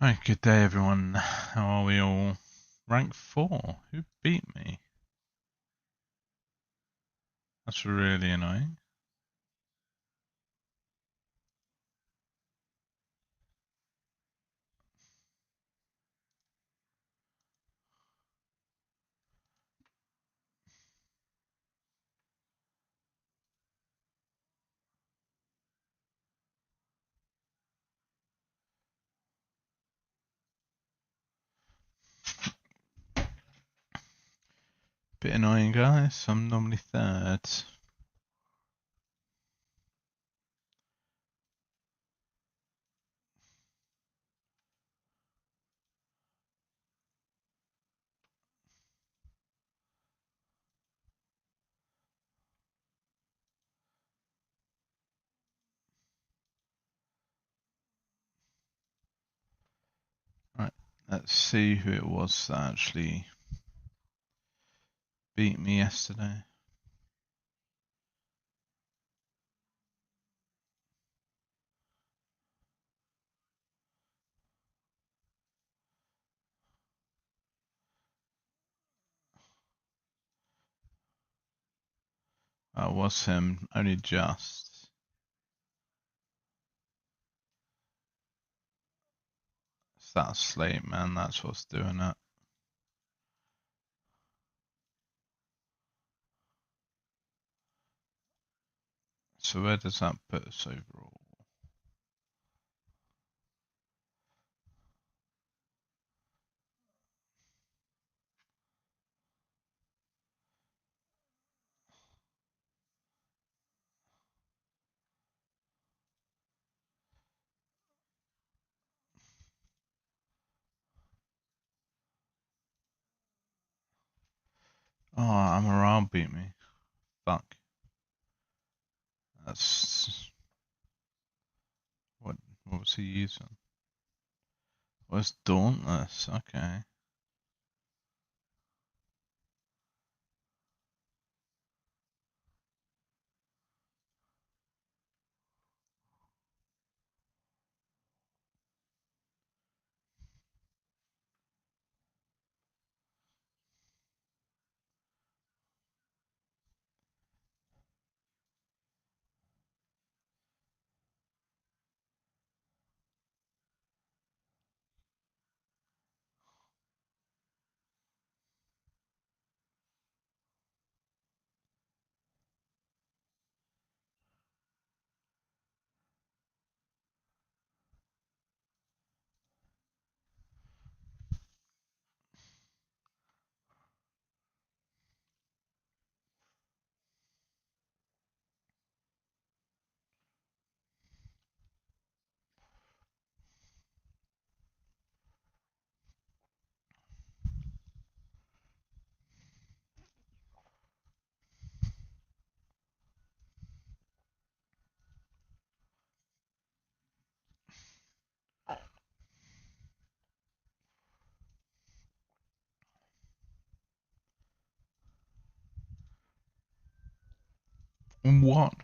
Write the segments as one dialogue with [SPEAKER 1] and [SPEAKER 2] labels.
[SPEAKER 1] Hi, good day everyone. How are we all? Rank 4. Who beat me? That's really annoying. Bit annoying, guys. I'm normally third. Right, let's see who it was that actually beat me yesterday. That was him, only just. It's that slate, man. That's what's doing it. So where does that put us overall? Oh, Amaral beat me. Fuck. That's... What was he using? Was Dauntless, okay. What?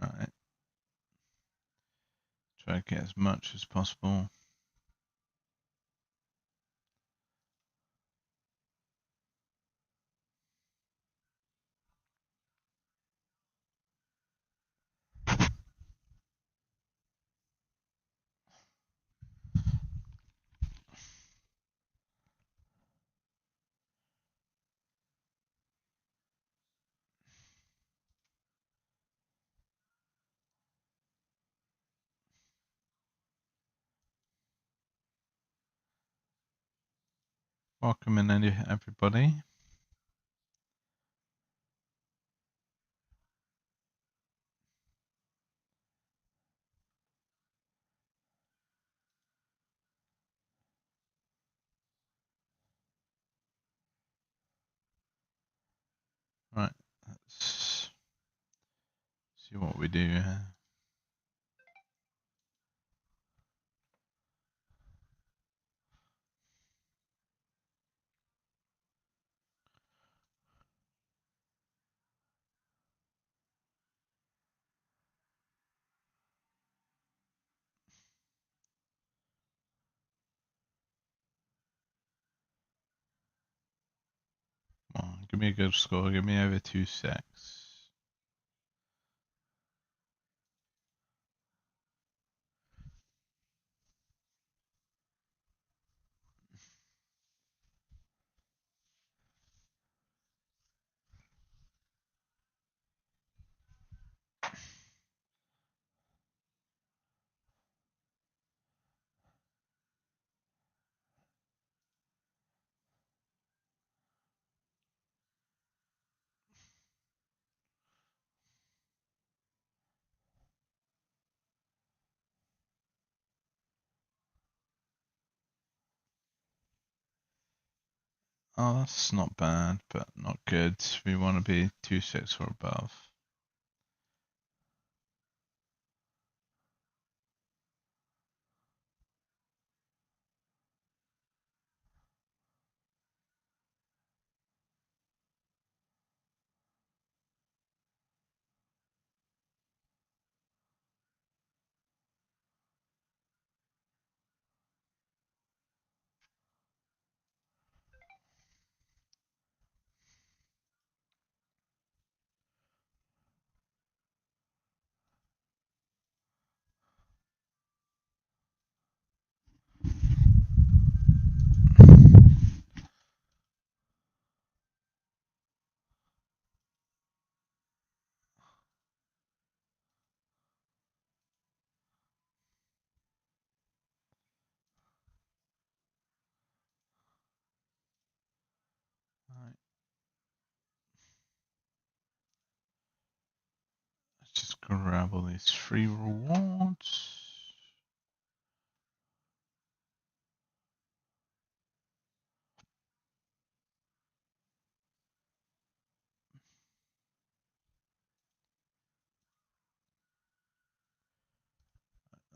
[SPEAKER 1] Right. Try to get as much as possible. Welcome in, everybody. Right, let's see what we do here. Come on, give me a good score. Give me over 2-6. Oh, that's not bad, but not good. We want to be 2-6 or above. Right. Let's just grab all these free rewards.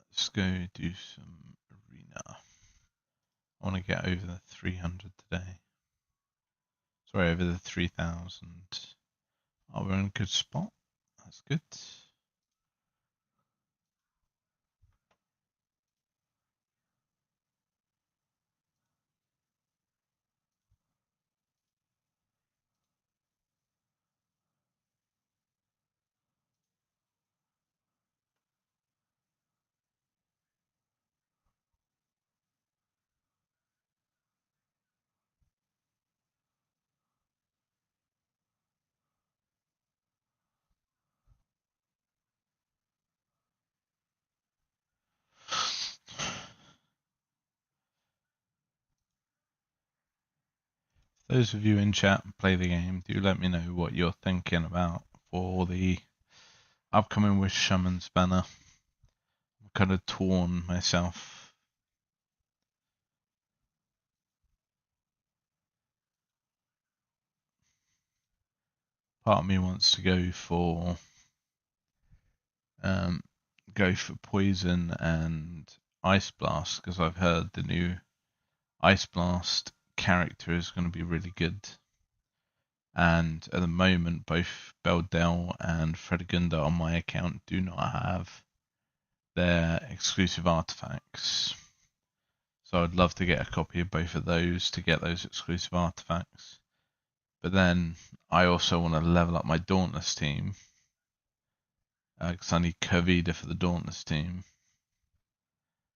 [SPEAKER 1] Let's go do some arena. I want to get over the 300 today. Sorry, over the 3,000. Oh, we're in a good spot. That's good. Those of you in chat play the game, do let me know what you're thinking about for the upcoming Wish Shaman's banner. I'm kind of torn myself. Part of me wants to go for poison and ice blast because I've heard the new ice blast character is going to be really good. And at the moment, both Beldell and Fredegunda on my account do not have their exclusive artifacts. So I'd love to get a copy of both of those to get those exclusive artifacts. But then I also want to level up my Dauntless team because I need Kervida for the Dauntless team.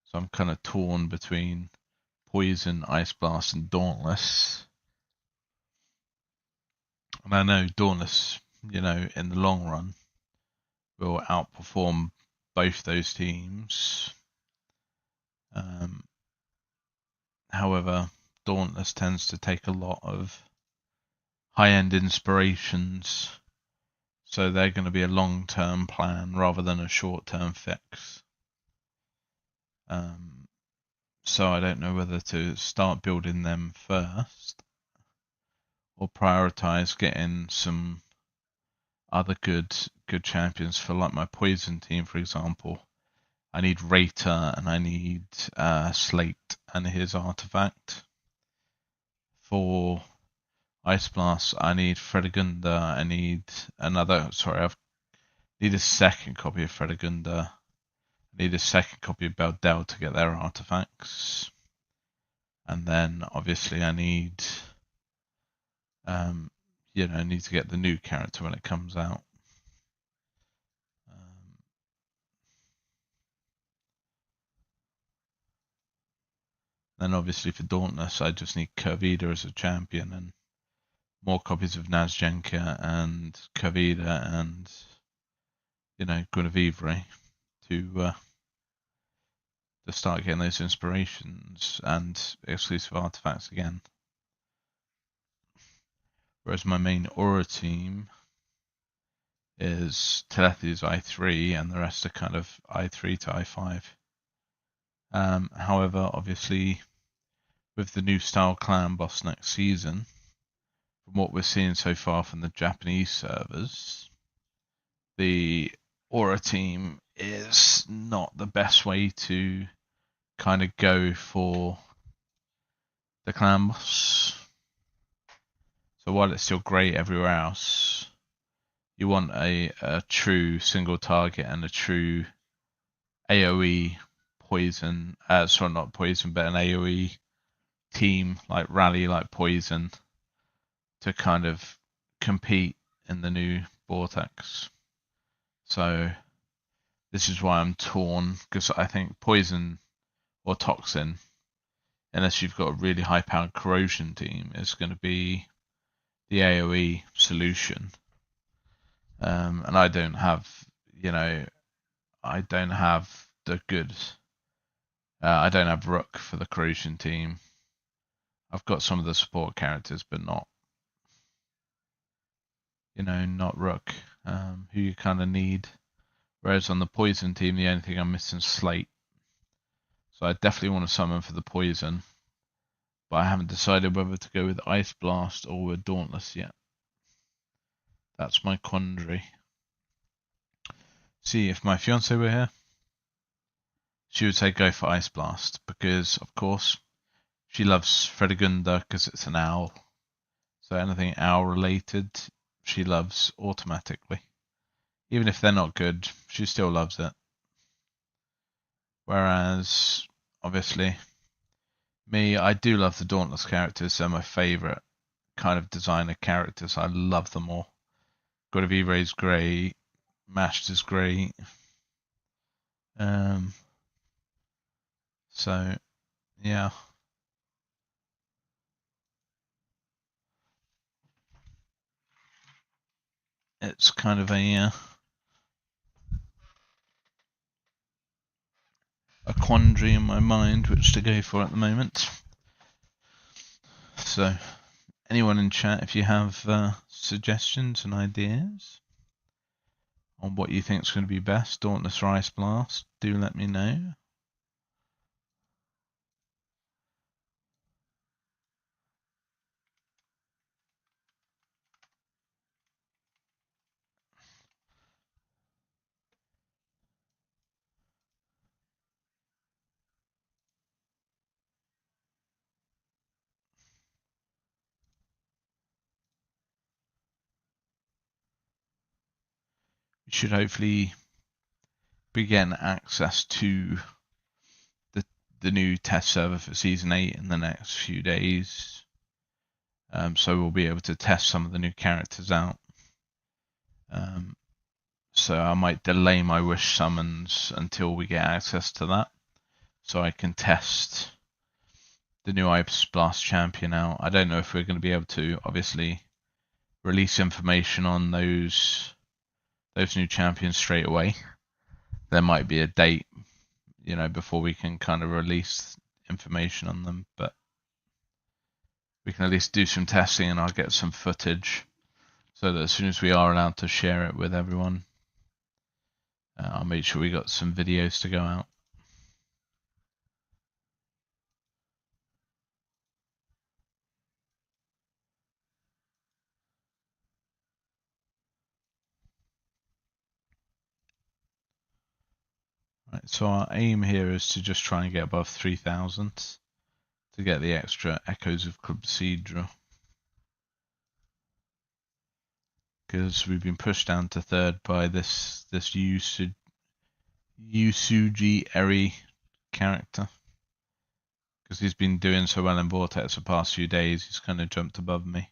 [SPEAKER 1] So I'm kind of torn between Poison, Ice Blast, and Dauntless. And I know Dauntless, in the long run, will outperform both those teams. However, Dauntless tends to take a lot of high-end inspirations, so they're going to be a long-term plan rather than a short-term fix. So I don't know whether to start building them first or prioritize getting some other good champions for, like, my poison team, for example. I need Rater and I need Slate and his artifact. For Ice Blast, I need Fredegunda. I need another. Sorry, I need a second copy of Fredegunda. I need a second copy of Beldel to get their artifacts. And then obviously I need, I need to get the new character when it comes out. Then obviously for Dauntless, I just need Kurvida as a champion and more copies of Nazjenka and Kurvida and, Guinevere to start getting those inspirations and exclusive artifacts again. Whereas my main Aura team is Telethia's I3 and the rest are kind of I3 to I5. However, obviously, with the new style clan boss next season, from what we're seeing so far from the Japanese servers, the Aura team is not the best way to kind of go for the clan boss. So while it's still great everywhere else, you want a true single target and a true AoE poison, sorry, not poison, but an AoE team like Rally, like Poison, to kind of compete in the new Vortex. So this is why I'm torn, because I think Poison or Toxin, unless you've got a really high-powered Corrosion team, is going to be the AoE solution. And I don't have, I don't have the good. I don't have Rook for the Corrosion team. I've got some of the support characters, but not, not Rook, who you kind of need. Whereas on the Poison team, the only thing I'm missing is Slate. So I definitely want to summon for the Poison, but I haven't decided whether to go with Ice Blast or with Dauntless yet. That's my quandary. See, if my fiance were here, she would say go for Ice Blast, because, of course, she loves Fredegunda because it's an owl. So anything owl related, she loves automatically. Even if they're not good, she still loves it. Whereas, obviously, me, I do love the Dauntless characters. They're my favourite kind of designer characters. I love them all. Guinevere is great. Mashed is great. So, yeah. It's kind of a quandary in my mind which to go for at the moment. So, anyone in chat, if you have suggestions and ideas on what you think is going to be best, Dauntless or Ice Blast, do let me know. We should hopefully be getting access to the new test server for Season 8 in the next few days. So we'll be able to test some of the new characters out. So I might delay my wish summons until we get access to that, so I can test the new Ice Blast champion out. I don't know if we're going to be able to, obviously, release information on those new champions straight away. There might be a date, before we can kind of release information on them, but we can at least do some testing, and I'll get some footage so that as soon as we are allowed to share it with everyone, I'll make sure we got some videos to go out. Right, so our aim here is to just try and get above 3,000 to get the extra Echoes of Cathedral, because we've been pushed down to third by this Yusuji Eri character, because he's been doing so well in Vortex the past few days. He's kind of jumped above me,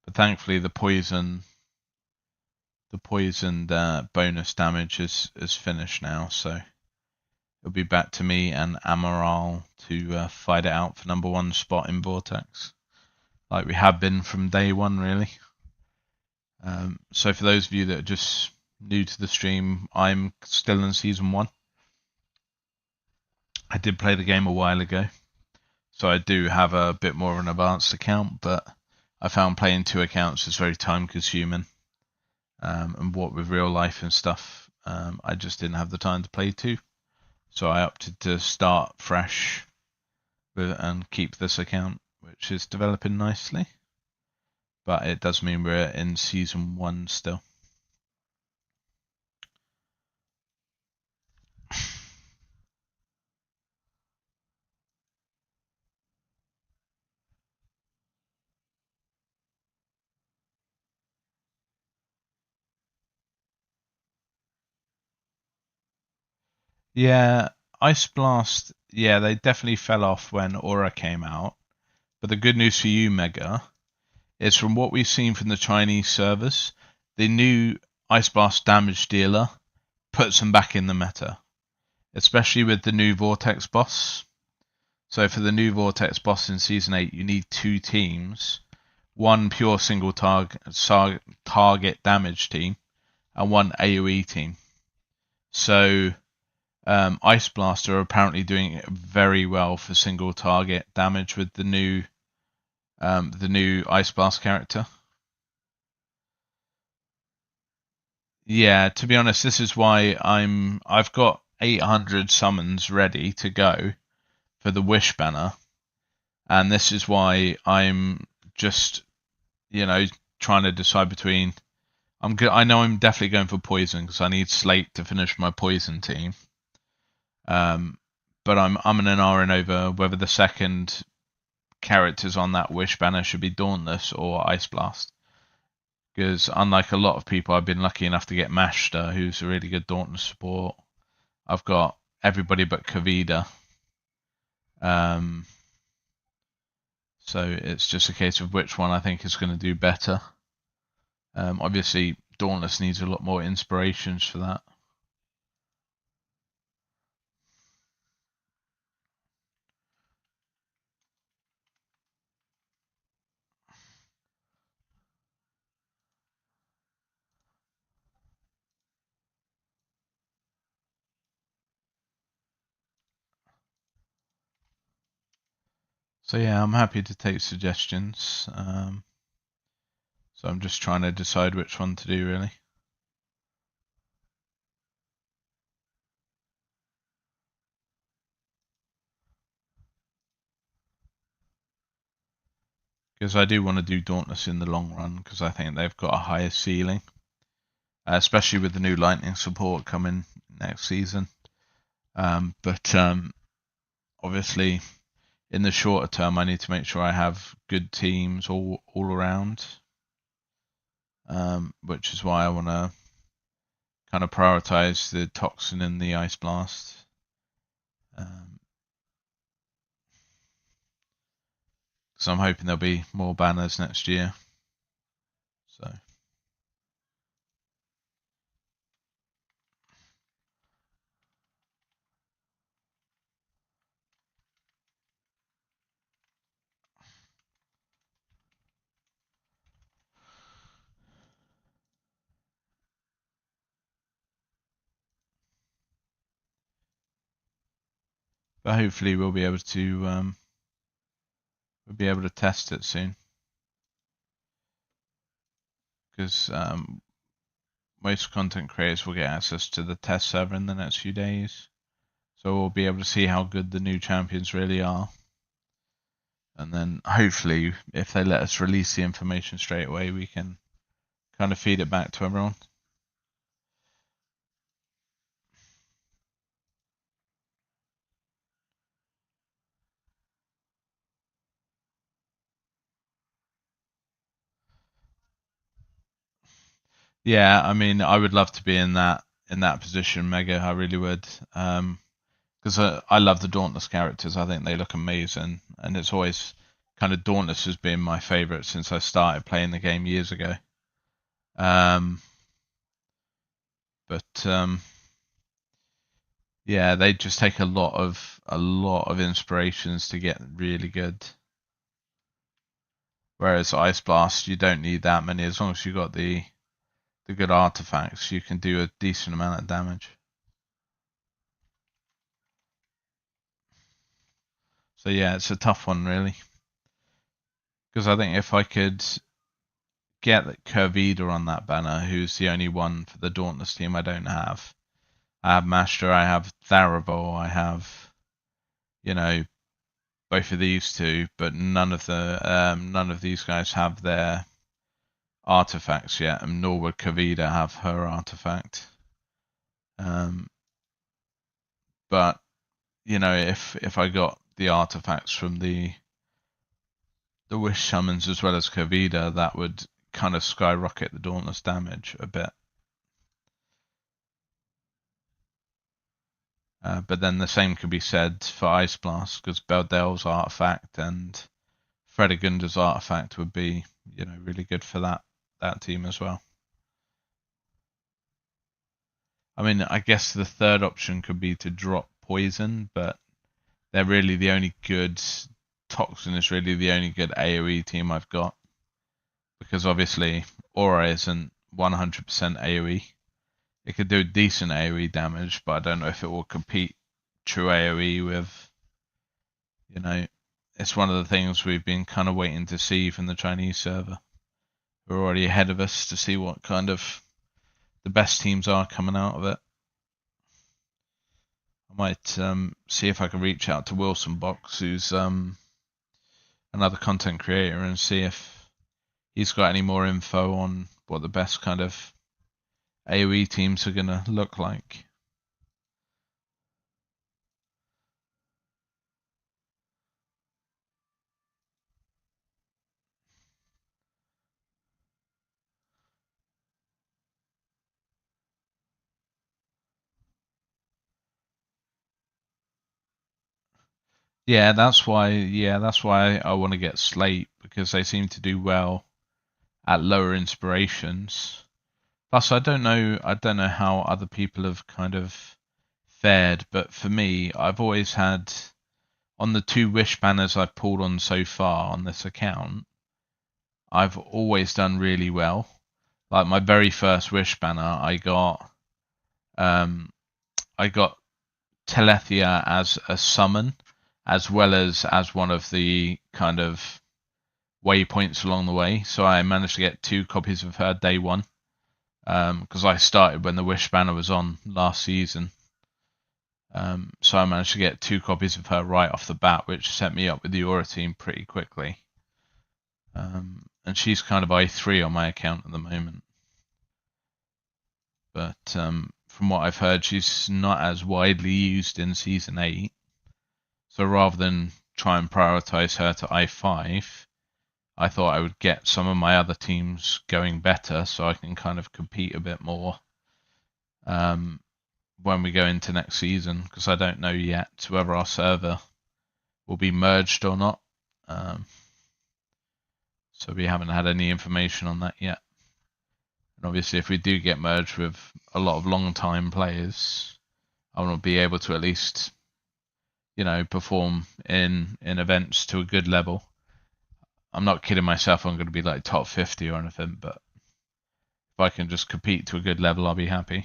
[SPEAKER 1] but thankfully the poisoned bonus damage is finished now, so it'll be back to me and Amaral to fight it out for #1 spot in Vortex, like we have been from day one, really. So for those of you that are just new to the stream, I'm still in Season 1. I did play the game a while ago, so I do have a bit more of an advanced account, but I found playing 2 accounts is very time consuming. And what with real life and stuff, I just didn't have the time to play 2. So I opted to start fresh and keep this account, which is developing nicely. But it does mean we're in Season 1 still. Yeah, Ice Blast, yeah, they definitely fell off when Aura came out. But the good news for you, Mega, is from what we've seen from the Chinese servers, the new Ice Blast damage dealer puts them back in the meta, especially with the new Vortex boss. So for the new Vortex boss in Season 8, you need 2 teams, 1 pure single target damage team, and 1 AoE team. So Ice Blaster are apparently doing very well for single target damage with the new Ice Blast character. Yeah, to be honest, this is why I've got 800 summons ready to go for the Wish banner, and this is why I'm just, trying to decide between. I know I'm definitely going for poison because I need Slate to finish my poison team. But I'm in an RN over whether the second characters on that Wish banner should be Dauntless or Ice Blast. Because unlike a lot of people, I've been lucky enough to get Mashter, who's a really good Dauntless support. I've got everybody but Kavita. So it's just a case of which one I think is going to do better. Obviously, Dauntless needs a lot more inspirations for that. So yeah, I'm happy to take suggestions. So I'm just trying to decide which one to do, really. Because I do want to do Dauntless in the long run, because I think they've got a higher ceiling. Especially with the new Lightning support coming next season. But obviously, in the shorter term, I need to make sure I have good teams all around, which is why I want to kind of prioritize the Toxin and the Ice Blast. So I'm hoping there'll be more banners next year. So. But hopefully we'll be able to we'll be able to test it soon. Because most content creators will get access to the test server in the next few days. So we'll be able to see how good the new champions really are. And then hopefully, if they let us release the information straight away, we can kind of feed it back to everyone. Yeah, I mean, I would love to be in that position, Mega. I really would. Because I love the Dauntless characters. I think they look amazing, and it's always kind of Dauntless has been my favorite since I started playing the game years ago. Yeah, they just take a lot of inspirations to get really good. Whereas Ice Blast, you don't need that many. As long as you got the good artifacts, you can do a decent amount of damage. So yeah, it's a tough one really. Because I think if I could get Curvida on that banner, who's the only one for the Dauntless team I don't have. I have Master, I have Tharabol, I have, both of these two, but none of these guys have their artifacts yet, and nor would Kavita have her artifact. But if I got the artifacts from the Wish summons as well as Kavita, that would kind of skyrocket the Dauntless damage a bit. But then the same could be said for Ice Blast, because Beldel's artifact and Fredegunda's artifact would be, really good for that team as well. I mean, I guess the third option could be to drop Poison, but they're really the only good. Toxin is really the only good AoE team I've got, because obviously Aura isn't 100% AoE. It could do decent AoE damage, but I don't know if it will compete true AoE with, it's one of the things we've been kind of waiting to see from the Chinese server. We're already ahead of us to see what kind of the best teams are coming out of it. I might see if I can reach out to Wilson Box, who's another content creator, and see if he's got any more info on what the best kind of AoE teams are going to look like. Yeah, that's why I want to get Slate, because they seem to do well at lower inspirations. Plus, I don't know how other people have kind of fared, but for me, I've always had, on the 2 Wish banners I've pulled on so far on this account, I've always done really well. Like my very first Wish banner, I got Telethia as a summon, as well as one of the kind of waypoints along the way. So I managed to get 2 copies of her day one, because I started when the Wish banner was on last season. So I managed to get 2 copies of her right off the bat, which set me up with the Aura team pretty quickly. And she's kind of I3 on my account at the moment. But from what I've heard, she's not as widely used in Season 8. So rather than try and prioritize her to I5, I thought I would get some of my other teams going better so I can kind of compete a bit more when we go into next season, because I don't know yet whether our server will be merged or not. So we haven't had any information on that yet. And obviously, if we do get merged with a lot of long-time players, I want to be able to at least, perform in events to a good level. I'm not kidding myself, I'm going to be like top 50 or anything, but if I can just compete to a good level, I'll be happy.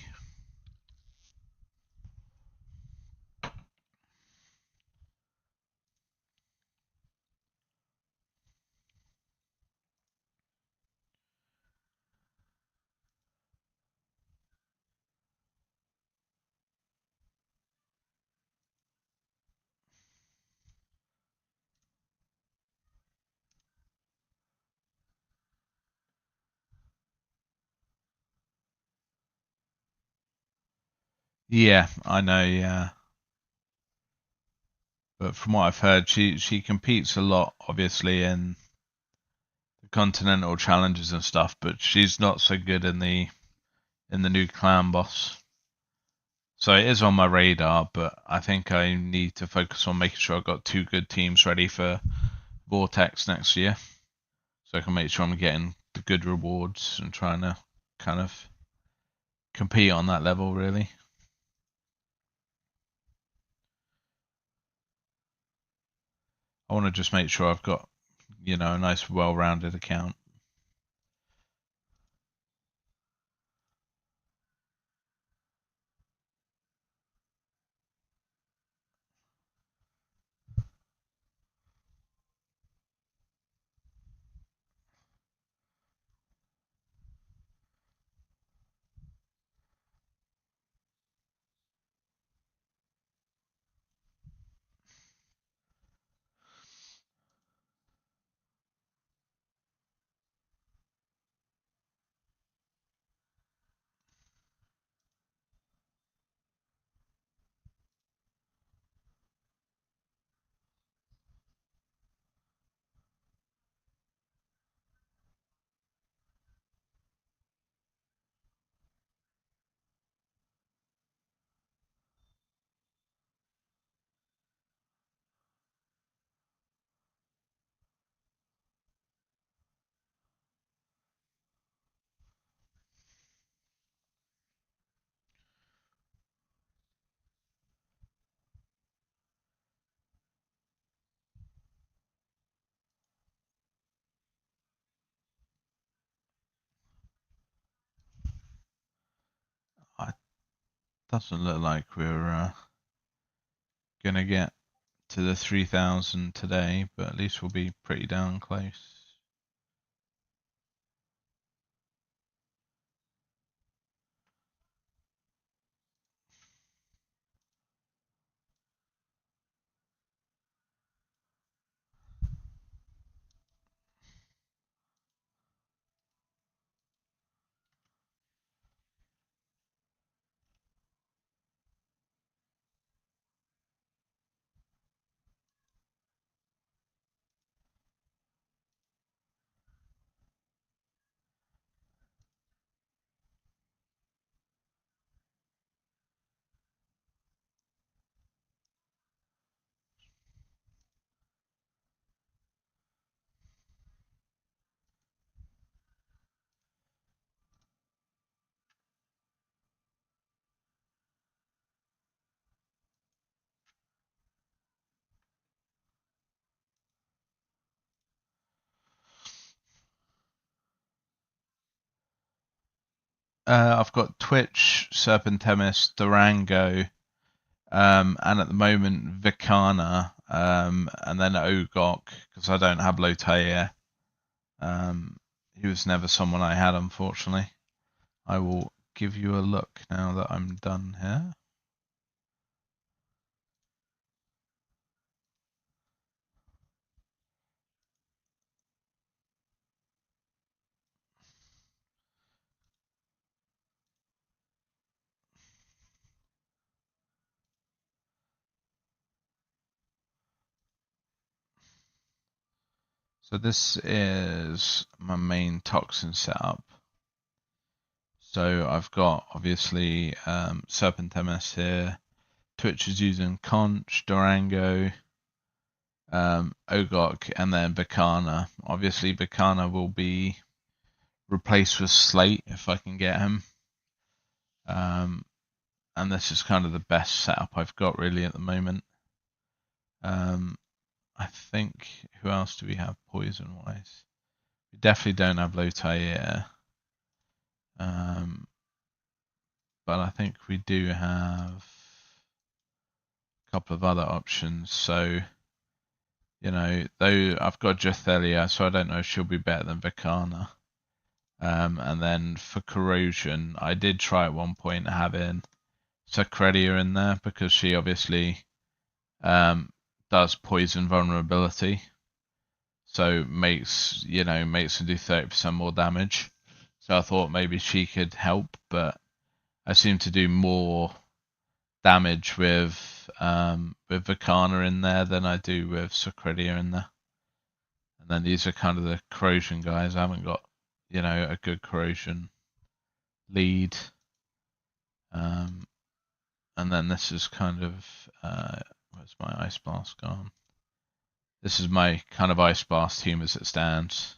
[SPEAKER 1] Yeah, I know, yeah. But from what I've heard, she competes a lot, obviously, in the continental challenges and stuff, but she's not so good in the new clan boss. So it is on my radar, but I think I need to focus on making sure I've got two good teams ready for Vortex next year, so I can make sure I'm getting the good rewards and trying to kind of compete on that level, really. I want to just make sure I've got, a nice, well-rounded account. It doesn't look like we're gonna get to the 3,000 today, but at least we'll be pretty darn close. I've got Twitch, Serpentemis, Durango, and at the moment Vicana, and then Ogok, because I don't have Lotair. He was never someone I had, unfortunately. I will give you a look now that I'm done here. So this is my main toxin setup. So I've got obviously Serpentemis here. Twitch is using Conch, Durango, Ogok, and then Bacana. Obviously, Bacana will be replaced with Slate if I can get him. And this is kind of the best setup I've got really at the moment. I think, who else do we have poison wise? We definitely don't have Lotair. But I think we do have a couple of other options. So, though I've got Jethelia, so I don't know if she'll be better than Vicana. And then for corrosion, I did try at one point having Sacredia in there because she obviously does poison vulnerability, so makes them do 30% more damage. So I thought maybe she could help, but I seem to do more damage with Vicana in there than I do with Secretia in there. And then these are kind of the corrosion guys. I haven't got, you know, a good corrosion lead. And then this is kind of where's my Ice Blast gone? This is my kind of Ice Blast team as it stands.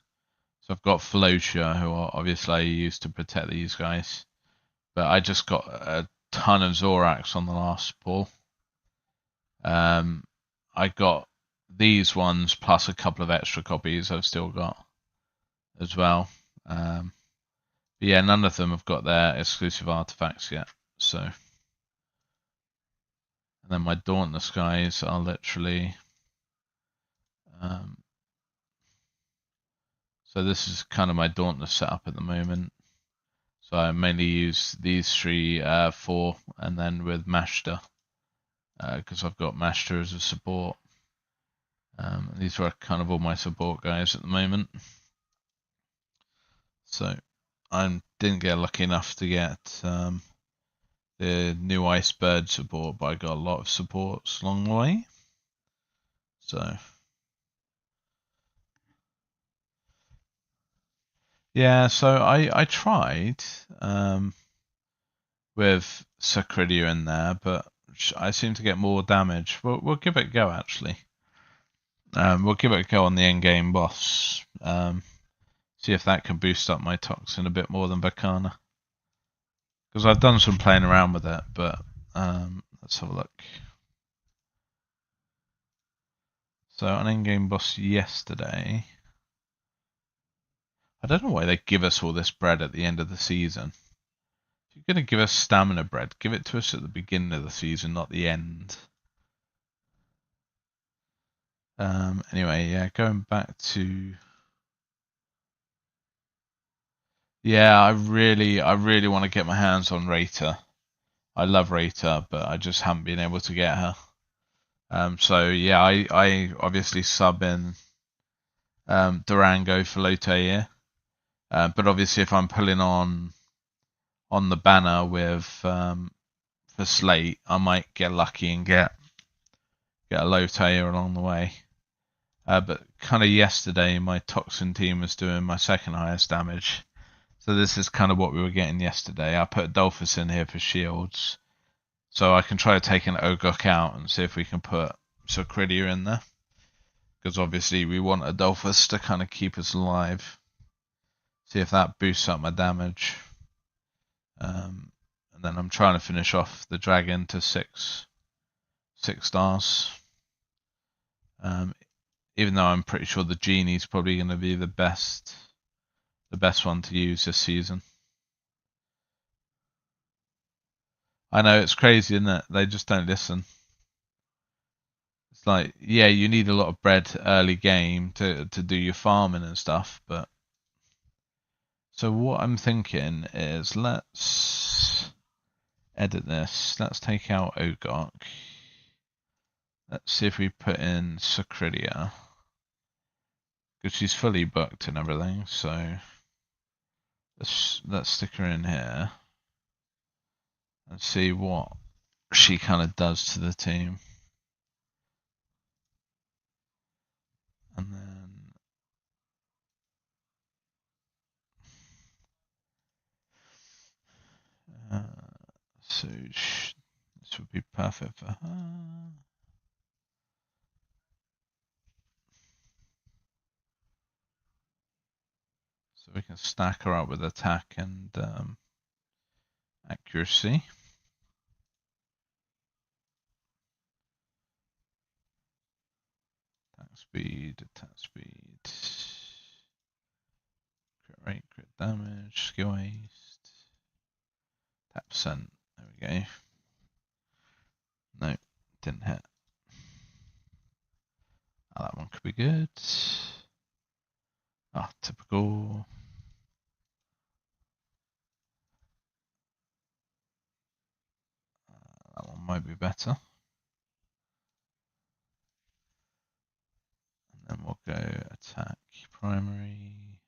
[SPEAKER 1] So I've got Felocia, who obviously I use to protect these guys. But I just got a ton of Zorax on the last pull. I got these ones plus a couple of extra copies I've still got as well. But yeah, none of them have got their exclusive artifacts yet. So, and then my Dauntless guys are literally. So this is kind of my Dauntless setup at the moment. So I mainly use these 3, 4, and then with Mashta, because I've got Mashta as a support. These are kind of all my support guys at the moment. So I didn't get lucky enough to get the new Icebird support, but I got a lot of supports along the way. So yeah, so I tried with Secretia in there, but I seem to get more damage. We'll give it a go actually. We'll give it a go on the endgame boss. See if that can boost up my toxin a bit more than Bacana. Because I've done some playing around with it, but let's have a look. So an endgame boss yesterday. I don't know why they give us all this bread at the end of the season. If you're going to give us stamina bread, give it to us at the beginning of the season, not the end. Anyway, yeah, going back to. Yeah, I really want to get my hands on Rita. I love Rita, but I just haven't been able to get her. So yeah, I obviously sub in Durango for Lotair. But obviously if I'm pulling on the banner with for Slate, I might get lucky and get a Lotair along the way. But kind of yesterday my Toxin team was doing my second highest damage. So this is kind of what we were getting yesterday. I put Dolphus in here for shields. So I can try to take an Ogok out and see if we can put Secretia in there. Because obviously we want Adolphus to kind of keep us alive. See if that boosts up my damage. And then I'm trying to finish off the dragon to 6 stars. Even though I'm pretty sure the genie's probably going to be the best one to use this season. I know, it's crazy, isn't it? They just don't listen. It's like, yeah, you need a lot of bread early game to do your farming and stuff, but so what I'm thinking is let's edit this. Let's take out Ogok. Let's see if we put in Secretia, because she's fully booked and everything. So let's stick her in here and see what she kind of does to the team. And then so this would be perfect for her. So we can stack her up with attack and accuracy. Attack speed. Crit rate, crit damage, skill haste. Tap percent. There we go. No, didn't hit. Oh, that one could be good. Ah, typical. That one might be better. And then we'll go attack primary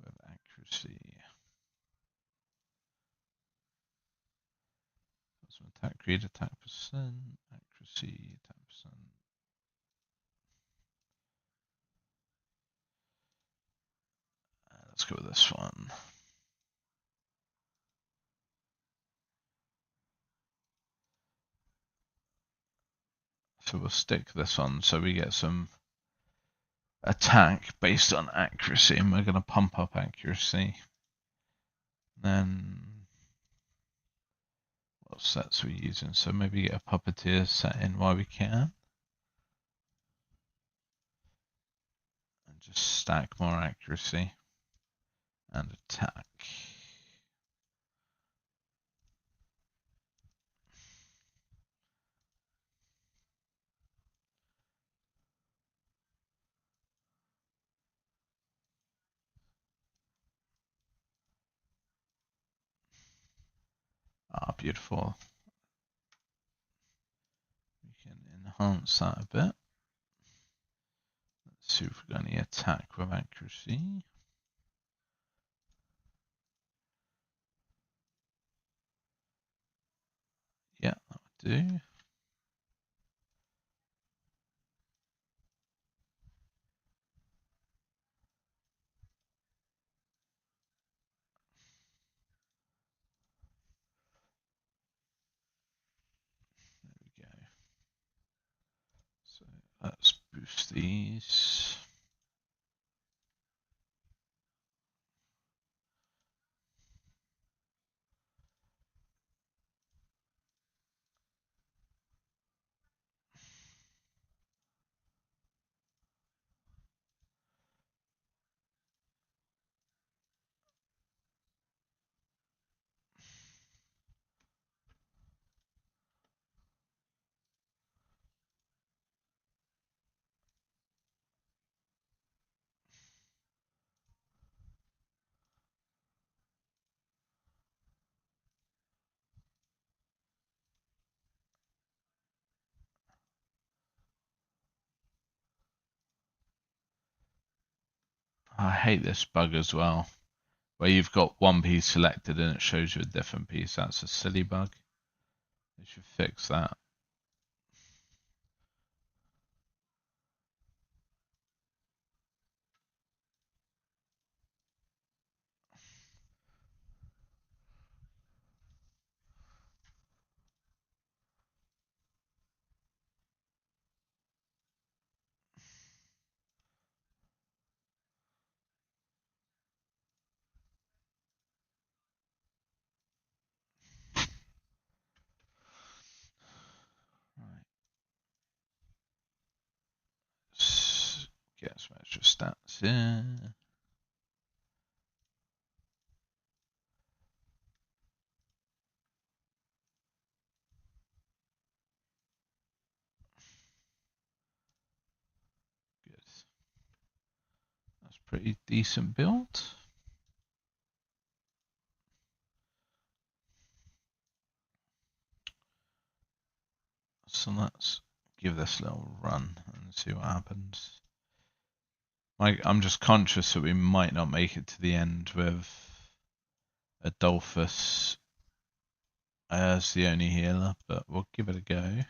[SPEAKER 1] with accuracy. Some Attack creed, attack percent, accuracy, 10%. Let's go with this one. So we'll stick this on so we get some attack based on accuracy, and we're going to pump up accuracy. Then what sets are we using? So maybe get a puppeteer set in while we can. And just stack more accuracy and attack. Ah, beautiful. We can enhance that a bit. Let's see if we've got any attack with accuracy. Yeah, that would do. There we go. So let's boost these. I hate this bug as well, where you've got one piece selected and it shows you a different piece. That's a silly bug. They should fix that. Right. Let's get some extra stats here. Good. That's pretty decent build. So let's give this a little run and see what happens. I'm just conscious that we might not make it to the end with Adolphus as the only healer, but we'll give it a go.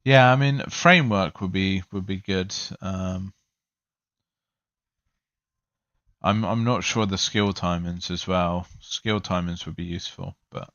[SPEAKER 1] Yeah, I mean, framework would be good. I'm not sure the skill timings as well. Skill timings would be useful, but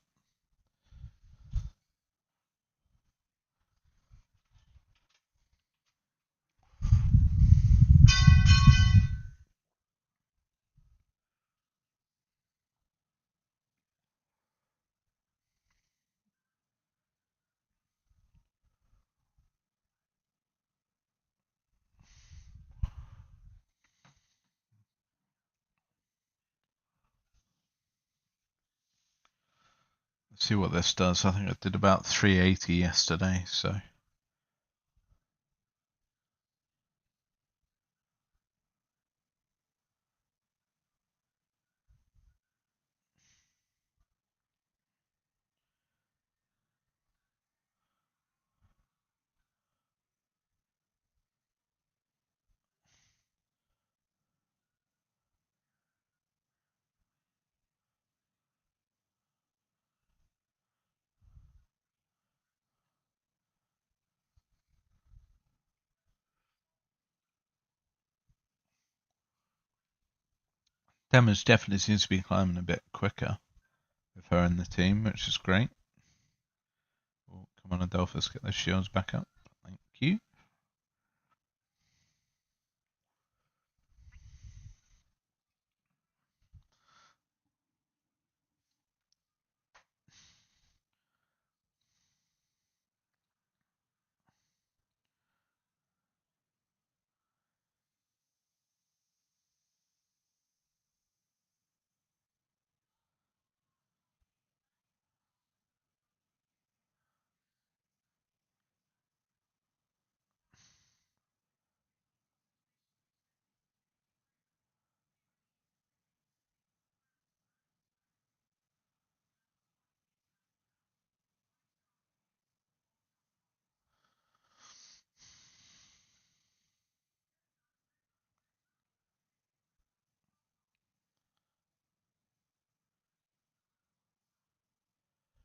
[SPEAKER 1] let's see what this does. I think I did about 380 yesterday, so. Damage definitely seems to be climbing a bit quicker with her in the team, which is great. Oh, come on, Adolphus, get those shields back up. Thank you.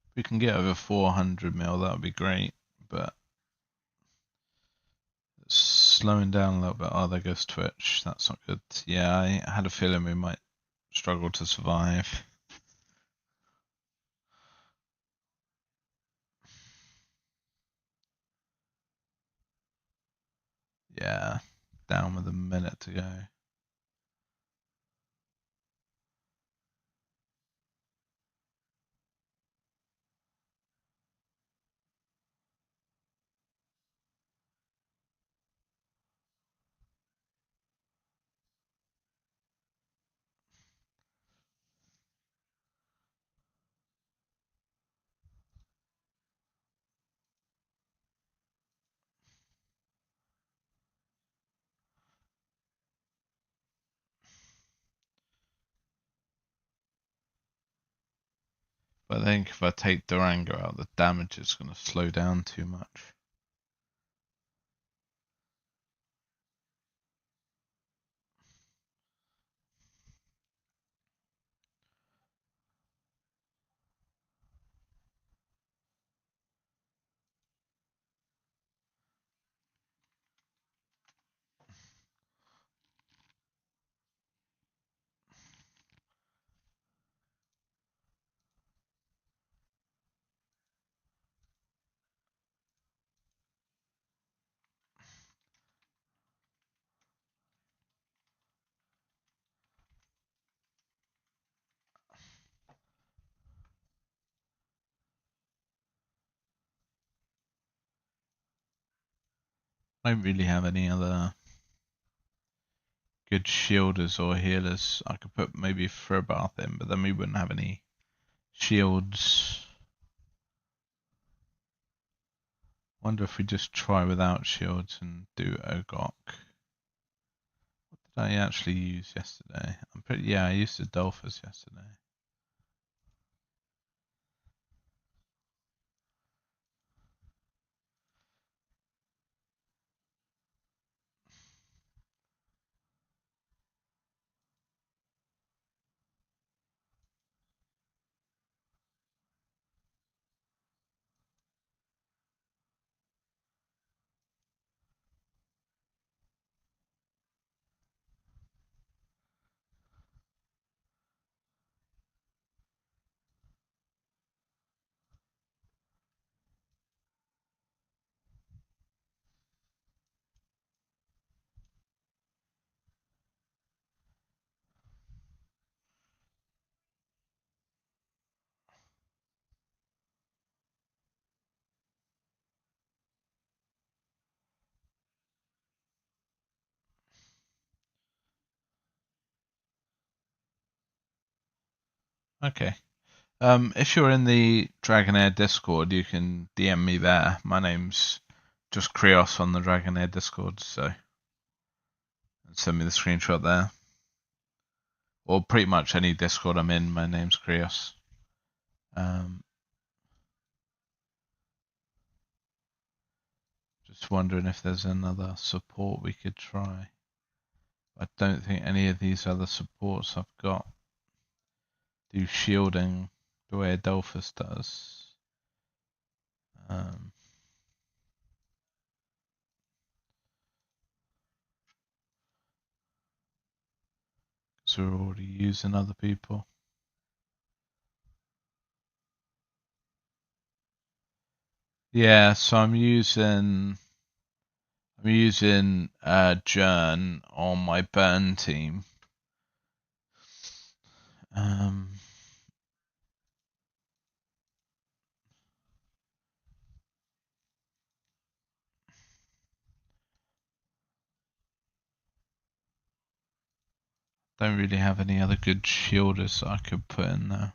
[SPEAKER 1] If we can get over 400 mil, that would be great, but slowing down a little bit. Oh, there goes Twitch. That's not good. Yeah, I had a feeling we might struggle to survive. Yeah, down with a minute to go. But I think if I take Durango out, the damage is going to slow down too much. I don't really have any other good shielders or healers. I could put maybe Furbath in, but then we wouldn't have any shields. Wonder if we just try without shields and do Ogok. What did I actually use yesterday? Yeah, I used Adolphus yesterday. Okay. If you're in the Dragonheir Discord, you can DM me there. My name's just Kreos on the Dragonheir Discord, so send me the screenshot there. Or pretty much any Discord I'm in, my name's Kreos. Just wondering if there's another support we could try. I don't think any of these other supports I've got do shielding the way Adolphus does. because we're already using other people. Yeah, so I'm using Jern on my burn team. Don't really have any other good shielders that I could put in there.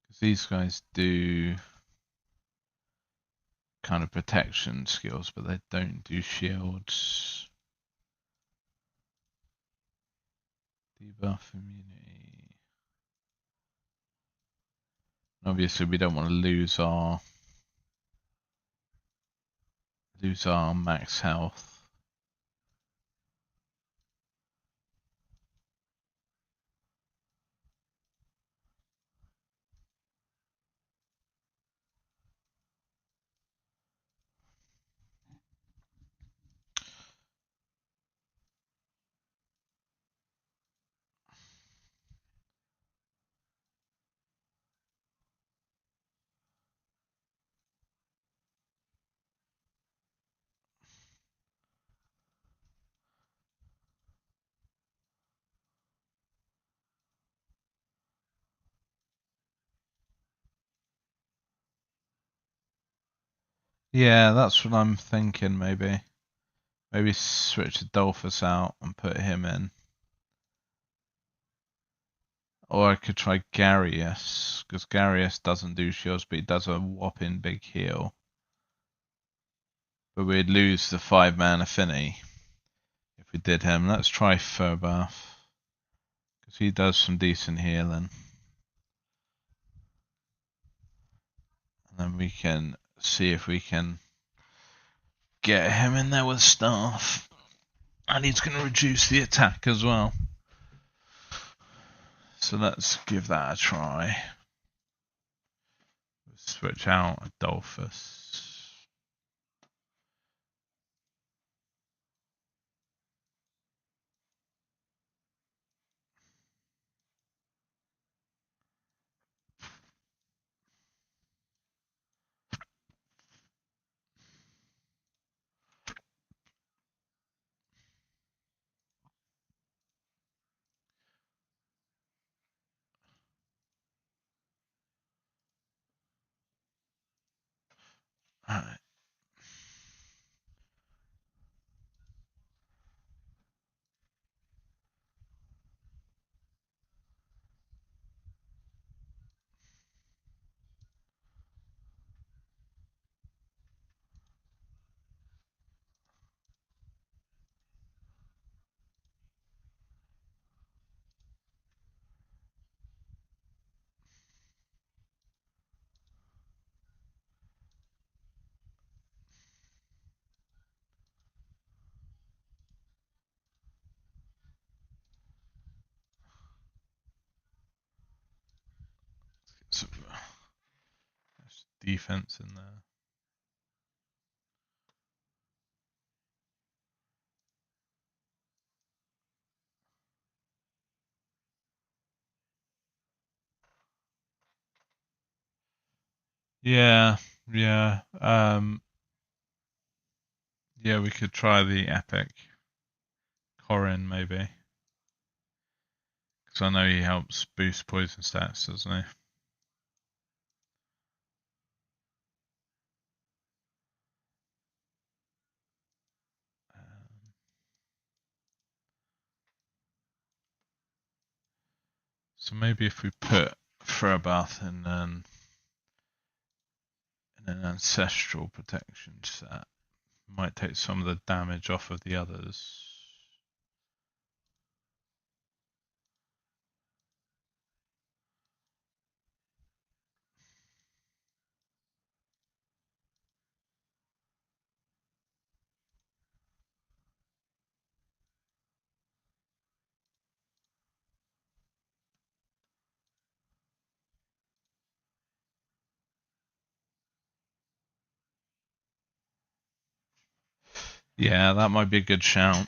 [SPEAKER 1] Because these guys do kind of protection skills, but they don't do shields. Debuff immunity. Obviously, we don't want to lose our max health. Yeah, that's what I'm thinking. Maybe switch Adolphus out and put him in. Or I could try Garius, because Garius doesn't do shields, but he does a whopping big heal. But we'd lose the 5-man affinity if we did him. Let's try Furbath, because he does some decent healing. And then we can see if we can get him in there with staff. And he's going to reduce the attack as well. So let's give that a try. Switch out Adolphus. Alright. So, there's defense in there. Yeah. Yeah, we could try the epic Corin maybe. Because I know he helps boost poison stats, doesn't he? So maybe if we put Furbath in an ancestral protection set, might take some of the damage off of the others. Yeah, that might be a good shout.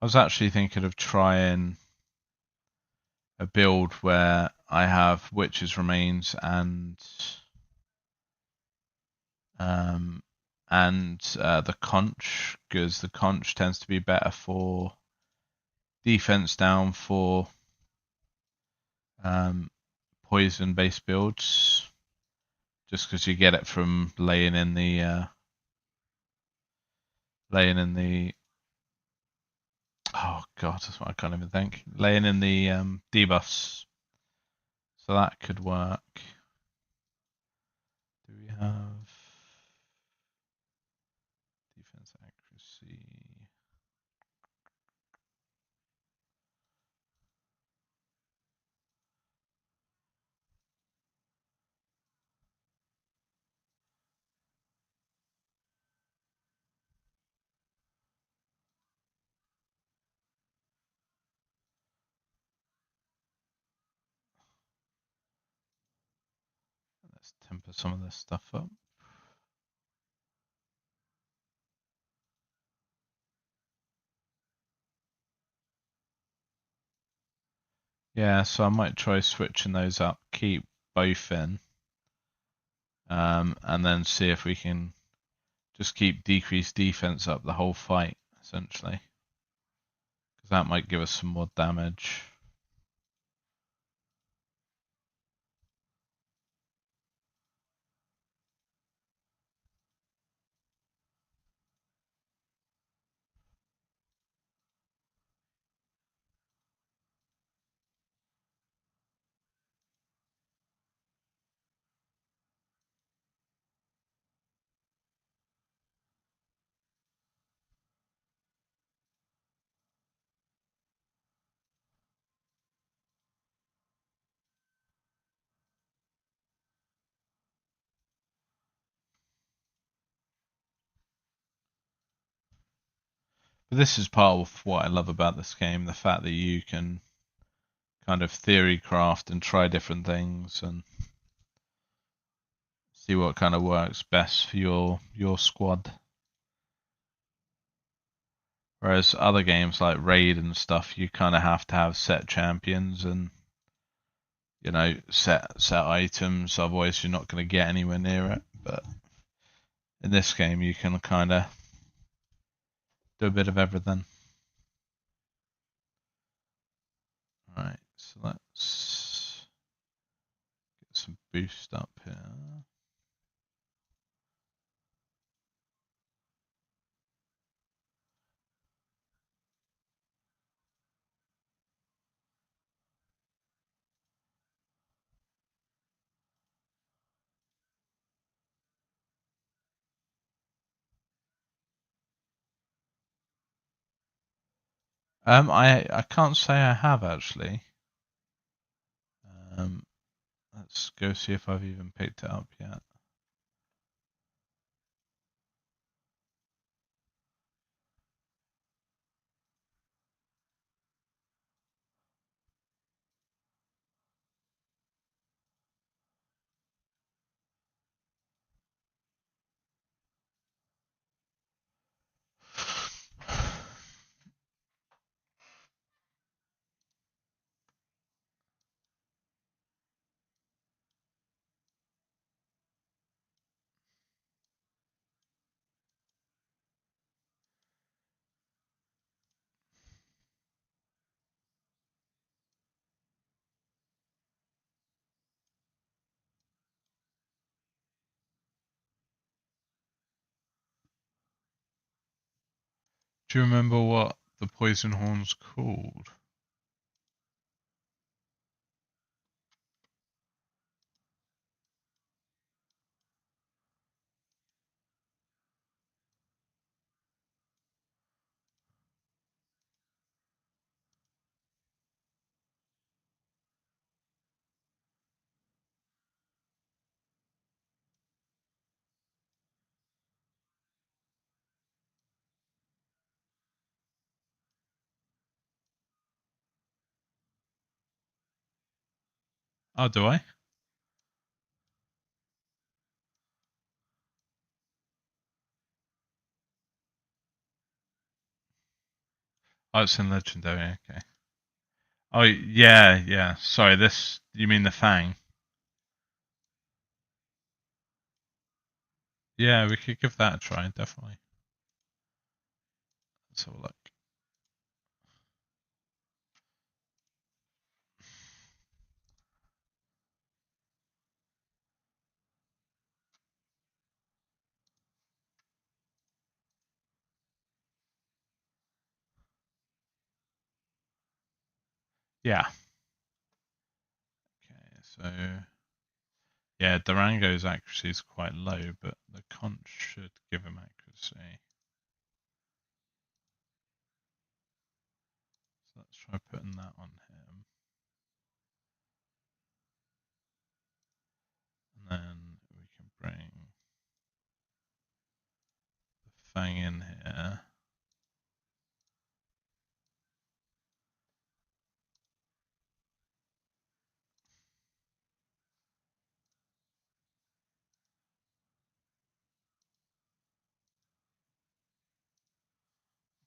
[SPEAKER 1] I was actually thinking of trying a build where I have Witch's Remains and the conch, because the conch tends to be better for defense down for poison based builds, just because you get it from laying in the oh god, that's what I can't even think, laying in the debuffs, so that could work. Do we have defense accuracy? Let's temper some of this stuff up. Yeah, so I might try switching those up, keep both in, and then see if we can just keep decreased defense up the whole fight, essentially, because that might give us some more damage. But this is part of what I love about this game, the fact that you can kind of theory craft and try different things and see what kind of works best for your squad. Whereas other games like Raid and stuff, you kind of have to have set champions and set items, otherwise you're not going to get anywhere near it. But in this game, you can kind of do a bit of everything. Right, so let's get some boost up here. I can't say I have actually. Um, let's go see if I've even picked it up yet. Do you remember what the poison horn's called? Oh, do I? Oh, it's in Legendary, okay. Oh, yeah. Sorry, this... You mean the Fang? Yeah, we could give that a try, definitely. Let's have a look. Yeah. Okay, so... Yeah, Durango's accuracy is quite low, but the conch should give him accuracy. So let's try putting that on him. And then we can bring the Fang in here.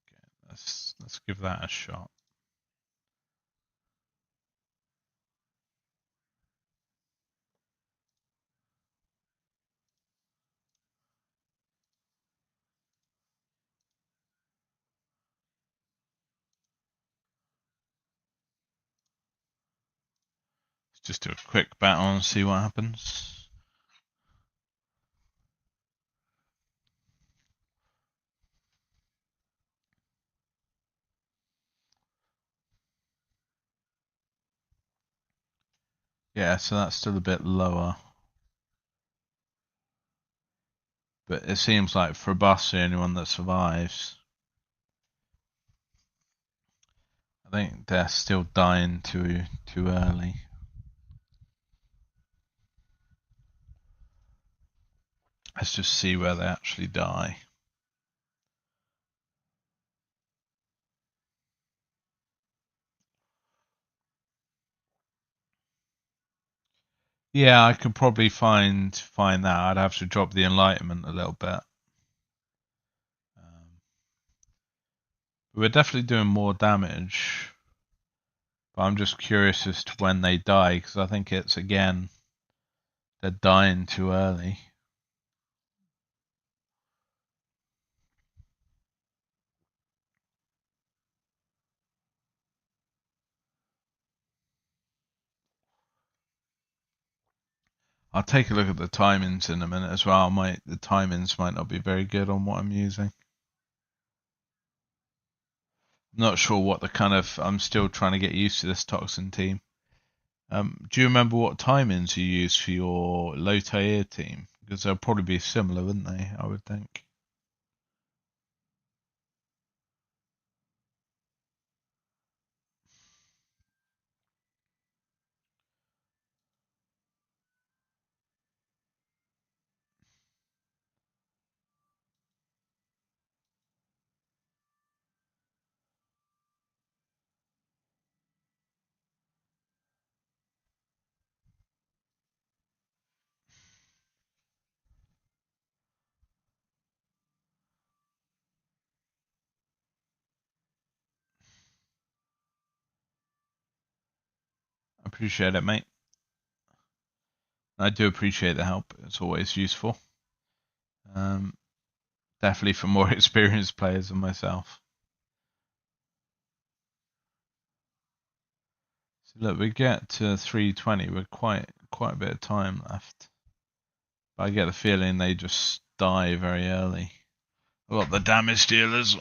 [SPEAKER 1] Okay, let's give that a shot. Let's just do a quick battle and see what happens. Yeah, so that's still a bit lower. But it seems like Frabus the only one that survives. I think they're still dying too early. Let's just see where they actually die. Yeah, I could probably find that. I'd have to drop the enlightenment a little bit. We're definitely doing more damage. But I'm just curious as to when they die, because I think it's, again, they're dying too early. I'll take a look at the timings in a minute as well. The timings might not be very good on what I'm using. I'm not sure what the kind of... I'm still trying to get used to this Toxin team. Do you remember what timings you use for your Dailies team? Because they'll probably be similar, wouldn't they? I would think. I appreciate it, mate. I do appreciate the help. It's always useful. Definitely for more experienced players than myself. So look, we get to 320 with quite a bit of time left. But I get the feeling they just die very early. I've got the damage dealers.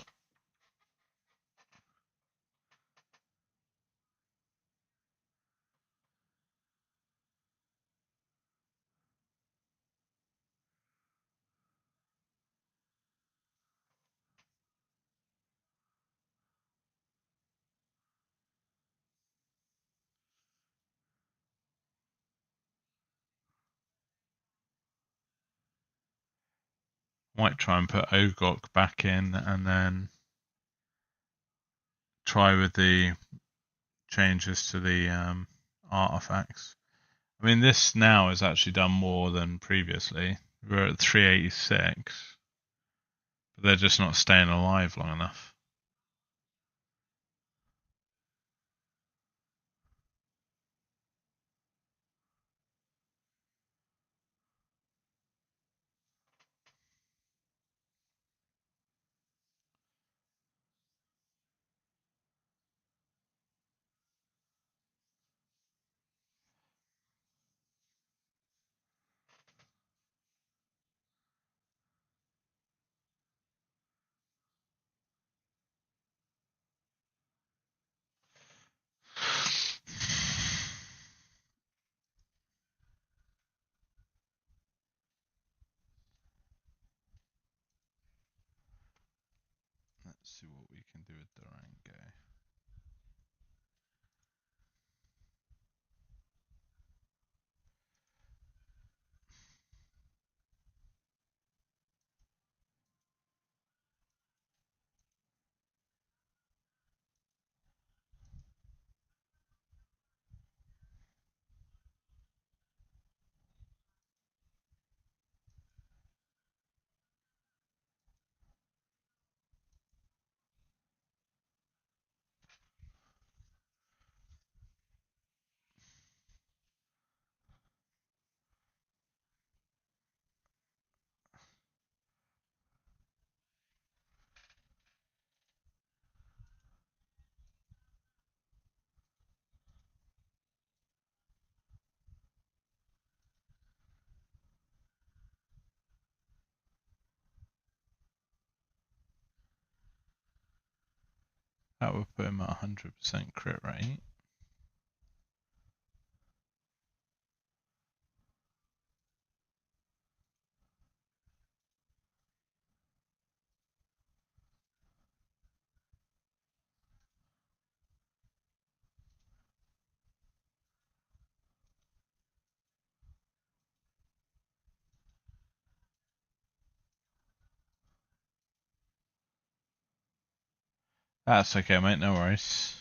[SPEAKER 1] Might try and put Ogok back in and then try with the changes to the artifacts. I mean, this now has actually done more than previously. We're at 386, but they're just not staying alive long enough. see what we can do with Durango. That would put him at 100% crit rate. That's okay, mate, no worries.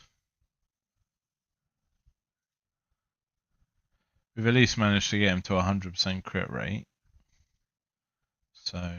[SPEAKER 1] We've at least managed to get him to 100% crit rate. So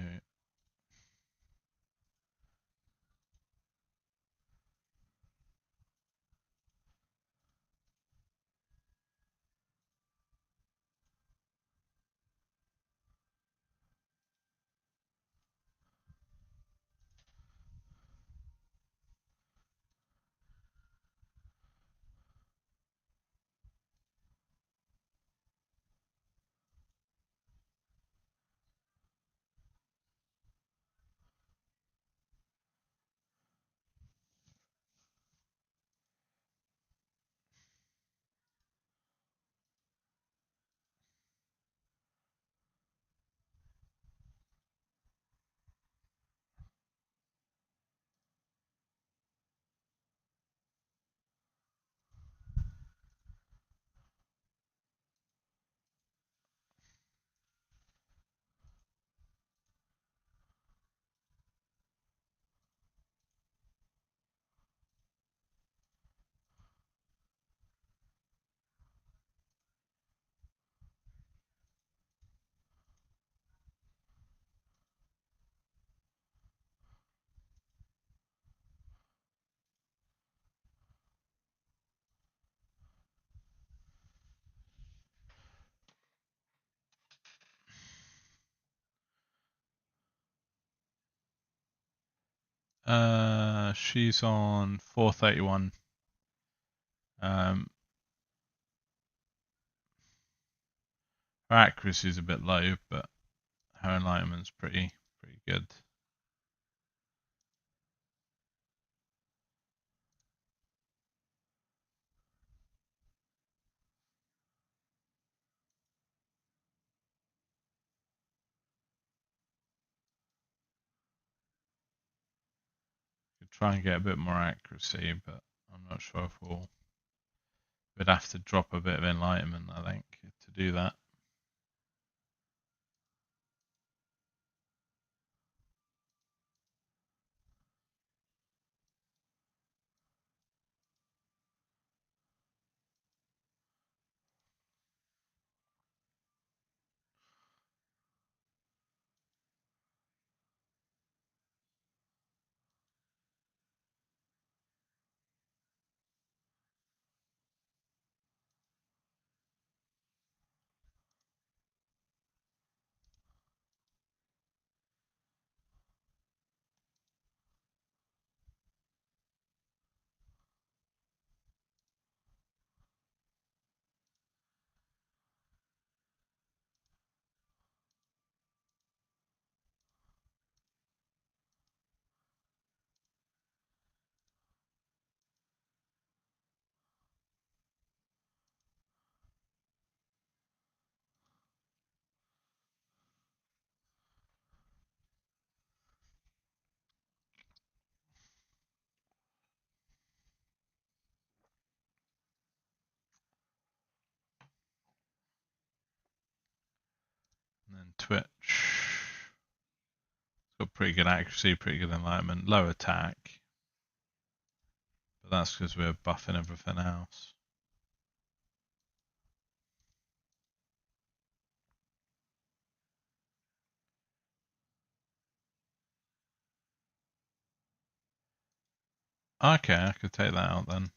[SPEAKER 1] she's on 431. Her accuracy is a bit low, but her enlightenment's pretty good. Could try and get a bit more accuracy, but I'm not sure if we'd have to drop a bit of enlightenment, I think, to do that. Twitch. It's got pretty good accuracy, pretty good enlightenment, low attack. But that's because we're buffing everything else. Okay, I could take that out then.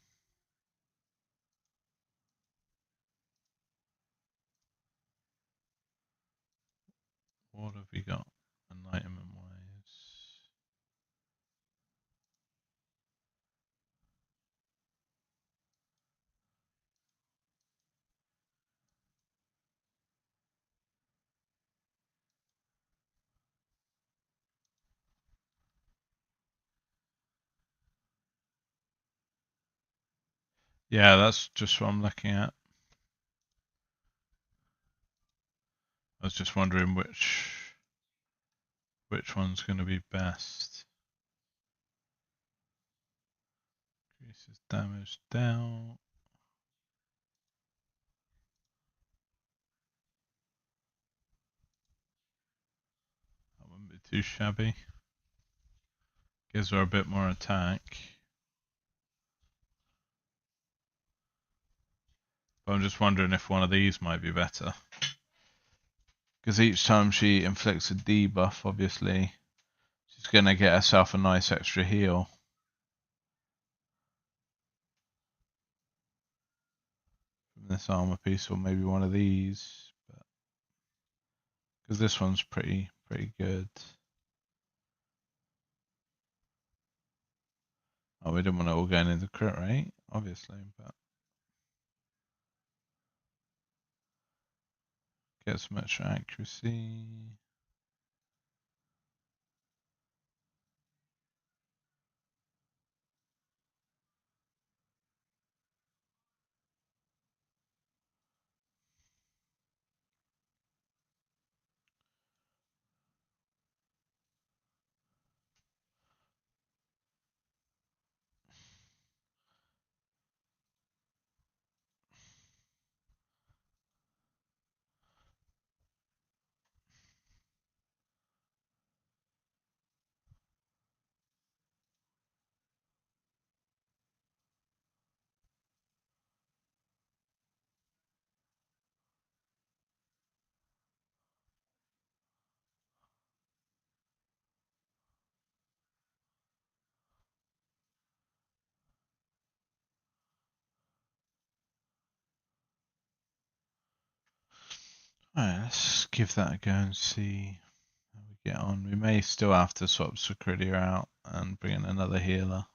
[SPEAKER 1] What have we got enlightenment wise? Yeah, that's just what I'm looking at. I was just wondering which one's going to be best. Increases damage down. That wouldn't be too shabby. Gives her a bit more attack. But I'm just wondering if one of these might be better. Because each time she inflicts a debuff, obviously, she's going to get herself a nice extra heal. From this armor piece, or maybe one of these. Because this one's pretty good. Oh, we didn't want it all going into crit rate, obviously, but get some extra accuracy. Alright, let's give that a go and see how we get on. We may still have to swap Securidia out and bring in another healer.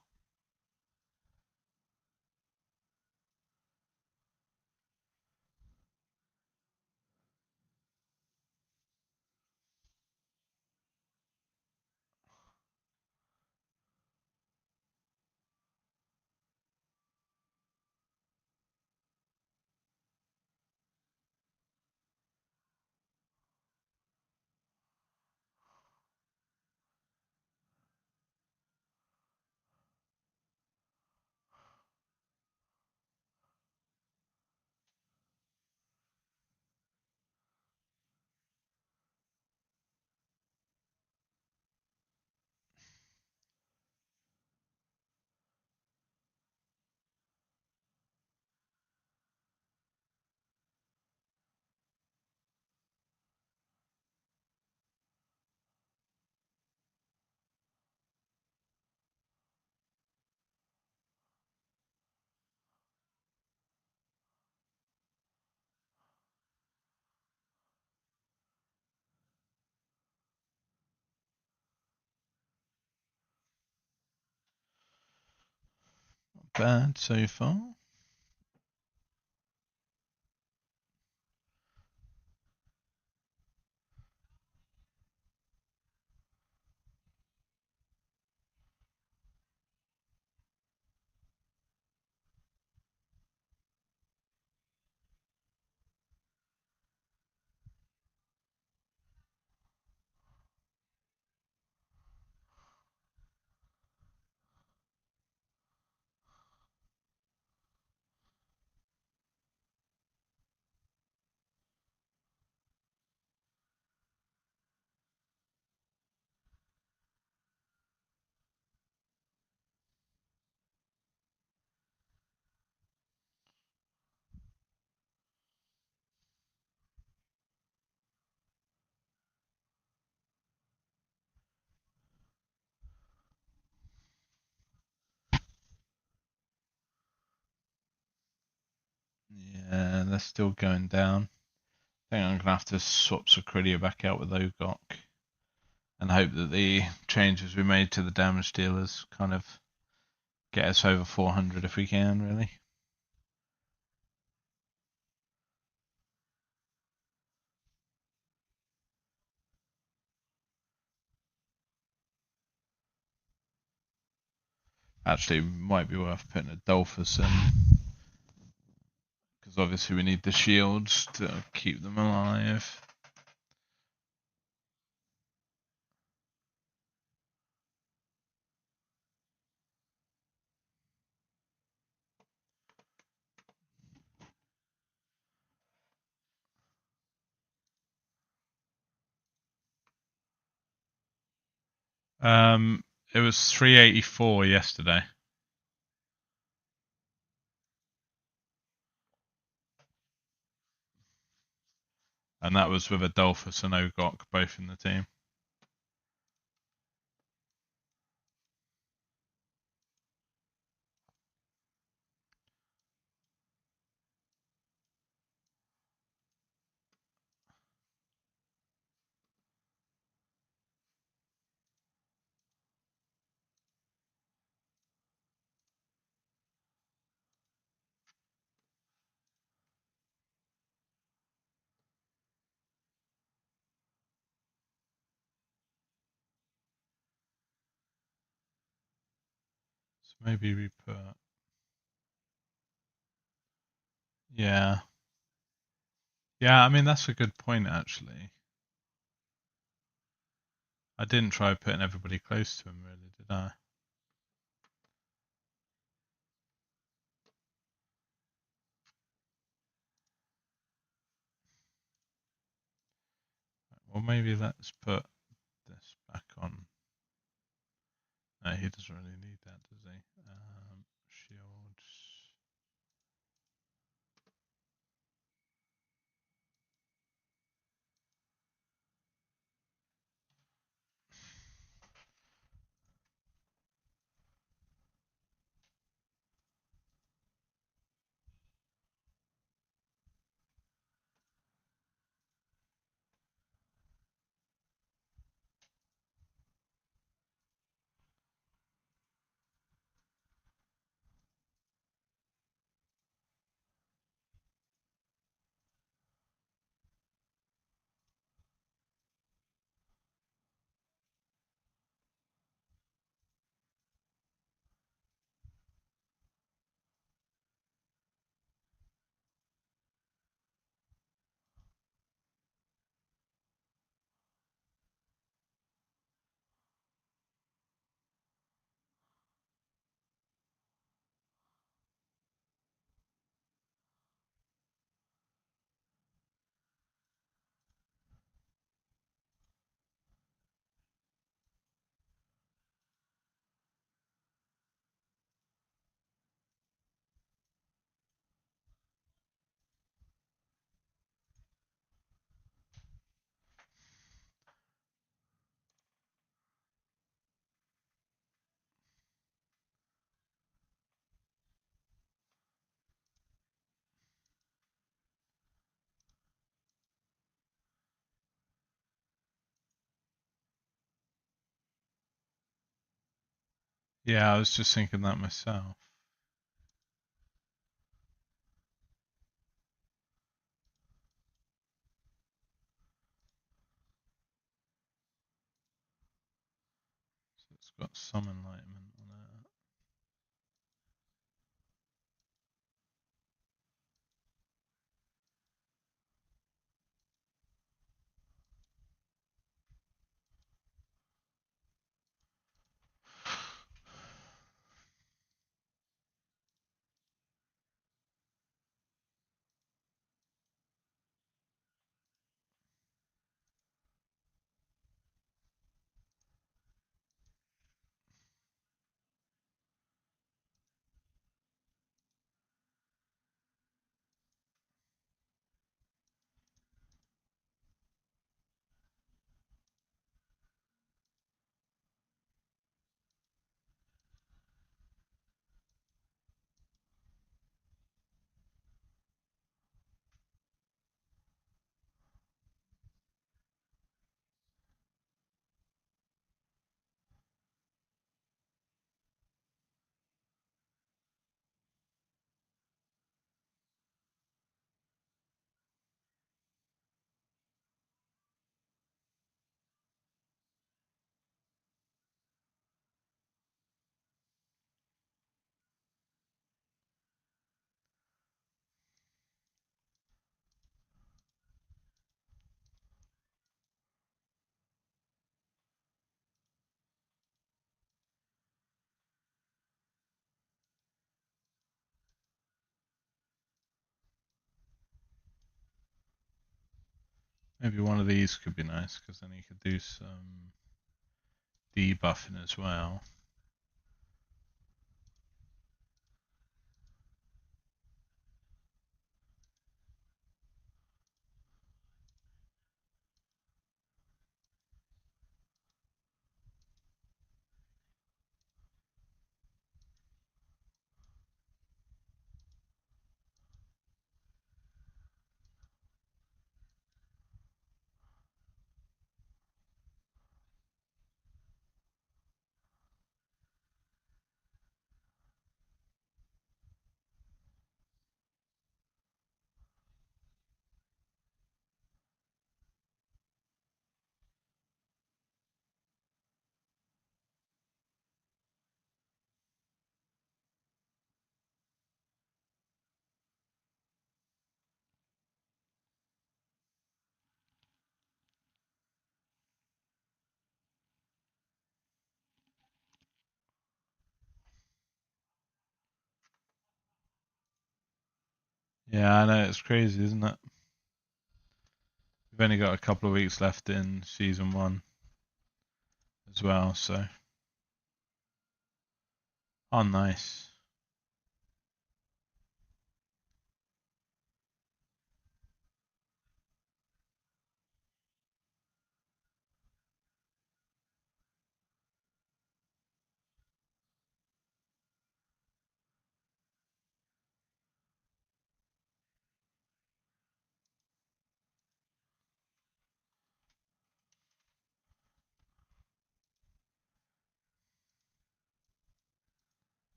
[SPEAKER 1] Not bad so far. Yeah, they're still going down. I think I'm gonna have to swap Sakridia back out with Ogok and hope that the changes we made to the damage dealers kind of get us over 400 if we can, really. Actually, it might be worth putting a Dolphus in, because obviously we need the shields to keep them alive. It was 384 yesterday. And that was with Adolphus and Ogok both in the team. So maybe we put... Yeah. Yeah, I mean, that's a good point, actually. I didn't try putting everybody close to him, really, did I? Well, maybe let's put this back on. No, he doesn't really need that, does he? Shields. Yeah, I was just thinking that myself. So it's got some enlightenment on it. Maybe one of these could be nice, because then you could do some debuffing as well. Yeah, I know, it's crazy, isn't it? We've only got a couple of weeks left in season 1 as well, so. Oh, nice.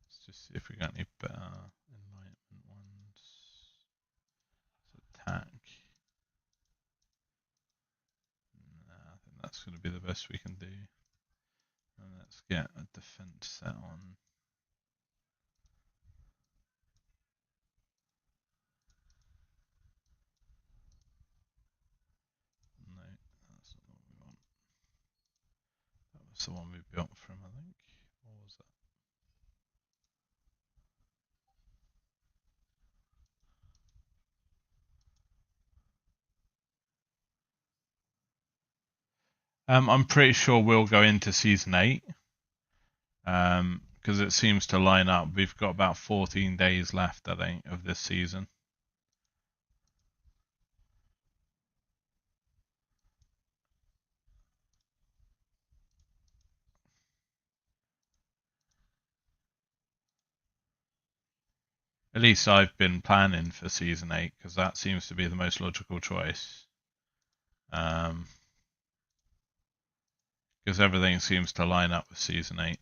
[SPEAKER 1] Let's just see if we got any better enlightenment ones. Let's attack. Nah, I think that's going to be the best we can do. And let's get a defense set on. No, that's not what we want. That was the one we built from, I think. Or was that? I'm pretty sure we'll go into season 8. Because it seems to line up. We've got about 14 days left, I think, of this season. At least I've been planning for season 8, because that seems to be the most logical choice. Because everything seems to line up with season 8,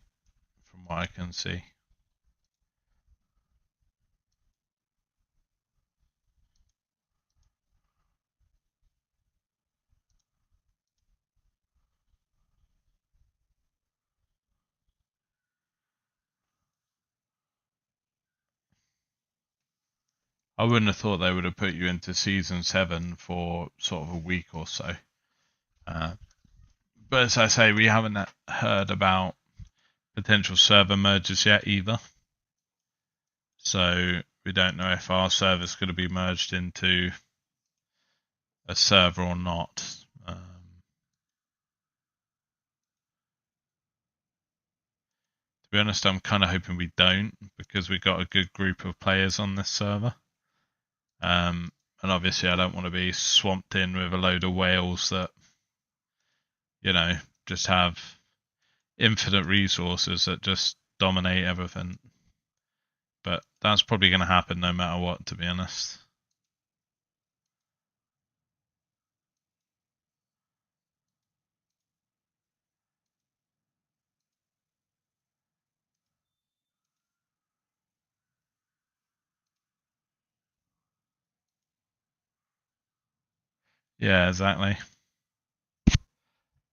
[SPEAKER 1] from what I can see. I wouldn't have thought they would have put you into season 7 for sort of a week or so. But as I say, we haven't heard about potential server merges yet either. So we don't know if our server's going to be merged into a server or not. To be honest, I'm kind of hoping we don't, because we've got a good group of players on this server. And obviously I don't want to be swamped in with a load of whales that, just have infinite resources that just dominate everything. But that's probably going to happen no matter what, to be honest. Yeah, exactly.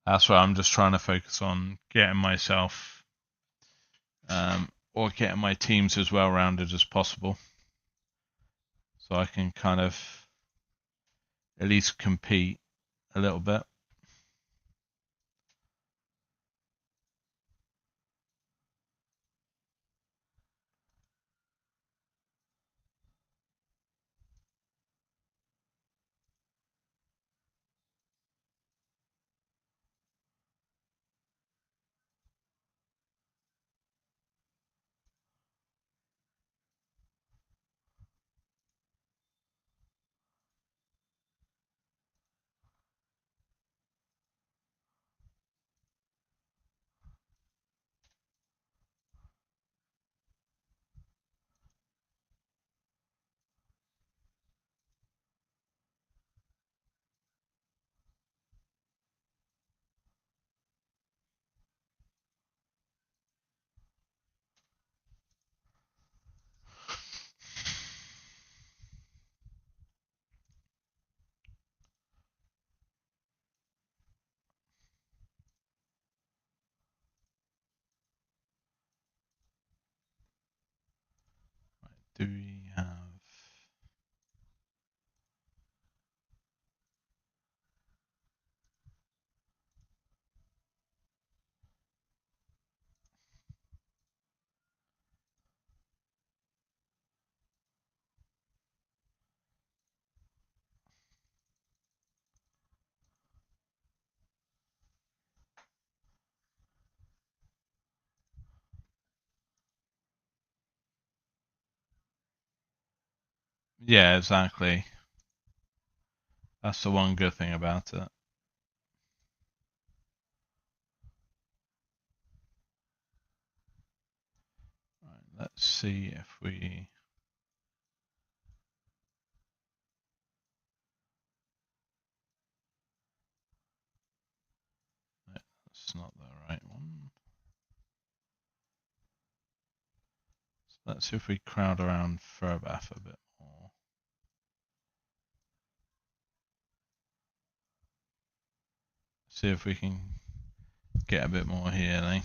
[SPEAKER 1] That's why I'm just trying to focus on getting myself, or getting my teams as well rounded as possible, so I can kind of at least compete a little bit. do we have? Yeah, exactly. That's the one good thing about it. Right, let's see if we. That's not the right one. So let's see if we crowd around Furbath a bit more. See if we can get a bit more healing.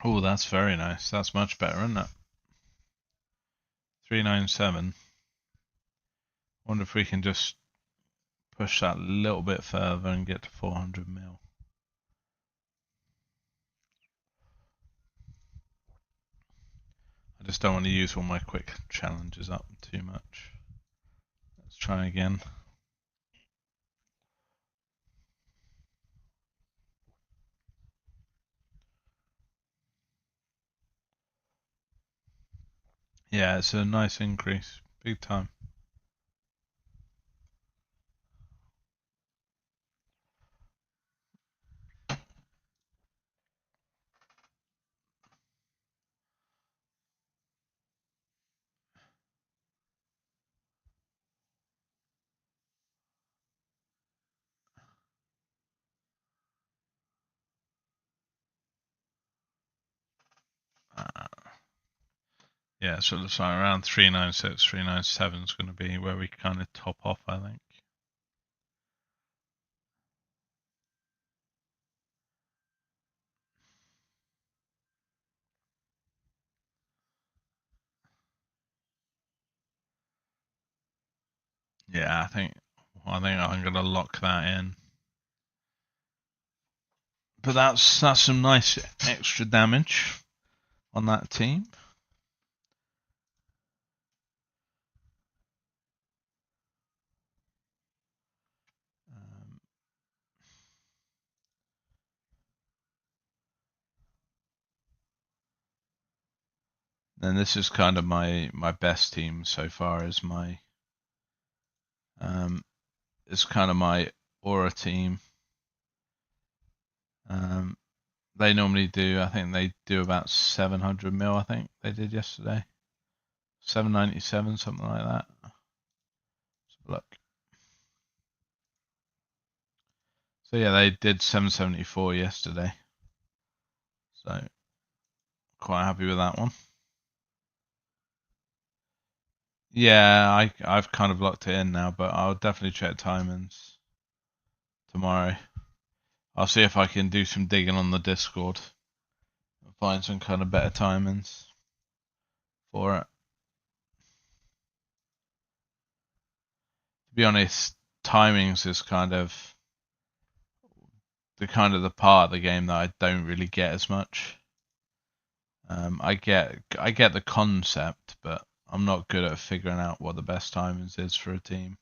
[SPEAKER 1] Oh, that's very nice. That's much better, isn't it? 397. Wonder if we can just push that a little bit further and get to 400 mil. I just don't want to use all my quick challenges up too much. Let's try again. Yeah, it's a nice increase. Big time. Yeah, so it looks like around 396, 397 is going to be where we kind of top off, I think. Yeah, I think I'm going to lock that in. But that's some nice extra damage on that team. And this is kind of my best team so far. Is my it's kind of my aura team. They normally do. I think they do about 700 mil. I think they did yesterday. 797, something like that. Let's look. So yeah, they did 774 yesterday. So quite happy with that one. Yeah, I've kind of locked it in now, but I'll definitely check timings tomorrow. I'll see if I can do some digging on the Discord and find some kind of better timings for it. To be honest, timings is kind of the part of the game that I don't really get as much. I get the concept, but I'm not good at figuring out what the best timings is for a team.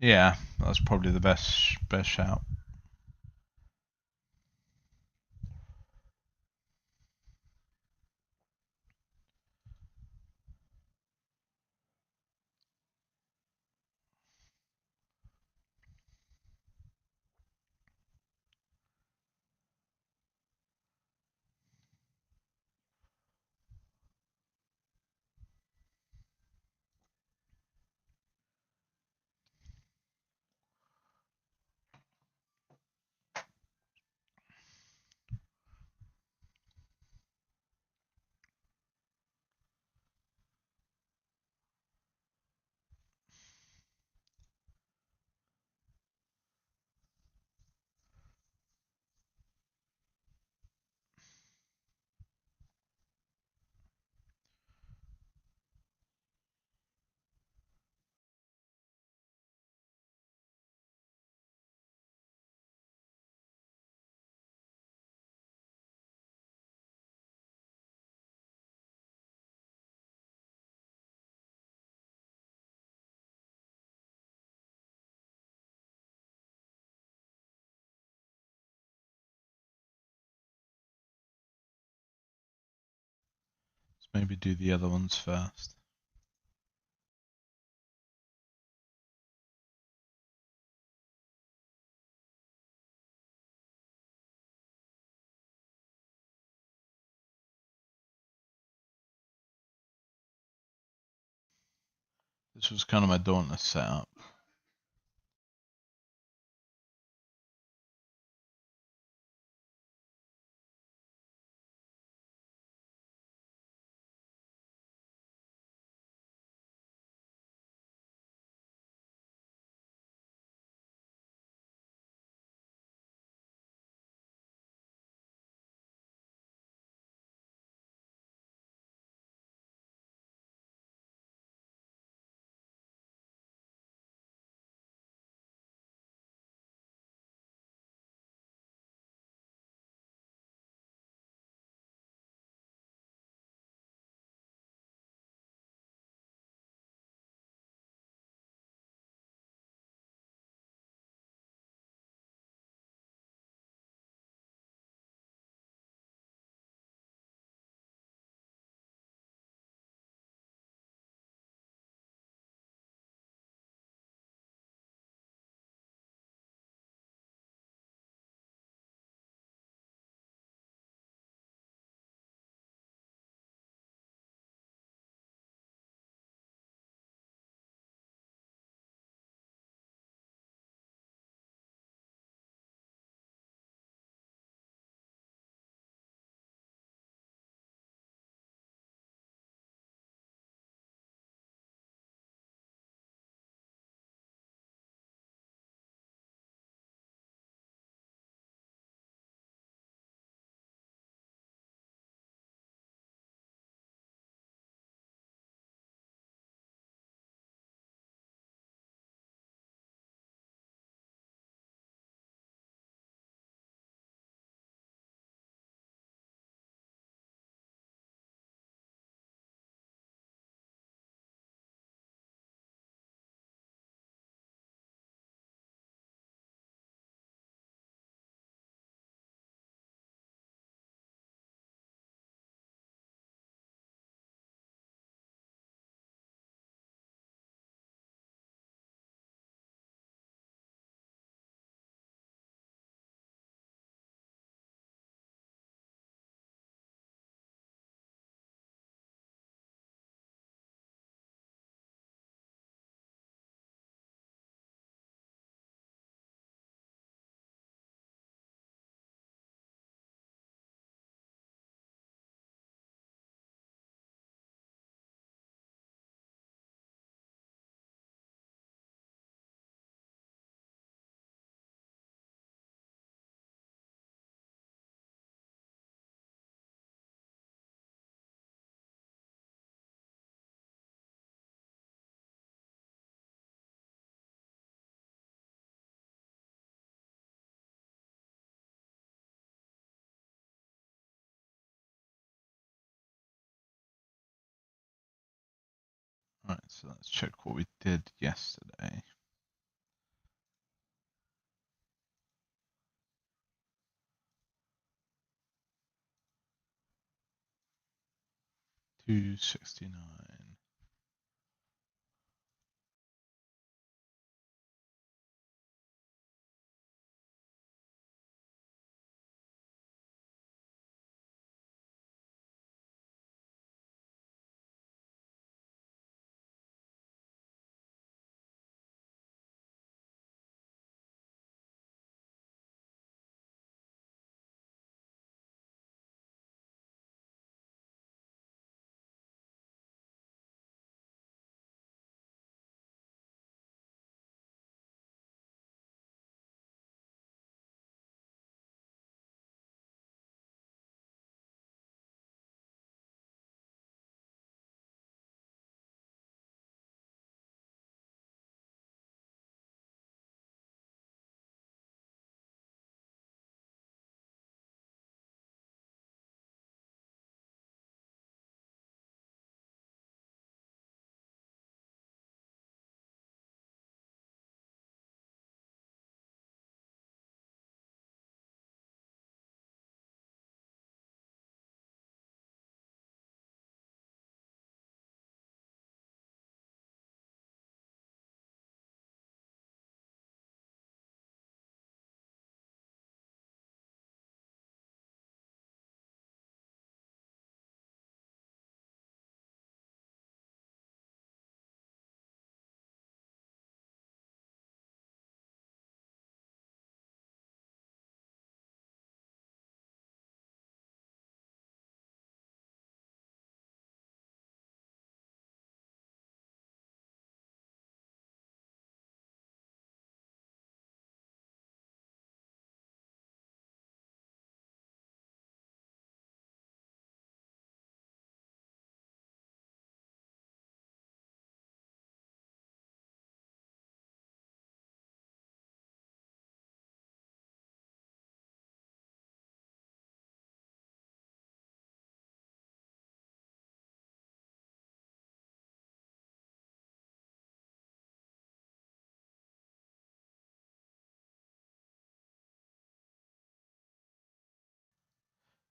[SPEAKER 1] Yeah, that's probably the best shout. Let's maybe do the other ones first. This was kind of my Dauntless setup. Right, so let's check what we did yesterday. 269.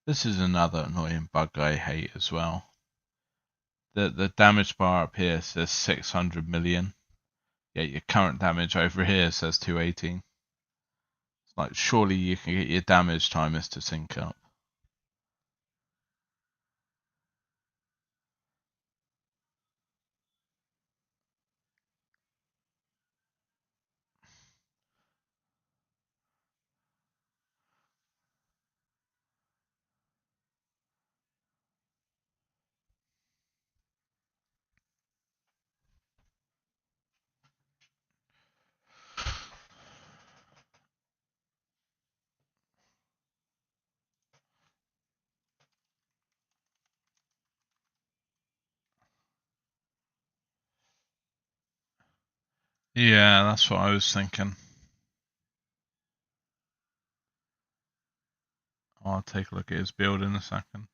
[SPEAKER 1] This is another annoying bug I hate as well. The damage bar up here says 600 million, yet your current damage over here says 218. It's like, surely you can get your damage timers to sync up. Yeah, that's what I was thinking. I'll take a look at his build in a second.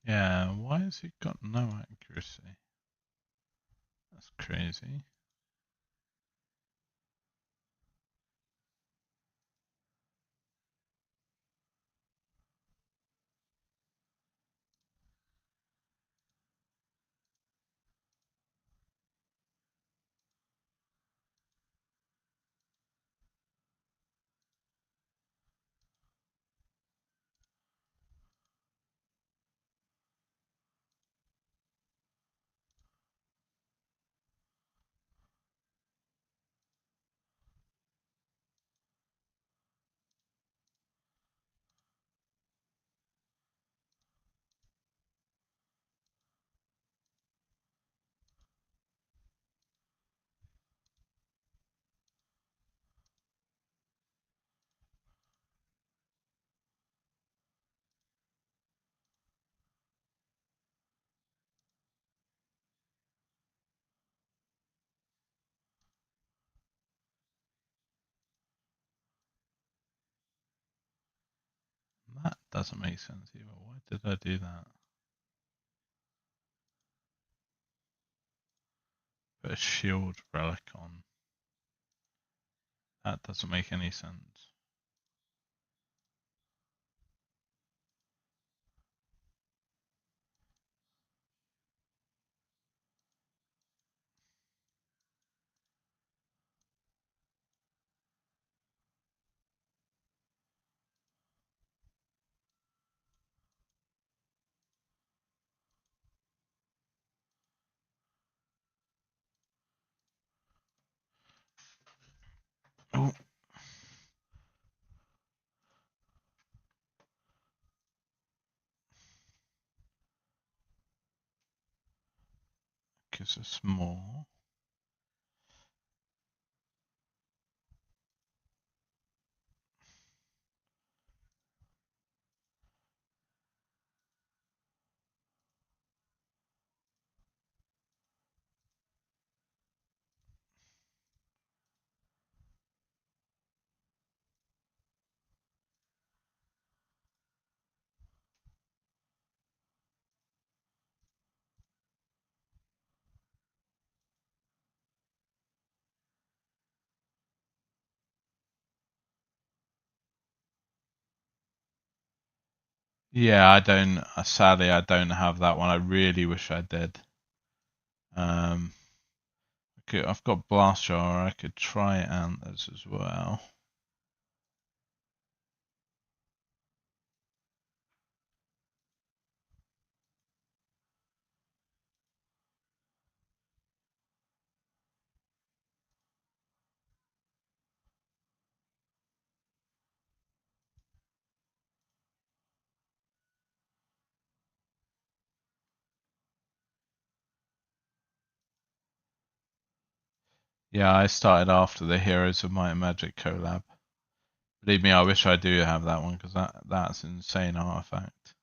[SPEAKER 1] Yeah, why has he got no accuracy? That's crazy. doesn't make sense either. Why did I do that? Put a shield relic on. That doesn't make any sense. Oh. Gives us more. Yeah, I don't. Sadly, I don't have that one. I really wish I did. Okay, I've got blast jar. I could try antlers as well. Yeah, I started after the Heroes of Might and Magic collab. Believe me, I wish I do have that one because that's an insane artifact.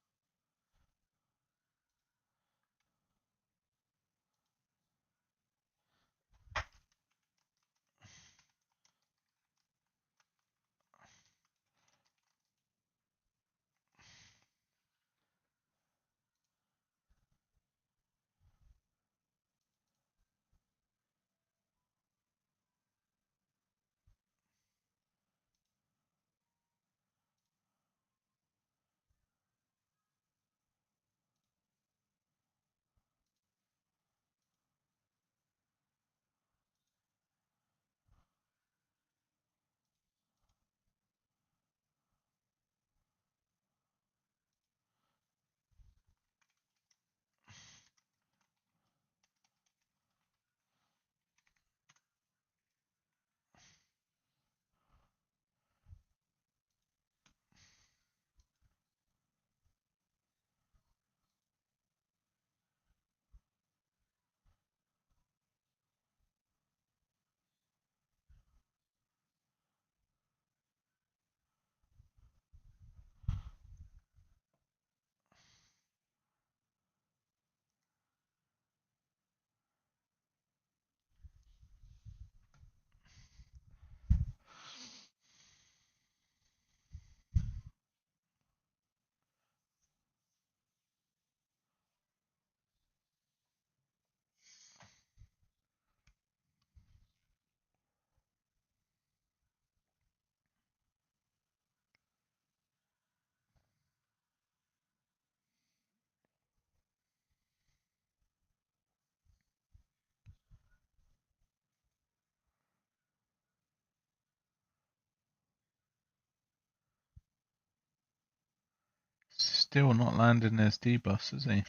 [SPEAKER 1] Still not landing his debuffs, is he?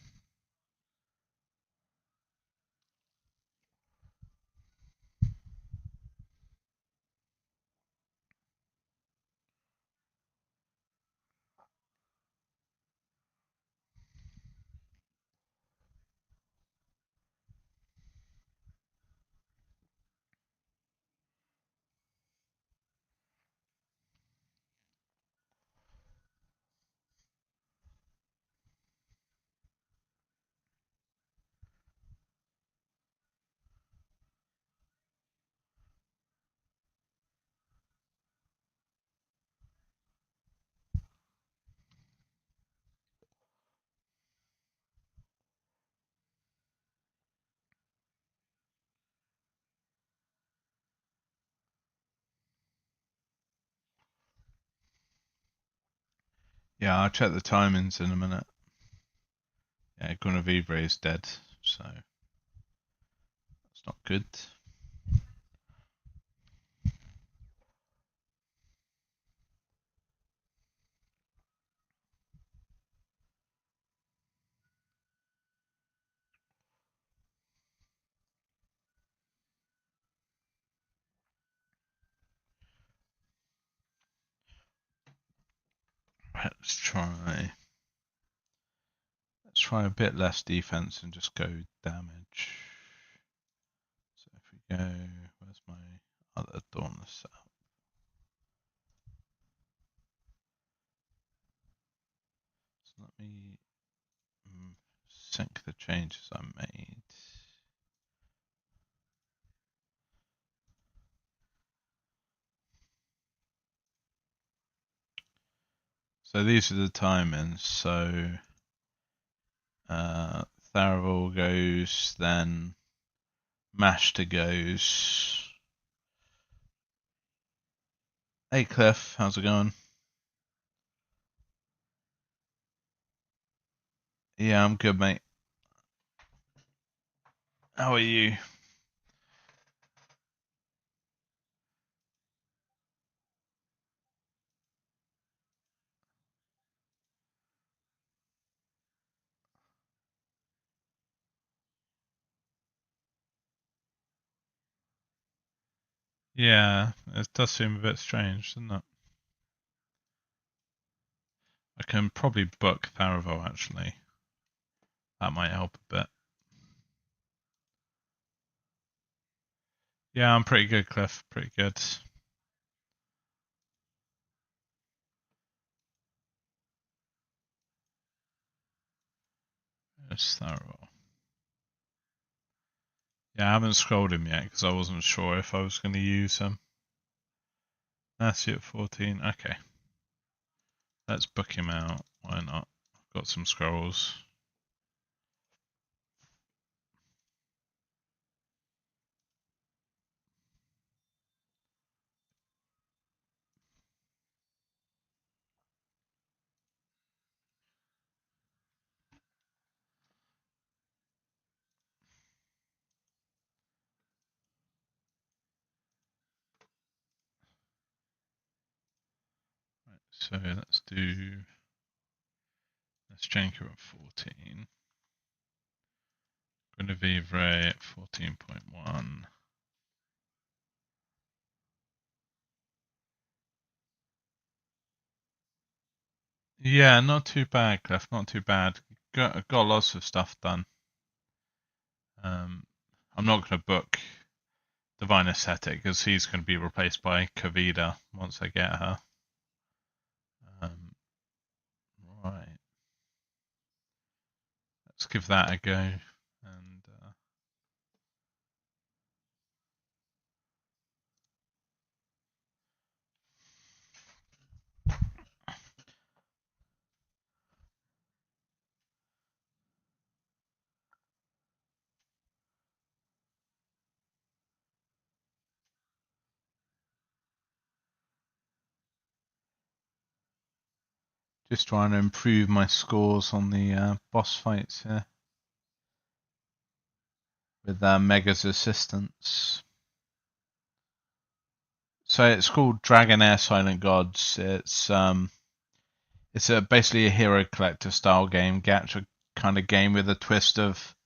[SPEAKER 1] Yeah, I'll check the timings in a minute. Yeah, Guinevere is dead, so that's not good. Let's try a bit less defense and just go damage. So if we go, where's my other Dauntless setup? So let me sync the changes I made. So these are the timings. So Tharavel goes, then Mashta goes. Hey Cliff, how's it going? Yeah, I'm good, mate. How are you? Yeah, it does seem a bit strange, doesn't it? I can probably book Tharavel, actually. That might help a bit. Yeah, I'm pretty good, Cliff. Pretty good. It's Tharavel. Yeah, I haven't scrolled him yet because I wasn't sure if I was going to use him. That's at 14. Okay. Let's book him out. Why not? I've got some scrolls. Right, so let's Janker at 14. Guinevere at 14.1. Yeah, not too bad, Cliff. Not too bad. Got lots of stuff done. I'm not going to book Divine Ascetic because he's going to be replaced by Kavita once I get her. Right. Let's give that a go. And just trying to improve my scores on the boss fights here with Mega's assistance. So it's called dragonheirsilentgods. It's basically a hero collector style game, gacha kind of game with a twist of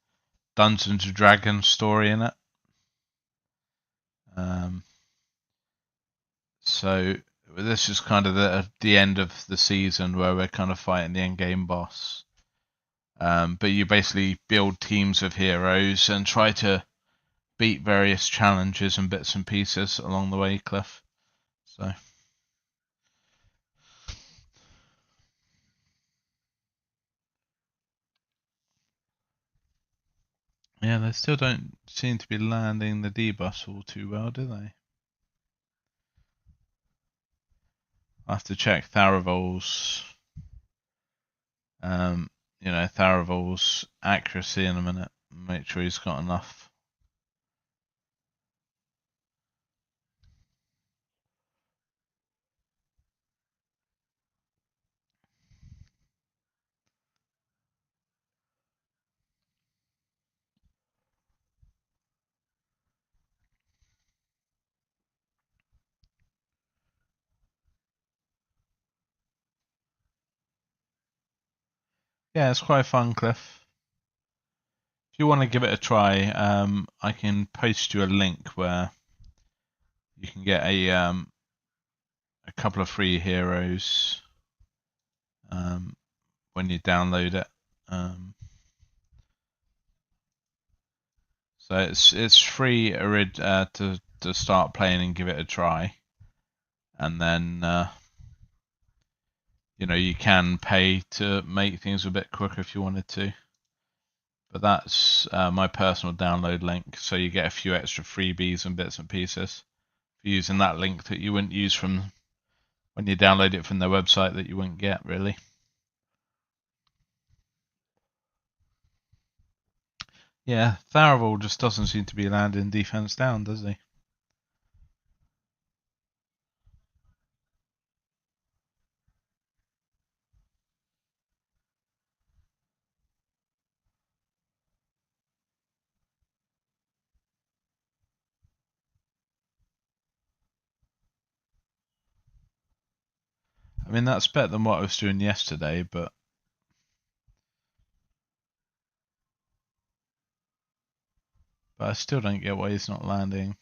[SPEAKER 1] Dungeons and Dragons story in it. So this is kind of the end of the season where we're kind of fighting the end game boss. But you basically build teams of heroes and try to beat various challenges and bits and pieces along the way, Cliff. So yeah, they still don't seem to be landing the debuffs all too well, do they? I have to check Tharavel's Tharavel's accuracy in a minute. Make sure he's got enough. Yeah, it's quite fun, Cliff. If you want to give it a try, I can post you a link where you can get a couple of free heroes when you download it. So it's free to start playing and give it a try, and then you can pay to make things a bit quicker if you wanted to. But that's my personal download link, so you get a few extra freebies and bits and pieces for using that link that you wouldn't use from when you download it from their website that you wouldn't get really. Yeah, Tharavel just doesn't seem to be landing defense down, does he? I mean, that's better than what I was doing yesterday, but I still don't get why he's not landing,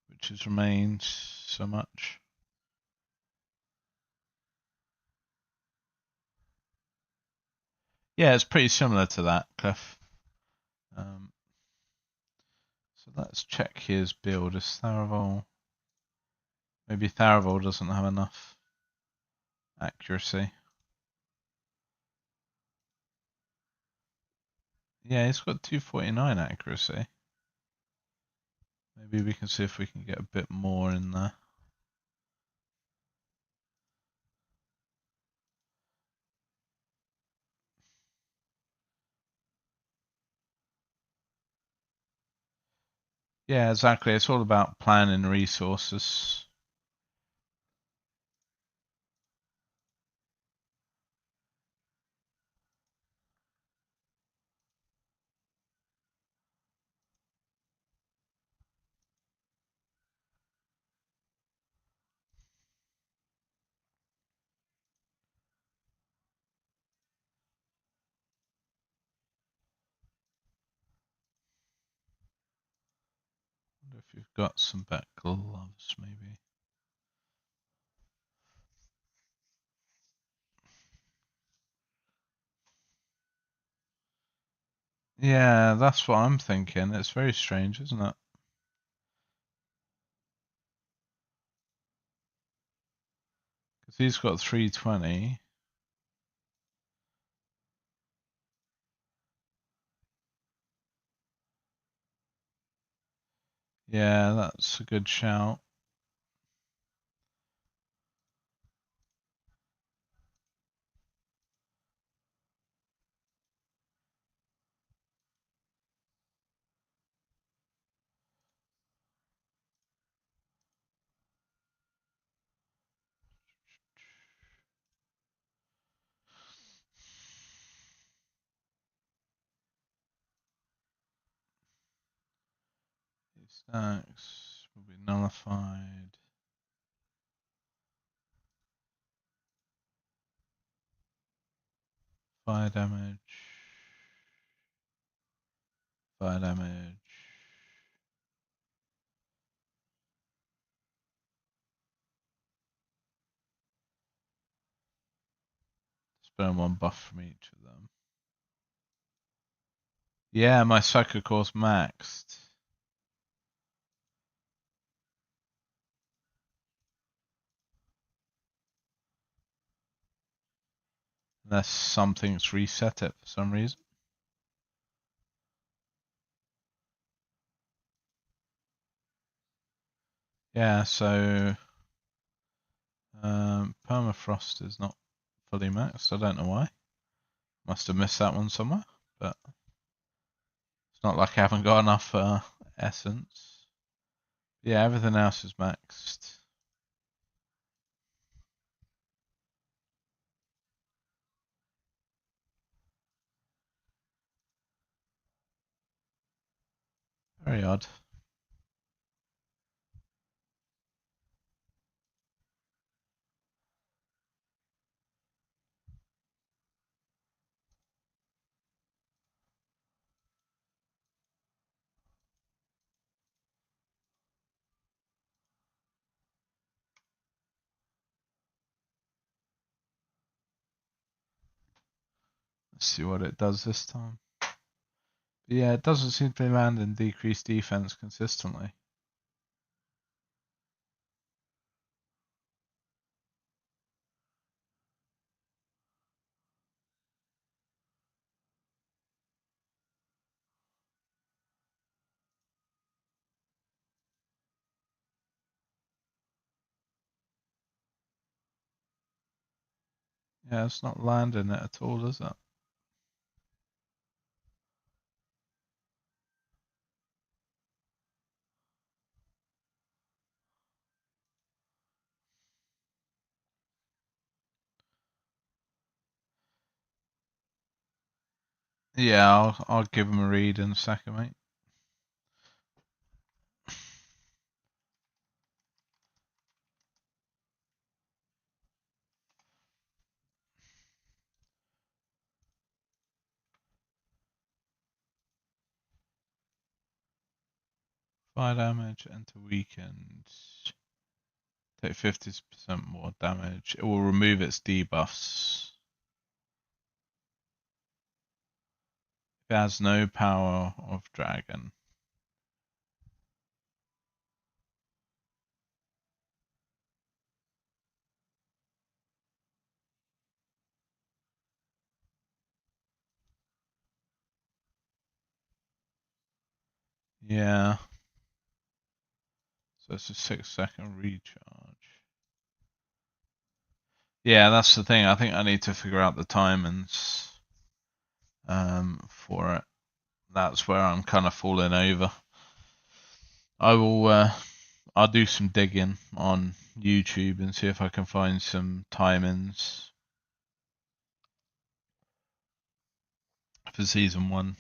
[SPEAKER 1] which has remained so much. Yeah, it's pretty similar to that, Cliff. So let's check his build. Is Tharavel... Maybe Tharavel doesn't have enough accuracy. Yeah, he's got 249 accuracy. Maybe we can see if we can get a bit more in there. Yeah, exactly. It's all about planning resources. I wonder if you've got some back gloves, maybe. Yeah, that's what I'm thinking. It's very strange, isn't it? Because he's got 320. Yeah, that's a good shout. His stacks will be nullified. Fire damage. Fire damage. Burn one buff from each of them. Yeah, my Psycho Core's maxed. Unless something's reset it for some reason. Yeah, so Permafrost is not fully maxed. I don't know why. Must have missed that one somewhere, but it's not like I haven't got enough essence. Yeah, everything else is maxed. Very odd. Let's see what it does this time. But yeah, it doesn't seem to be landing decreased defense consistently. Yeah, it's not landing it at all, is it? Yeah, I'll give him a read in a second, mate. Fire damage, enter weakened. Take 50% more damage. It will remove its debuffs. It has no power of dragon. Yeah. So it's a 6-second recharge. Yeah, that's the thing. I think I need to figure out the timings for it. That's where I'm kind of falling over. I'll do some digging on YouTube and see if I can find some timings for season 1.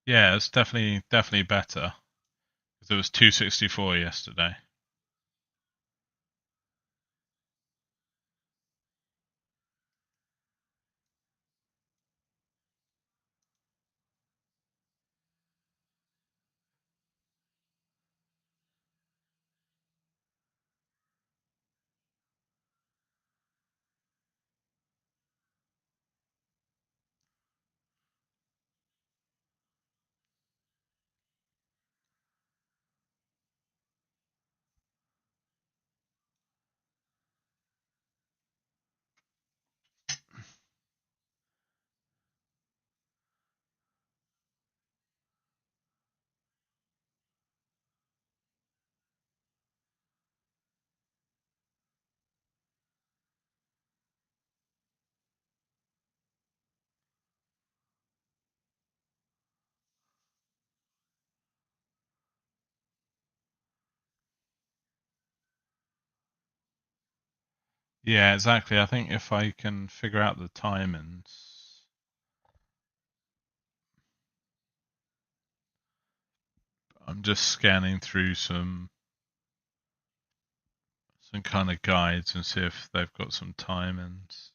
[SPEAKER 1] Yeah, it's definitely better because it was 264 yesterday. Yeah, exactly. I think if I can figure out the timings, I'm just scanning through some kind of guides and see if they've got some timings.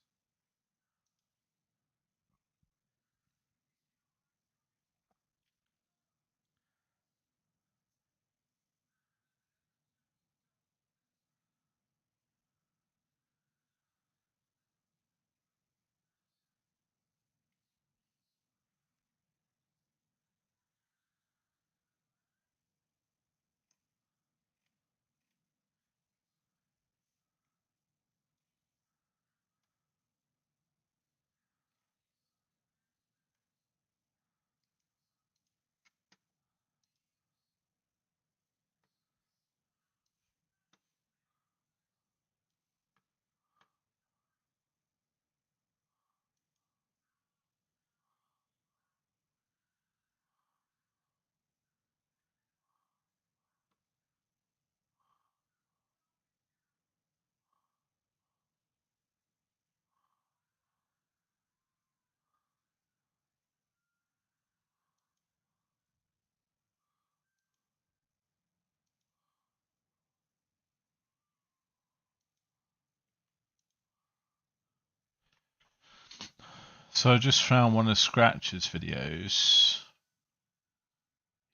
[SPEAKER 1] So I just found one of Scratch's videos.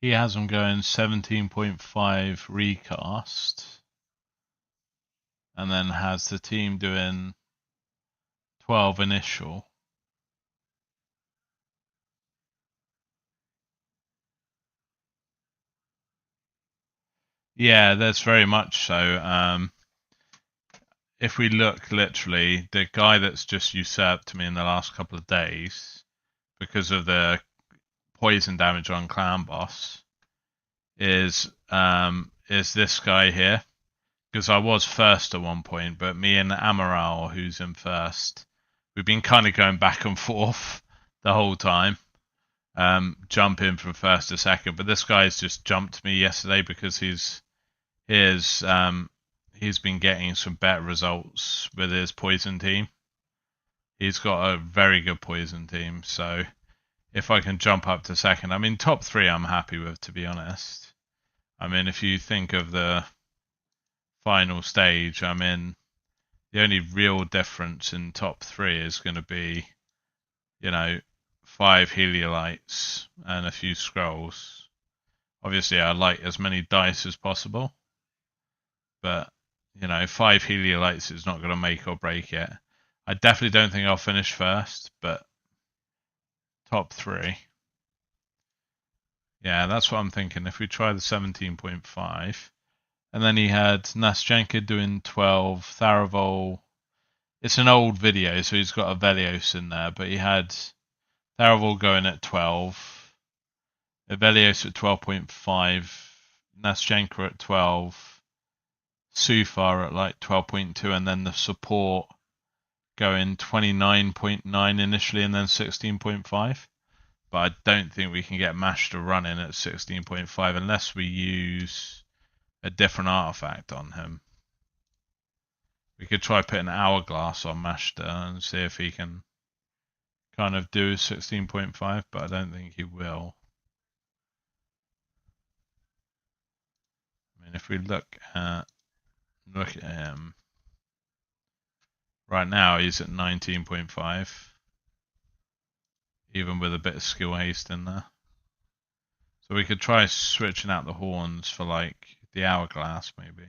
[SPEAKER 1] He has them going 17.5 recast, and then has the team doing 12 initial. Yeah, that's very much so. If we look literally, the guy that's just usurped me in the last couple of days because of the poison damage on Clan Boss is this guy here. Because I was first at one point, but me and Amaral, who's in first, we've been kind of going back and forth the whole time, jumping from first to second. But this guy's just jumped me yesterday because he's been getting some better results with his poison team. He's got a very good poison team, so if I can jump up to second, I mean top 3 I'm happy with, to be honest. I mean, if you think of the final stage, I mean, the only real difference in top 3 is going to be, 5 Heliolites and a few scrolls. Obviously, I like as many dice as possible, but 5 Heliolites is not going to make or break it. I definitely don't think I'll finish first, but top 3. Yeah, that's what I'm thinking. If we try the 17.5, and then he had Nastjenka doing 12, Tharavol. It's an old video, so he's got a Velios in there, but he had Tharavol going at 12, Velios at 12.5, Nastjenka at 12, Sufar at like 12.2, and then the support going 29.9 initially and then 16.5. But I don't think we can get Master running at 16.5 unless we use a different artifact on him. We could try putting Hourglass on Master and see if he can kind of do 16.5, but I don't think he will. I mean, if we look at him right now, he's at 19.5, even with a bit of skill haste in there. So we could try switching out the horns for like the Hourglass, maybe.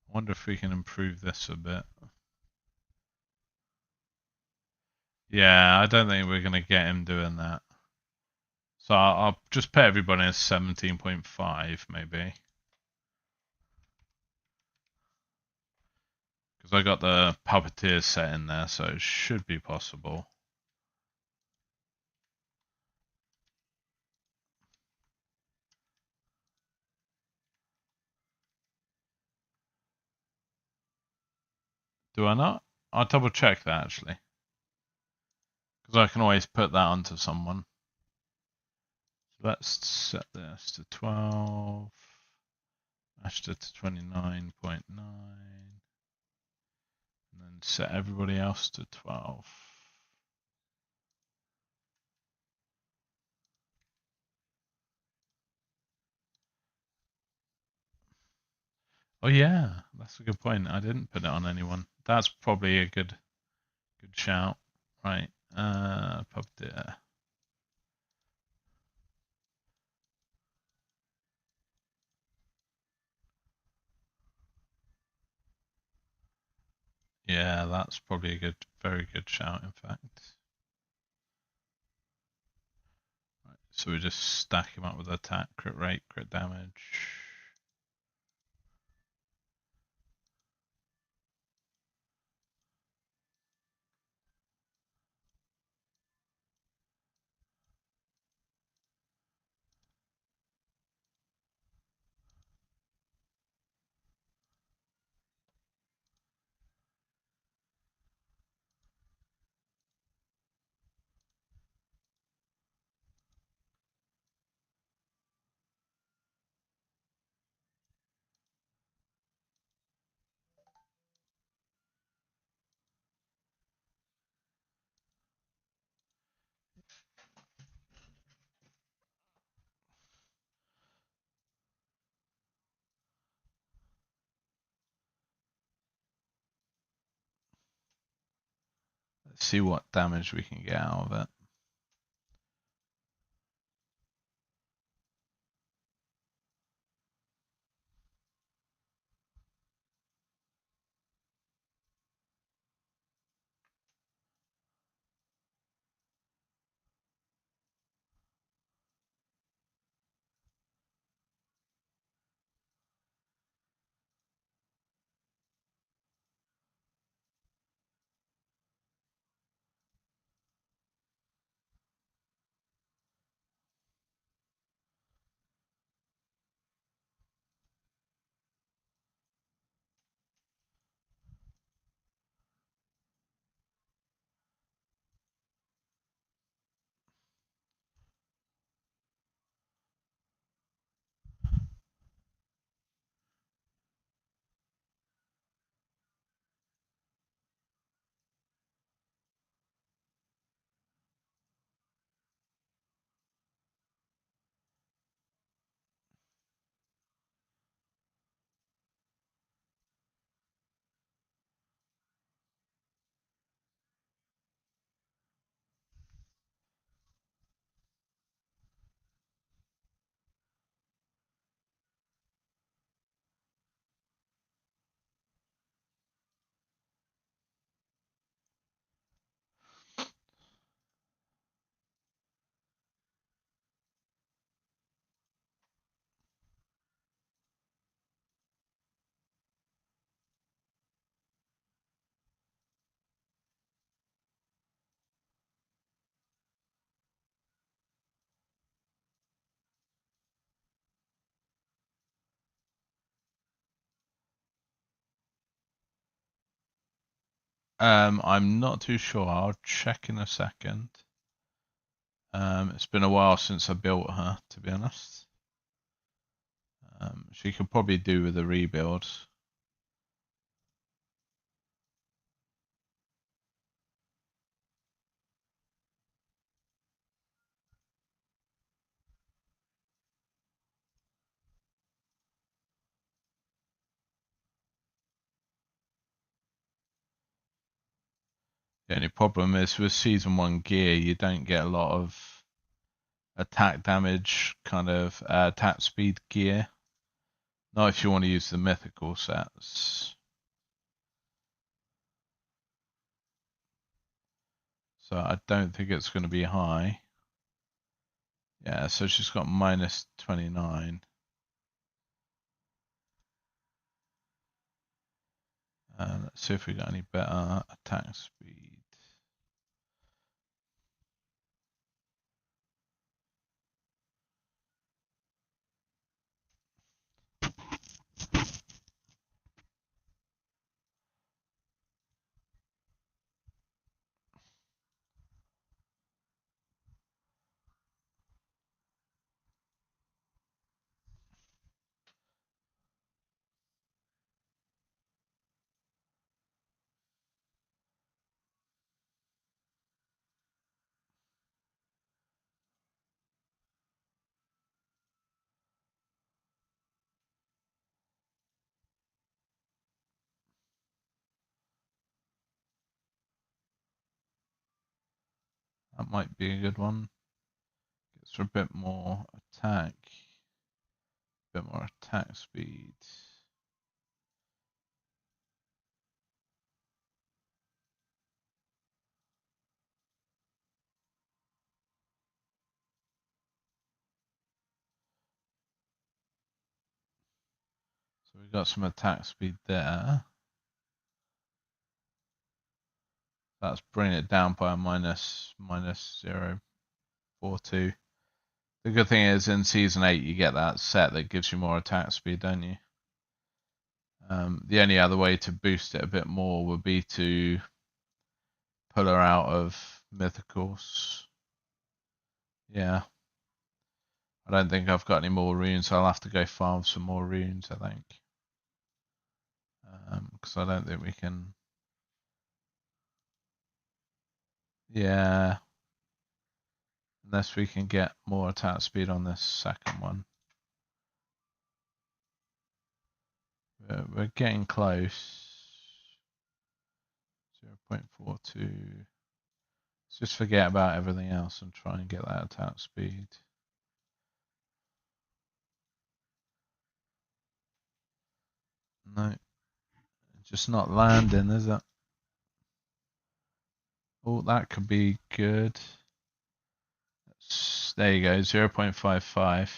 [SPEAKER 1] I wonder if we can improve this a bit. Yeah, I don't think we're going to get him doing that. So I'll just put everybody at 17.5 maybe. Because I got the Puppeteer set in there, so it should be possible. Do I not? I'll double check that actually. Because I can always put that onto someone. So let's set this to 12. Master to 29.9. And then set everybody else to 12. Oh yeah, that's a good point. I didn't put it on anyone. That's probably a good shout. Right. Puppeteer. Yeah, that's probably a very good shout, in fact. Right, so we just stack him up with attack, crit rate, crit damage. Let's see what damage we can get out of it. I'm not too sure. I'll check in a second. It's been a while since I built her, to be honest. She could probably do with a rebuild. The only problem is with Season 1 gear, you don't get a lot of attack damage, kind of attack speed gear. Not if you want to use the mythical sets. So I don't think it's going to be high. Yeah, so she's got minus 29. Let's see if we got any better attack speed. That might be a good one. Gets her a bit more attack. Bit more attack speed. So we got some attack speed there. That's bringing it down by a minus 0.42. The good thing is in Season 8 you get that set that gives you more attack speed, don't you? The only other way to boost it a bit more would be to pull her out of Mythicals. Yeah. I don't think I've got any more runes, so I'll have to go farm some more runes, I think. Because I don't think we can... Yeah. Unless we can get more attack speed on this second one. We're getting close. 0.42. Just forget about everything else and try and get that attack speed. No, just not landing, is it? Oh, that could be good. There you go, 0.55.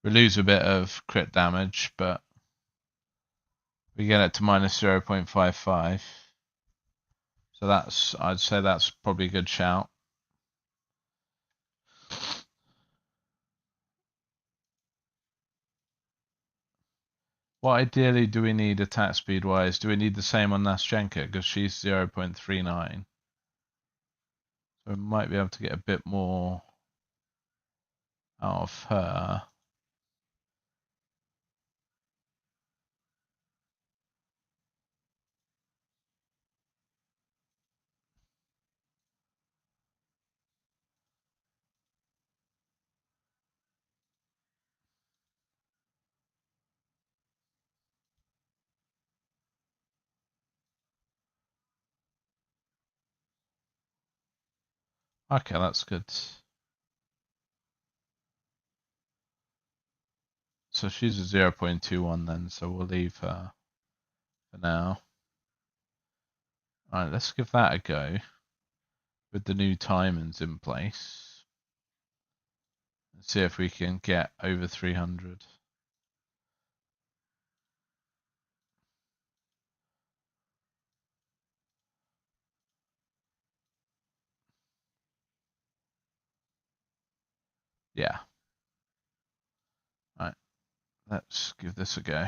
[SPEAKER 1] We lose a bit of crit damage, but we get it to minus 0.55. So I'd say that's probably a good shout. What ideally do we need attack speed wise? Do we need the same on Naschenka? Because she's 0.39. So we might be able to get a bit more out of her. Okay, that's good. So she's a 0.21 then, so we'll leave her for now. Alright, let's give that a go with the new timings in place. Let's see if we can get over 300. Yeah. Alright, let's give this a go.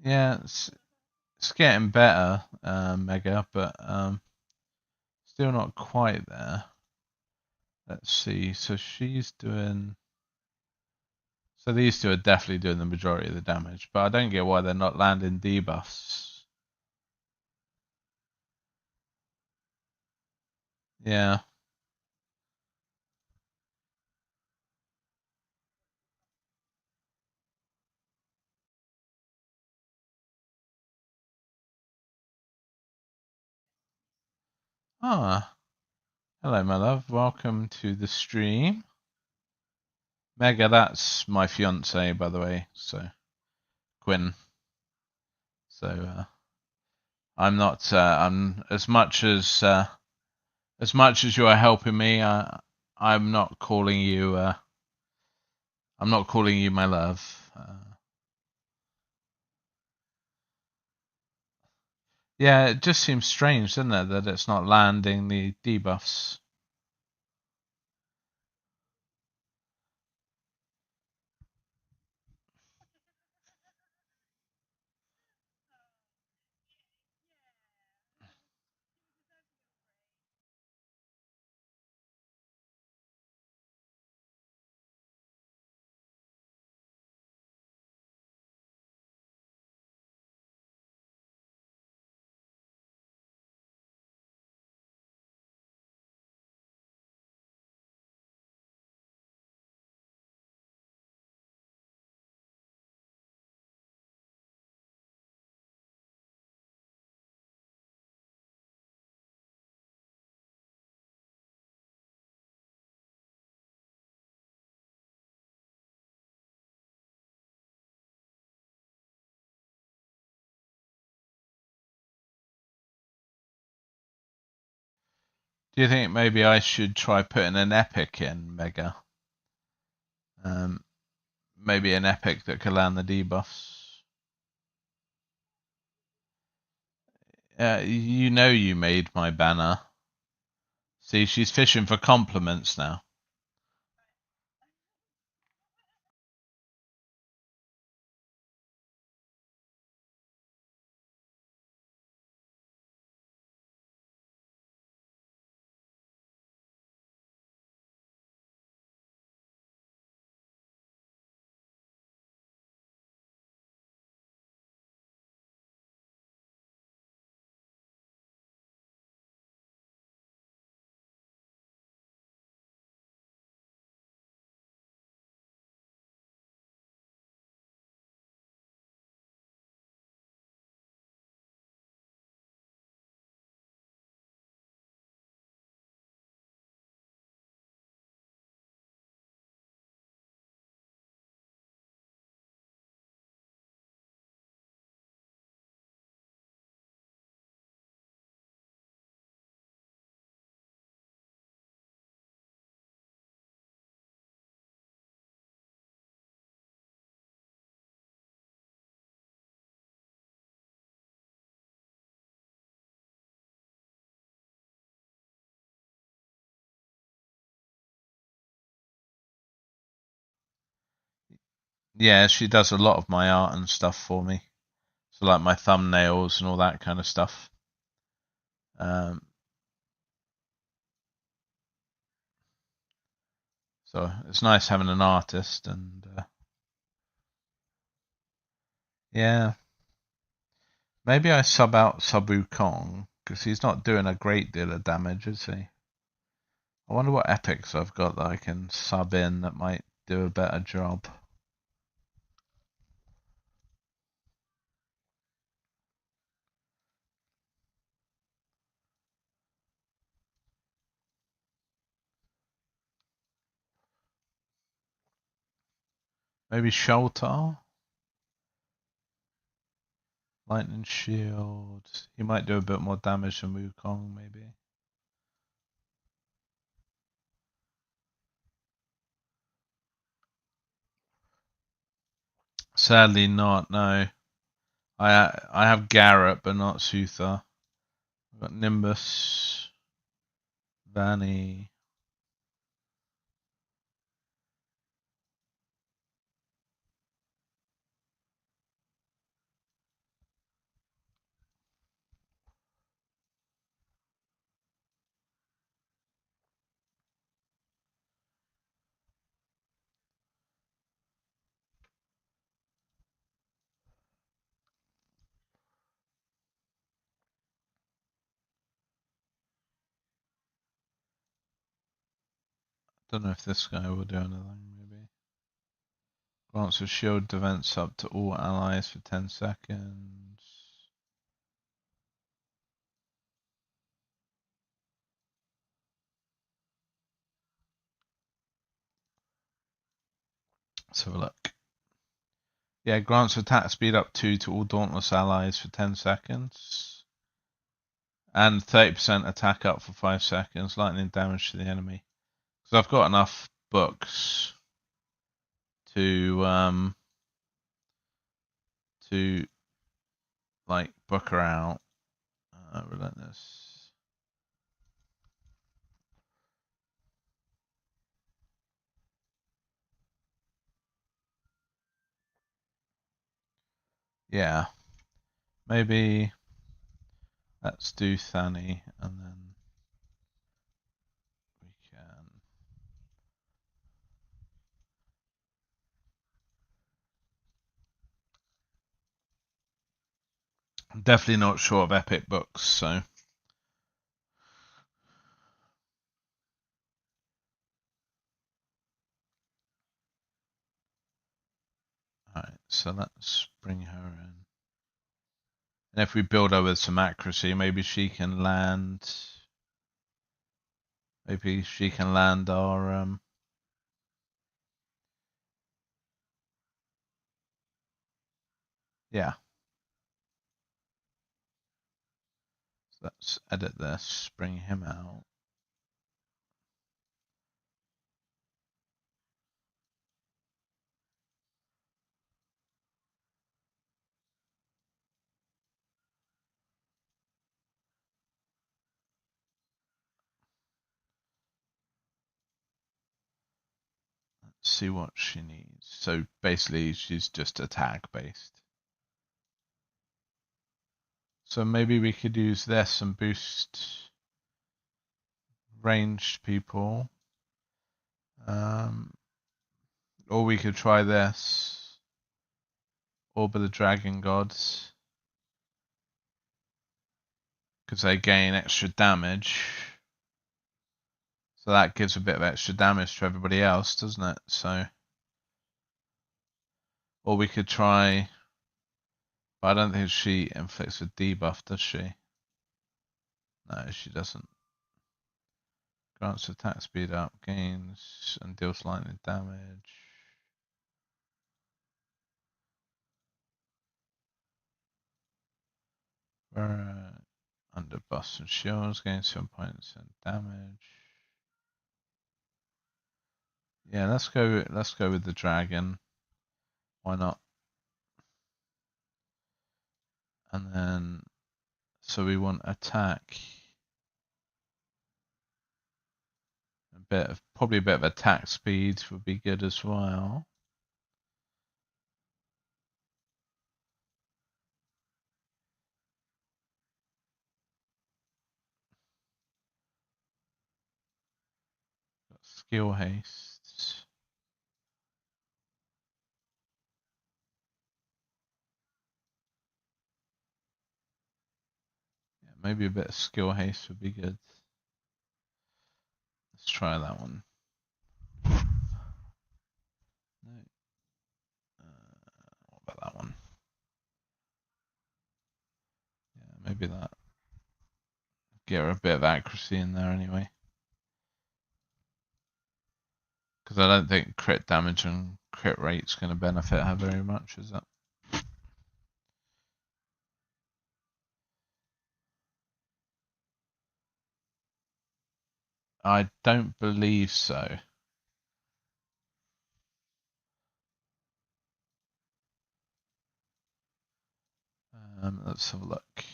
[SPEAKER 1] Yeah, it's getting better, Mega, but still not quite there. Let's see. So she's doing. So these two are definitely doing the majority of the damage, but I don't get why they're not landing debuffs. Yeah. Ah, hello, my love. Welcome to the stream. Mega, that's my fiance, by the way. So, Quinn. So, I'm not. I'm as much as you are helping me. I'm not calling you. I'm not calling you my love. Yeah, it just seems strange, doesn't it, that it's not landing the debuffs. Do you think maybe I should try putting an epic in, Mega? Maybe an epic that could land the debuffs. You know you made my banner. See, she's fishing for compliments now. Yeah, she does a lot of my art and stuff for me. So like my thumbnails and all that kind of stuff. So it's nice having an artist, and yeah, maybe I sub out Sabu Kong because he's not doing a great deal of damage, is he? I wonder what epics I've got that I can sub in that might do a better job. Maybe Sheltar? Lightning Shield. He might do a bit more damage than Wukong, maybe. Sadly not, no. I have Garrett, but not Suther. I've got Nimbus, Vanny. Don't know if this guy will do anything, maybe. Grants a shield defense up to all allies for 10 seconds. Let's have a look. Yeah, grants attack speed up 2 to all dauntless allies for 10 seconds. And 30% attack up for 5 seconds, lightning damage to the enemy. Because I've got enough books to like book her out. Relentless. Yeah. Maybe let's do Thani and then we can. I'm definitely not sure of epic books, so. Alright, so let's bring her in. And if we build her with some accuracy, maybe she can land. Maybe she can land our yeah. So let's edit this, bring him out. Let's see what she needs. So basically she's just attack based. So maybe we could use this and boost ranged people. Or we could try this. Orb of the Dragon Gods. Because they gain extra damage. So that gives a bit of extra damage to everybody else, doesn't it? So, or we could try. But I don't think she inflicts a debuff, does she? No, she doesn't. Grants attack speed up, gains, and deals lightning damage. Under buffs and shields, gains 7 points and damage. Yeah, let's go with the dragon. Why not? And then, so we want attack. Probably a bit of attack speed would be good as well. Got skill haste. Yeah, maybe a bit of skill haste would be good. Let's try that one. No. What about that one? Yeah, maybe that. Get her a bit of accuracy in there anyway. Because I don't think crit damage and crit rate's going to benefit her very much, is it? I don't believe so. Let's have a look.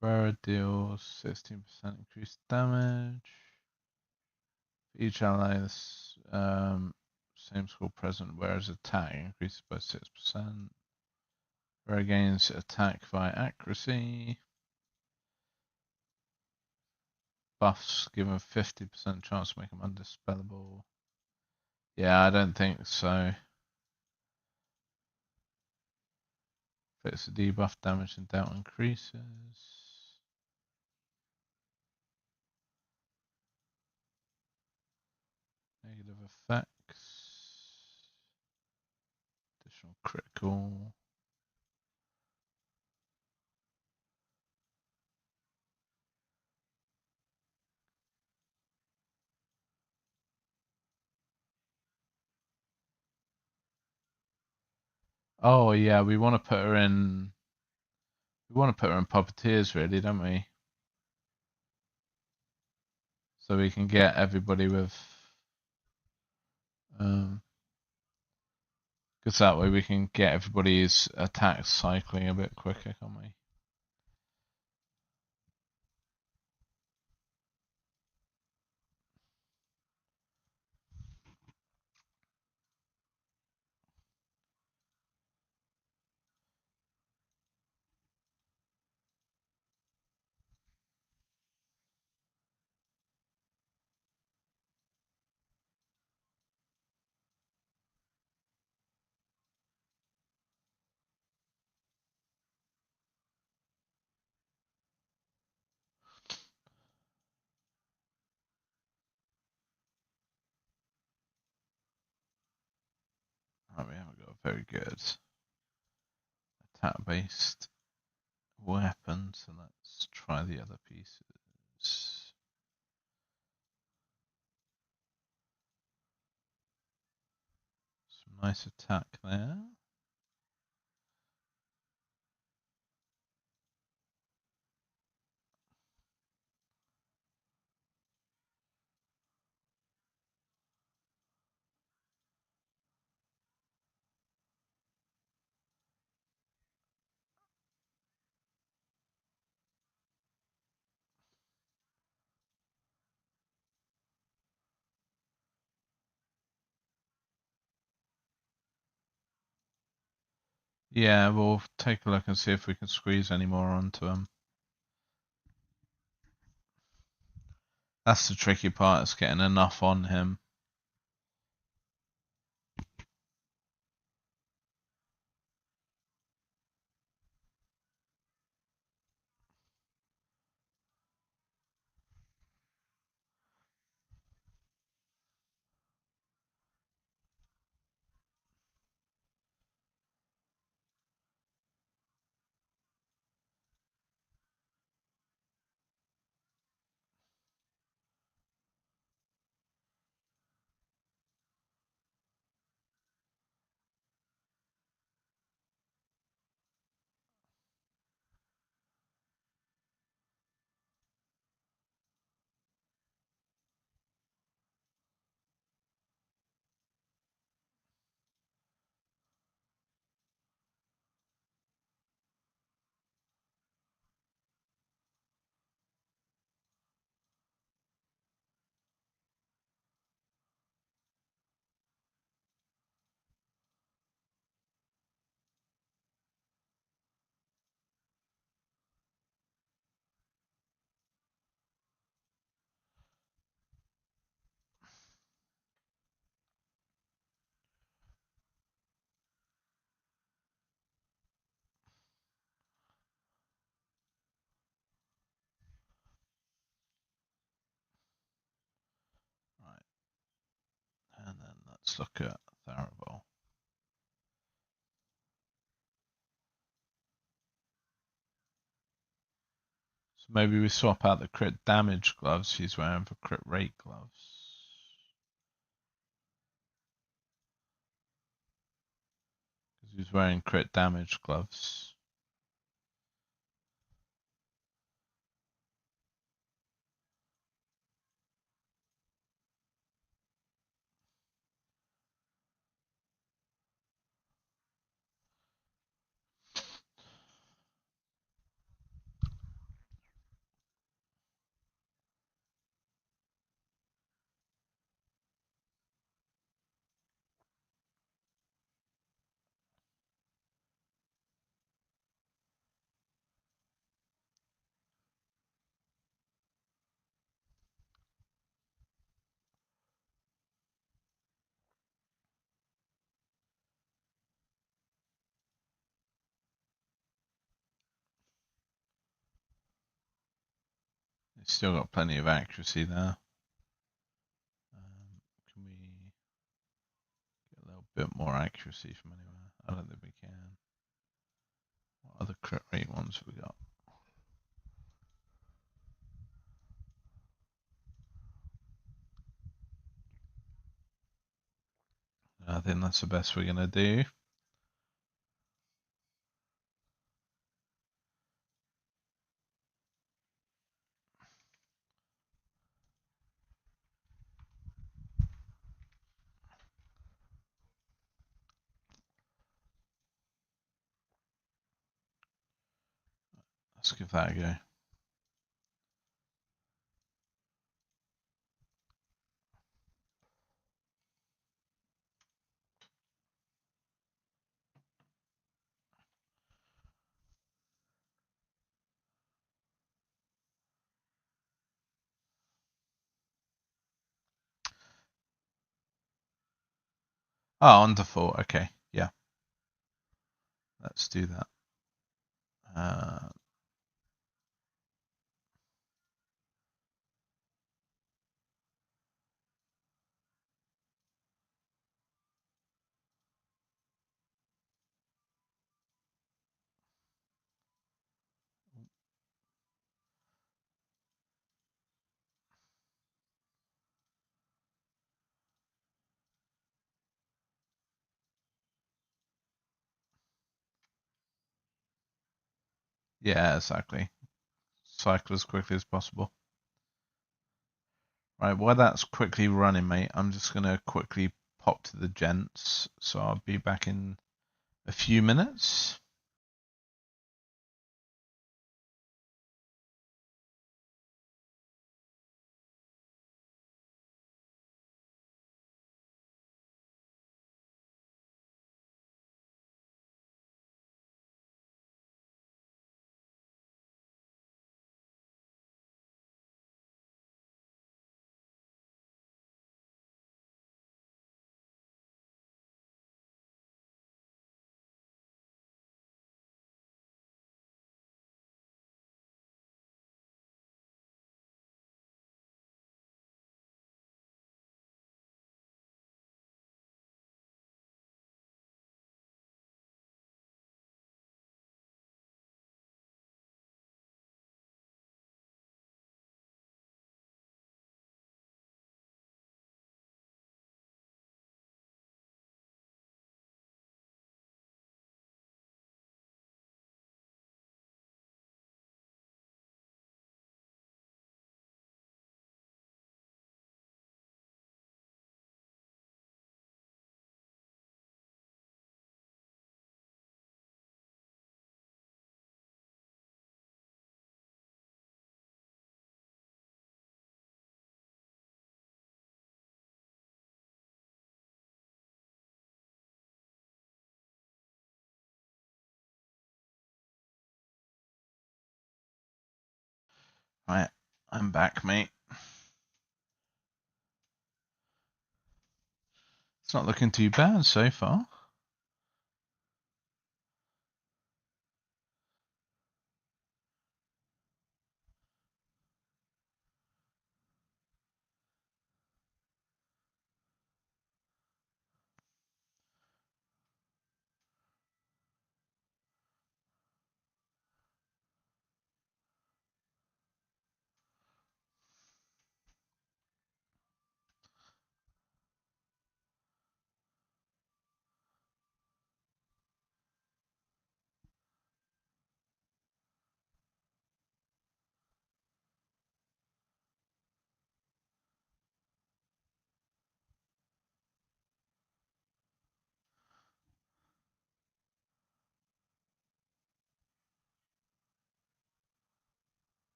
[SPEAKER 1] Rara deals 16% increased damage. For each ally, this same score present, whereas attack increases by 6%. Rara gains attack via accuracy. Buffs give a 50% chance to make them undispellable. Yeah, I don't think so. Fits the debuff, damage and doubt increases. Negative effects. Additional critical. Oh yeah, we want to put her in. We want to put her in puppeteers, really, don't we? So we can get everybody with. Because that way we can get everybody's attacks cycling a bit quicker, can't we? Right, we haven't got a very good attack-based weapon, so let's try the other pieces. Some nice attack there. Yeah, we'll take a look and see if we can squeeze any more onto him. That's the tricky part, is getting enough on him. Right, and then let's look at Tharival. So maybe we swap out the crit damage gloves she's wearing for crit rate gloves. Because he's wearing crit damage gloves. He's still got plenty of accuracy there. Can we a bit more accuracy from anywhere. I don't think we can. What other crit rate ones have we got? I think that's the best we're going to do. Let's give that a go. Oh, on default. Okay, yeah. Let's do that. Yeah, exactly. Cycle as quickly as possible. Right, while that's quickly running, mate, I'm just going to quickly pop to the gents. So I'll be back in a few minutes. Right, I'm back, mate. It's not looking too bad so far.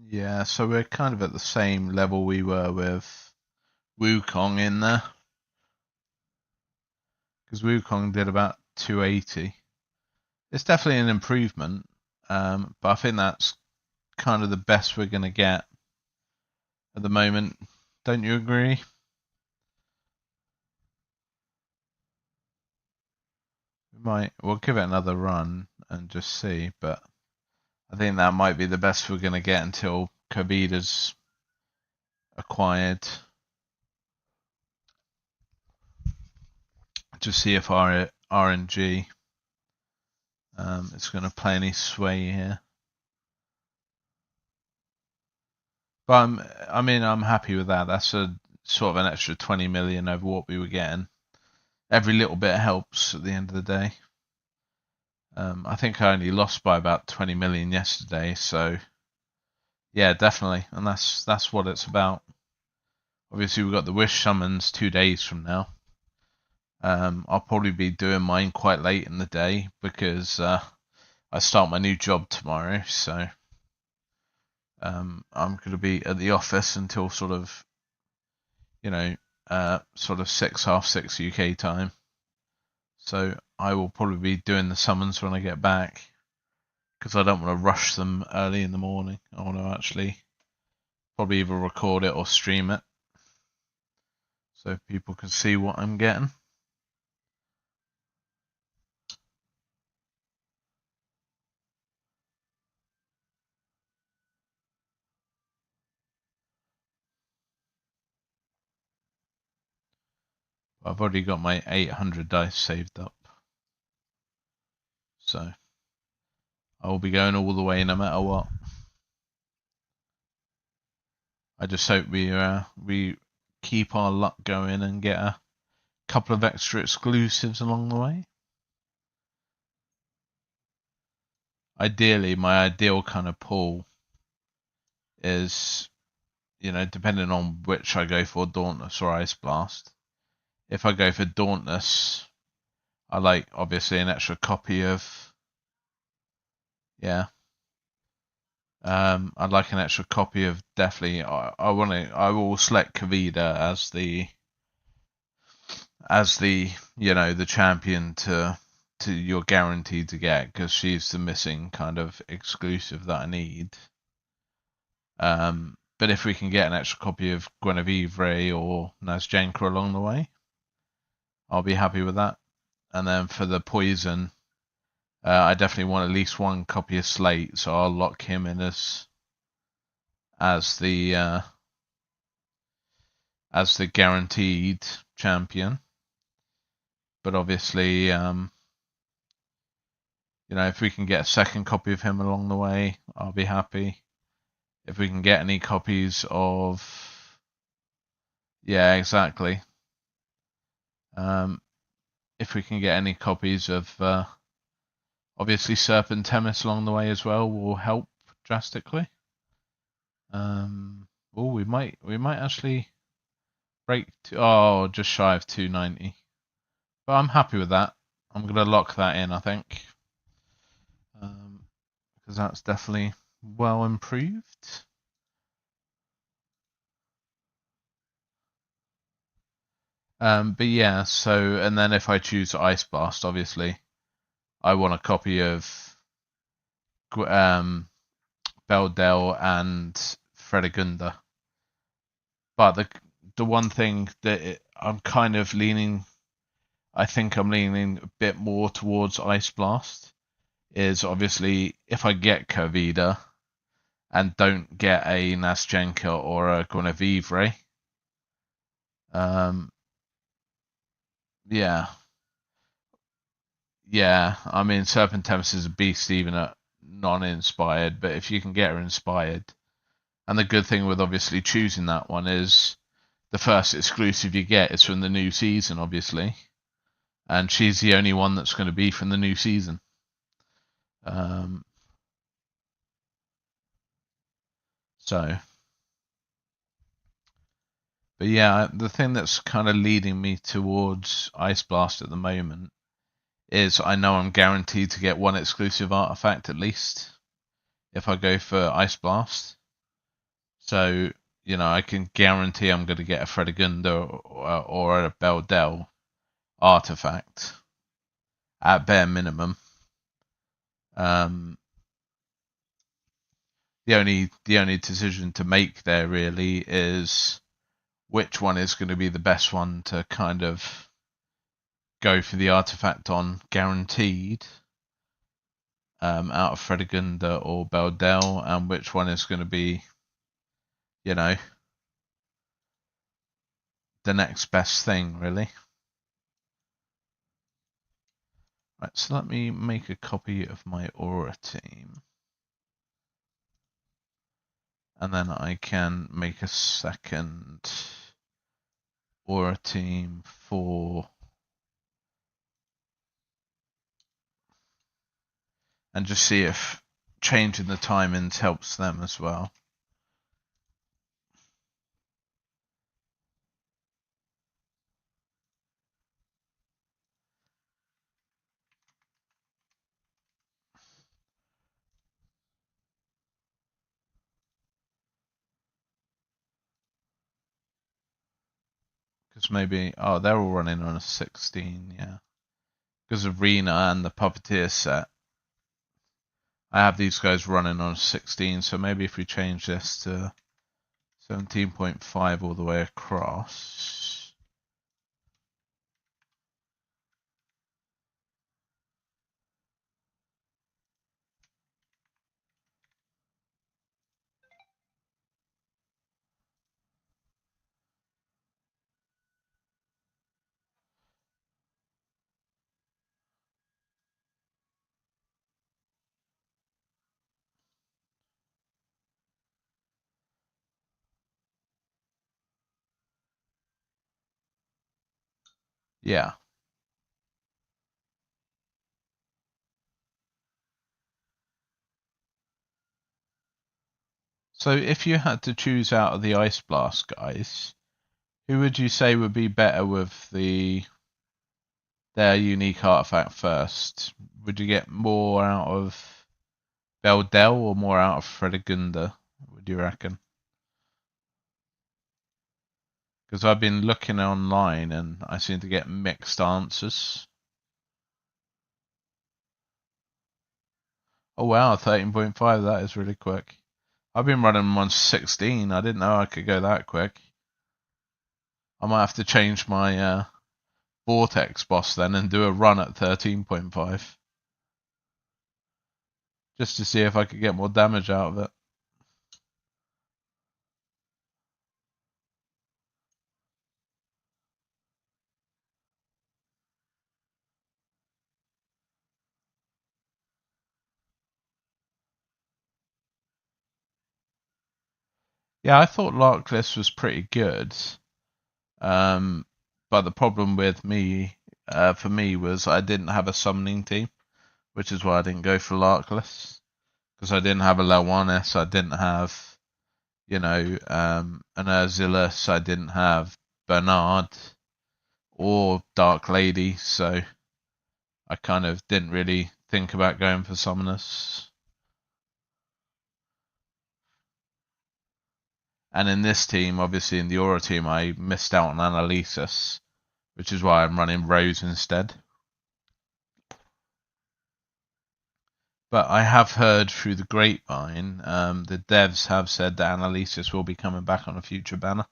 [SPEAKER 1] Yeah, so we're kind of at the same level we were with Wukong in there. Because Wukong did about 280. It's definitely an improvement, but I think that's kind of the best we're going to get at the moment. Don't you agree? We'll give it another run and just see, but I think that might be the best we're going to get until Kavita's acquired. To see if our RNG is going to play any sway here. But I'm happy with that. That's a sort of an extra 20 million over what we were getting. Every little bit helps at the end of the day. I think I only lost by about 20 million yesterday, so yeah, definitely, and that's what it's about. Obviously, we've got the wish summons 2 days from now. I'll probably be doing mine quite late in the day because I start my new job tomorrow, so I'm going to be at the office until sort of, sort of 6:30 UK time. So I will probably be doing the summons when I get back because I don't want to rush them early in the morning. I want to actually probably either record it or stream it so people can see what I'm getting. I've already got my 800 dice saved up, so I will be going all the way no matter what. I just hope we keep our luck going and get a couple of extra exclusives along the way. Ideally, my ideal kind of pull is, depending on which I go for, Dauntless or Ice Blast. If I go for Dauntless, I like obviously an extra copy of, I'd like an extra copy of definitely. I will select Kavita as the the champion to you're guaranteed to get because she's the missing kind of exclusive that I need. But if we can get an extra copy of Guinevere or Nazjanka along the way, I'll be happy with that. And then for the poison, I definitely want at least one copy of Slate, so I'll lock him in as the guaranteed champion. But obviously, if we can get a second copy of him along the way, I'll be happy. If we can get any copies of, yeah, exactly. If we can get any copies of, obviously Serpent Temis along the way as well will help drastically. We might actually break just shy of 290, but I'm happy with that. I'm gonna lock that in, I think, because that's definitely well improved. But yeah, so and then if I choose Ice Blast, obviously, I want a copy of Beldel and Fredegunda. But the one thing that I'm kind of leaning, I think I'm leaning a bit more towards Ice Blast, is obviously if I get Kavita and don't get a Nazjanka or a Guinevere, yeah, I mean Serpent Tempest is a beast even at non-inspired, but if you can get her inspired, and the good thing with obviously choosing that one is the first exclusive you get is from the new season, obviously, and she's the only one that's going to be from the new season. But yeah, the thing that's kind of leading me towards Ice Blast at the moment is I know I'm guaranteed to get one exclusive artifact at least if I go for Ice Blast. So, I can guarantee I'm going to get a Fredegunda or a Beldel artifact at bare minimum. the only decision to make there really is which one is going to be the best one to kind of go for the artifact on guaranteed, out of Fredegunda or Beldel, and which one is going to be, you know, the next best thing really. Right, so let me make a copy of my aura team. And then I can make a second aura team for, and just see if changing the timings helps them as well. Because maybe, oh, they're all running on a 16, yeah. Because of Rena and the Puppeteer set, I have these guys running on a 16, so maybe if we change this to 17.5 all the way across. Yeah. So if you had to choose out of the Ice Blast guys, who would you say would be better with their unique artifact first? Would you get more out of Beldel or more out of Fredegunda, would you reckon? Because I've been looking online and I seem to get mixed answers. Oh wow, 13.5, that is really quick. I've been running them on 16, I didn't know I could go that quick. I might have to change my Vortex boss then and do a run at 13.5. Just to see if I could get more damage out of it. Yeah, I thought Larkless was pretty good. But the problem with me, for me, was I didn't have a summoning team, which is why I didn't go for Larkless. Because I didn't have a Lewannis, I didn't have, an Urzilus, I didn't have Bernard or Dark Lady, so I kind of didn't really think about going for summoners. And in this team, obviously in the Aura team, I missed out on Analysis, which is why I'm running Rose instead. But I have heard through the grapevine, the devs have said that Analysis will be coming back on a future banner.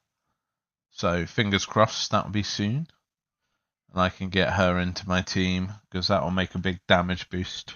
[SPEAKER 1] So fingers crossed that will be soon. And I can get her into my team, because that will make a big damage boost.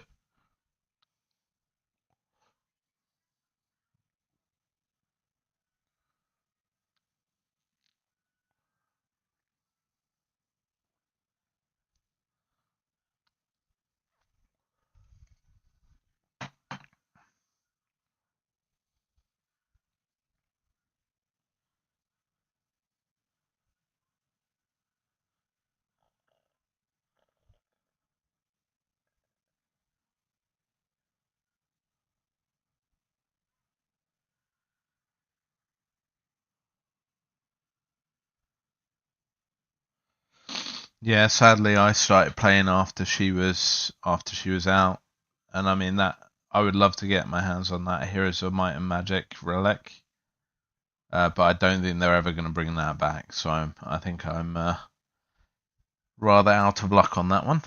[SPEAKER 1] Yeah, sadly I started playing after she was out. And I mean that I would love to get my hands on that Heroes of Might and Magic relic. But I don't think they're ever going to bring that back, so I think I'm rather out of luck on that one.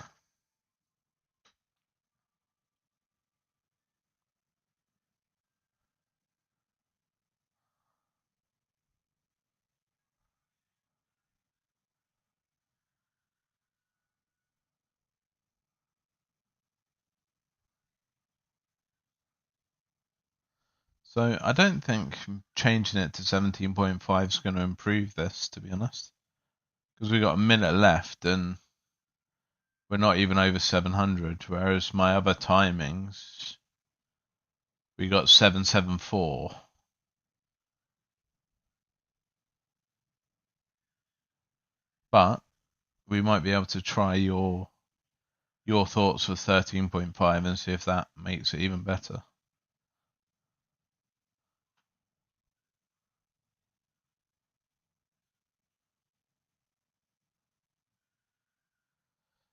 [SPEAKER 1] So I don't think changing it to 17.5 is going to improve this, to be honest. Because we've got a minute left and we're not even over 700, whereas my other timings, we got 774. But we might be able to try your thoughts for 13.5 and see if that makes it even better.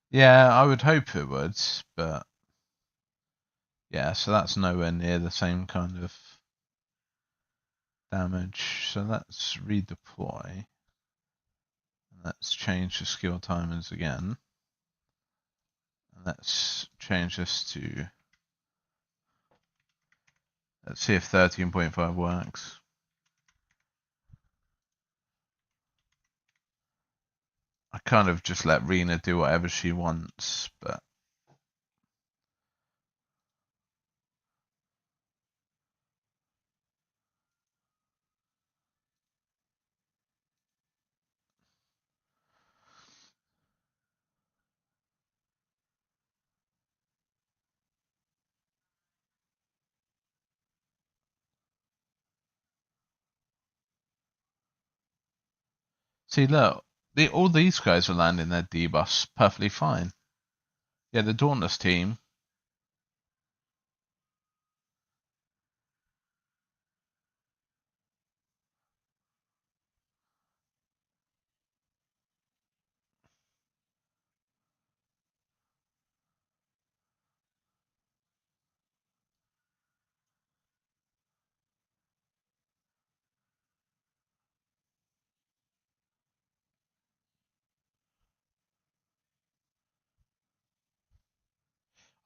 [SPEAKER 1] Yeah, I would hope it would, but yeah, so that's nowhere near the same kind of damage. So let's redeploy. Let's change the skill timers again. And let's change this to, let's see if 13.5 works. I kind of just let Rena do whatever she wants, but see, look, all these guys are landing their debuffs perfectly fine. Yeah, the Dauntless team.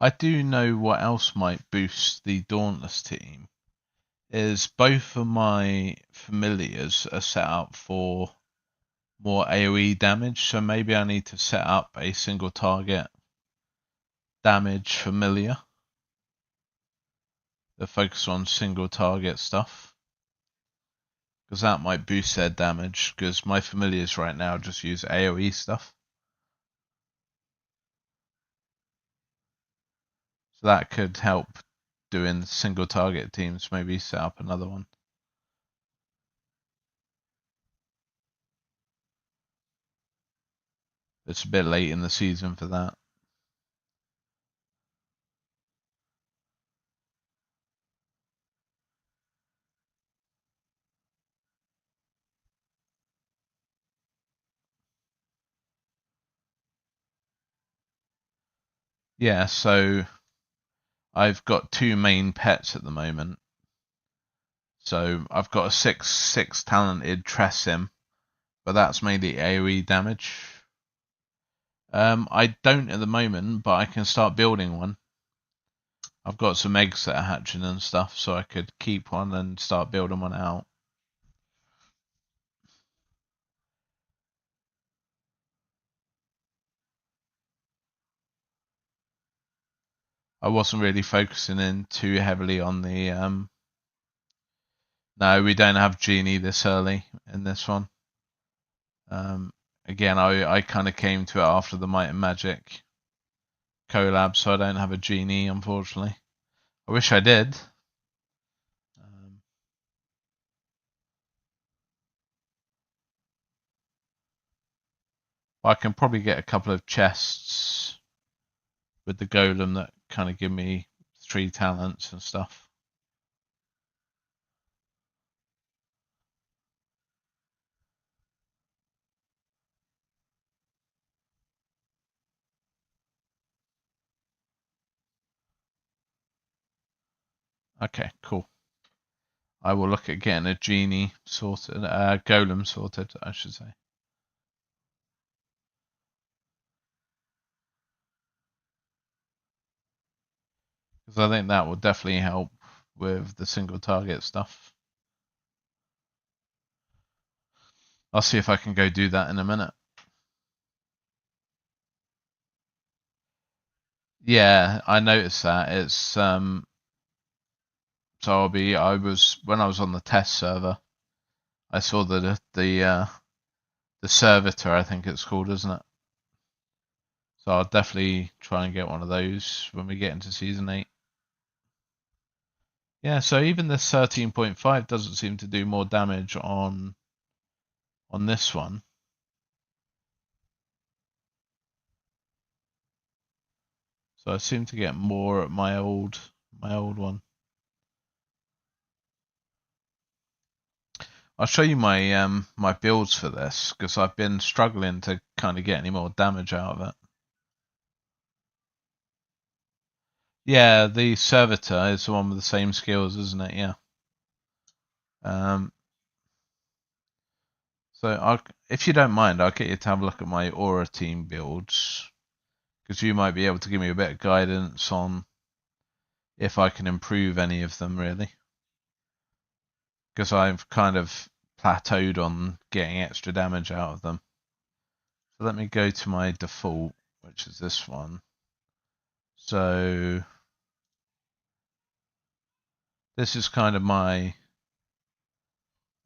[SPEAKER 1] I do know what else might boost the Dauntless team is both of my familiars are set up for more AoE damage, so maybe I need to set up a single target damage familiar that focus on single target stuff, because that might boost their damage, because my familiars right now just use AoE stuff. So that could help doing single target teams, maybe set up another one. It's a bit late in the season for that. Yeah, so I've got two main pets at the moment. So I've got a 6/6 talented Tressim, but that's mainly AoE damage. I don't at the moment, but I can start building one. I've got some eggs that are hatching and stuff, so I could keep one and start building one out. I wasn't really focusing in too heavily on the no, we don't have Genie this early in this one. Again, I kind of came to it after the Might and Magic collab, so I don't have a Genie, unfortunately. I wish I did. I can probably get a couple of chests with the golem that kind of give me 3 talents and stuff. Okay, cool. I will look at getting a Genie sorted, golem sorted, I should say. Because I think that will definitely help with the single target stuff. I'll see if I can go do that in a minute. Yeah, I noticed that. It's So when I was on the test server, I saw that the servitor, I think it's called, isn't it? So I'll definitely try and get one of those when we get into season 8. Yeah, so even this 13.5 doesn't seem to do more damage on this one. So I seem to get more at my old one. I'll show you my my builds for this because I've been struggling to kind of get any more damage out of it. Yeah, the servitor is the one with the same skills, isn't it? Yeah. So if you don't mind, I'll get you to have a look at my Aura team builds because you might be able to give me a bit of guidance on if I can improve any of them really. Because I've kind of plateaued on getting extra damage out of them. So let me go to my default, which is this one. So this is kind of my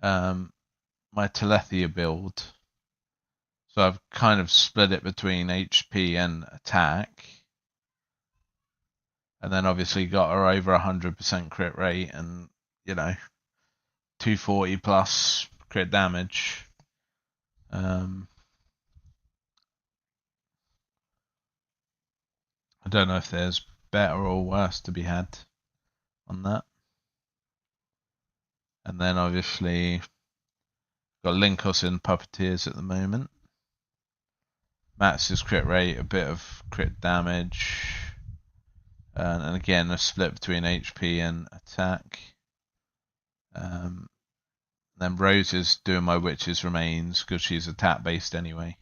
[SPEAKER 1] my Telethia build. So I've kind of split it between HP and attack. And then obviously got her over 100% crit rate and, 240 plus crit damage. I don't know if there's better or worse to be had on that. And then obviously got Linkos in Puppeteers at the moment. Max's crit rate, a bit of crit damage. And again, a split between HP and attack. Then Rose is doing my Witch's Remains because she's attack based anyway.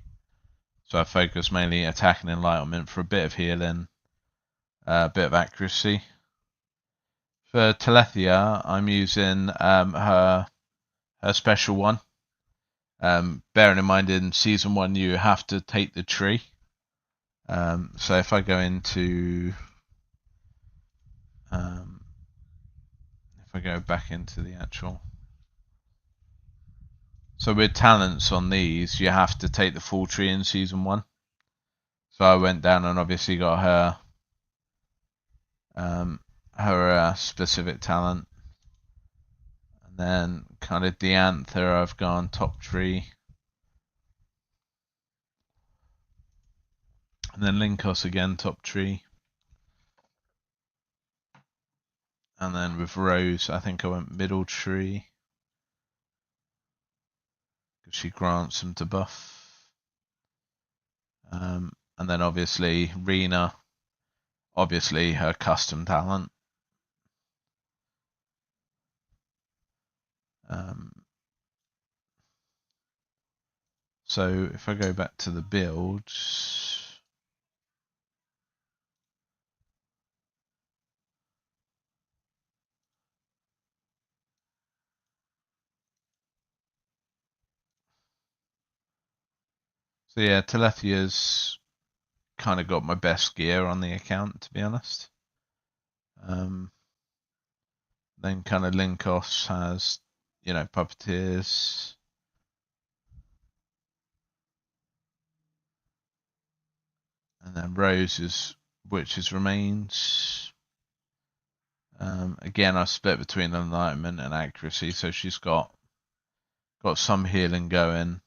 [SPEAKER 1] So I focus mainly attack and enlightenment for a bit of healing, a bit of accuracy. For Telethia, I'm using her special one. Bearing in mind in season 1 you have to take the tree. So if I go into if I go back into the actual, so with talents on these you have to take the full tree in season 1. So I went down and obviously got her her specific talent, and then kind of Diantha I've gone top tree, and then Linkos again top tree, and then with Rose I think I went middle tree because she grants them to buff, and then obviously Rena, obviously her custom talent. So if I go back to the builds, so yeah, Telethia's kind of got my best gear on the account, to be honest. Then kind of Linkos has, Puppeteers. And then Rose is Witch's Remains. Again, I split between enlightenment and accuracy, so she's got some healing going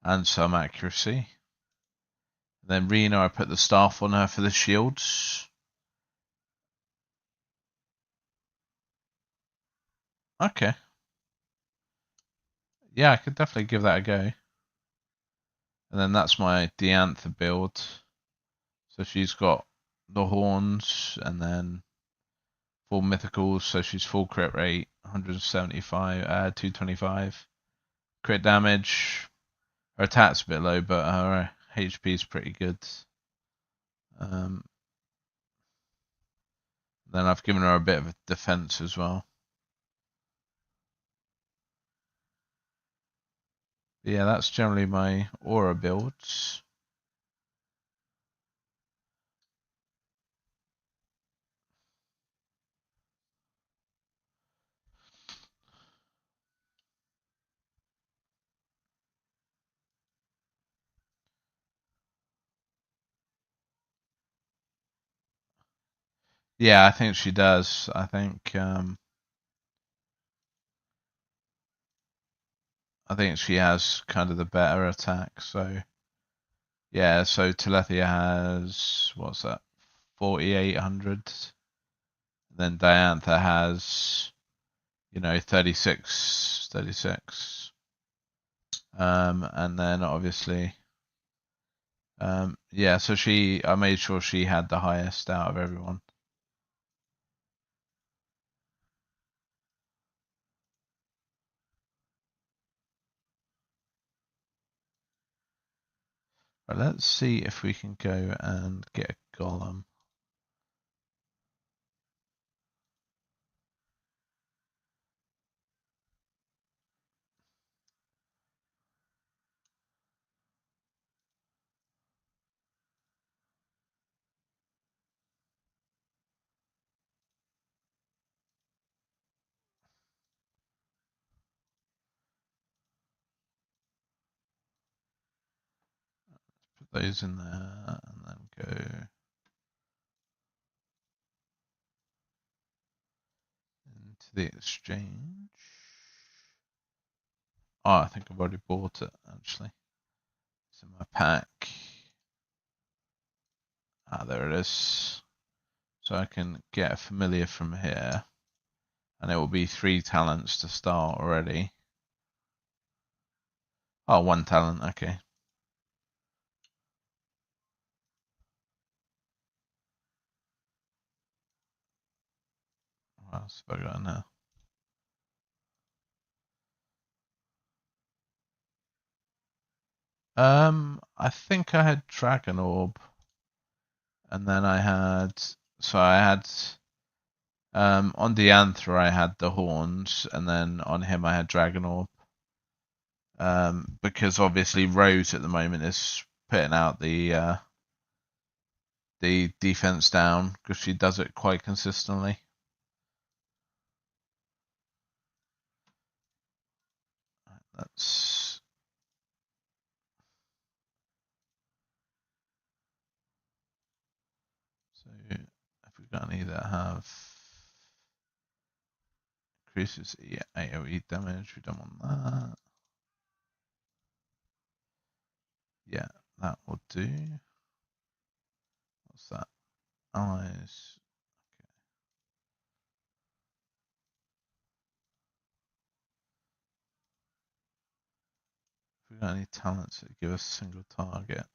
[SPEAKER 1] and some accuracy. Then Rena, I put the staff on her for the shields. Okay. Yeah, I could definitely give that a go. And then that's my Diantha build. So she's got the horns and then full mythicals, so she's full crit rate, 175, 225. Crit damage. Her attack's a bit low, but her HP is pretty good. Then I've given her a bit of a defense as well. But yeah, that's generally my aura builds. Yeah, I think she does. I think she has kind of the better attack. So yeah, so Telethia has what's that? 4,800. Then Diantha has 36. And then obviously yeah, so I made sure she had the highest out of everyone. Right, let's see if we can go and get a golem. Put those in there and then go into the exchange. Oh, I think I've already bought it actually. It's in my pack. Ah, there it is. So I can get a familiar from here. And it will be 3 talents to start already. Oh, 1 talent, okay. What else have I got now? I think I had Dragon Orb. And then I had on Diantha I had the horns, and then on him I had Dragon Orb. Because obviously Rose at the moment is putting out the defense down because she does it quite consistently. That's so. Have we got any that have increases AOE damage? We don't want that. Yeah, that will do. What's that? Eyes. Have we got any talents that give us a single target?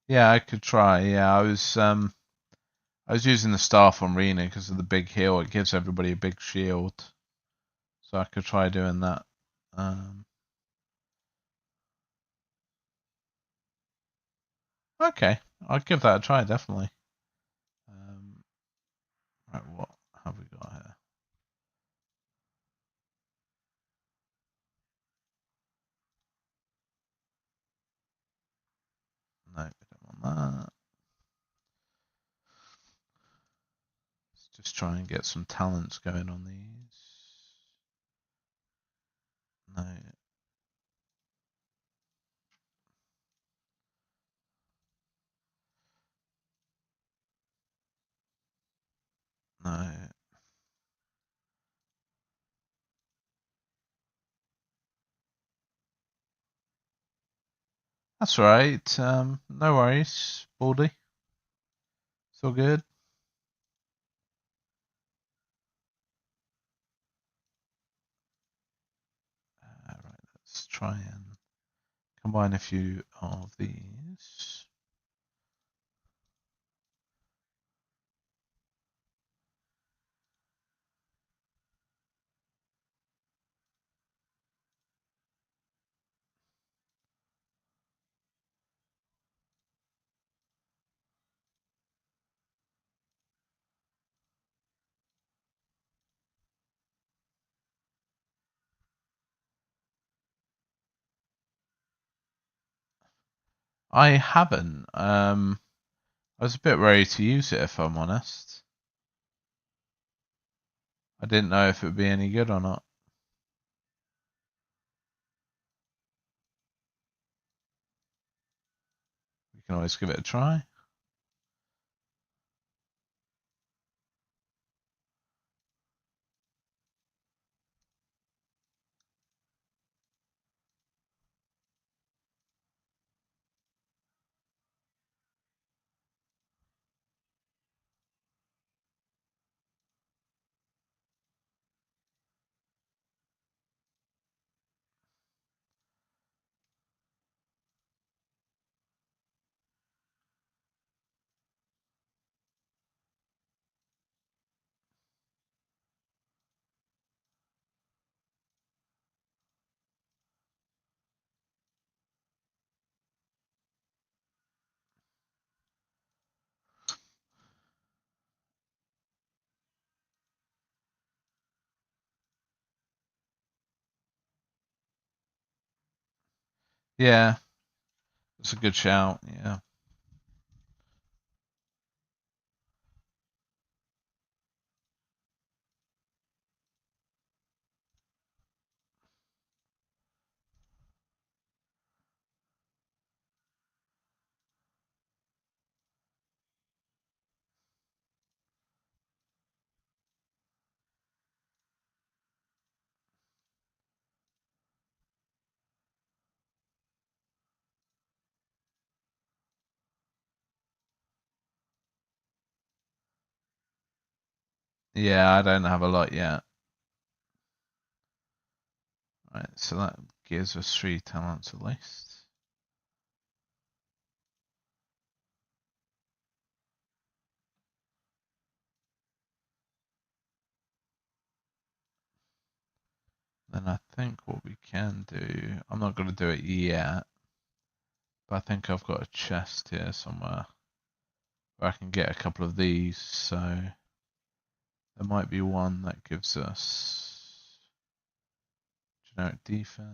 [SPEAKER 1] Yeah, I could try. Yeah, I was using the staff on Rena because of the big heal. It gives everybody a big shield, so I could try doing that. Okay, I'll give that a try definitely. Right, what have we got here? No, we don't want that. Let's just try and get some talents going on these. No. No. That's right. No worries, Baldy. It's all good. Right, let's try and combine a few of these. I haven't. I was a bit ready to use it if I'm honest. I didn't know if it would be any good or not. can always give it a try. Yeah, it's a good shout. Yeah. Yeah, I don't have a lot yet. Right, so that gives us 3 talents at least. Then I think what we can do, I'm not going to do it yet, but I think I've got a chest here somewhere where I can get a couple of these, so there might be one that gives us generic defense.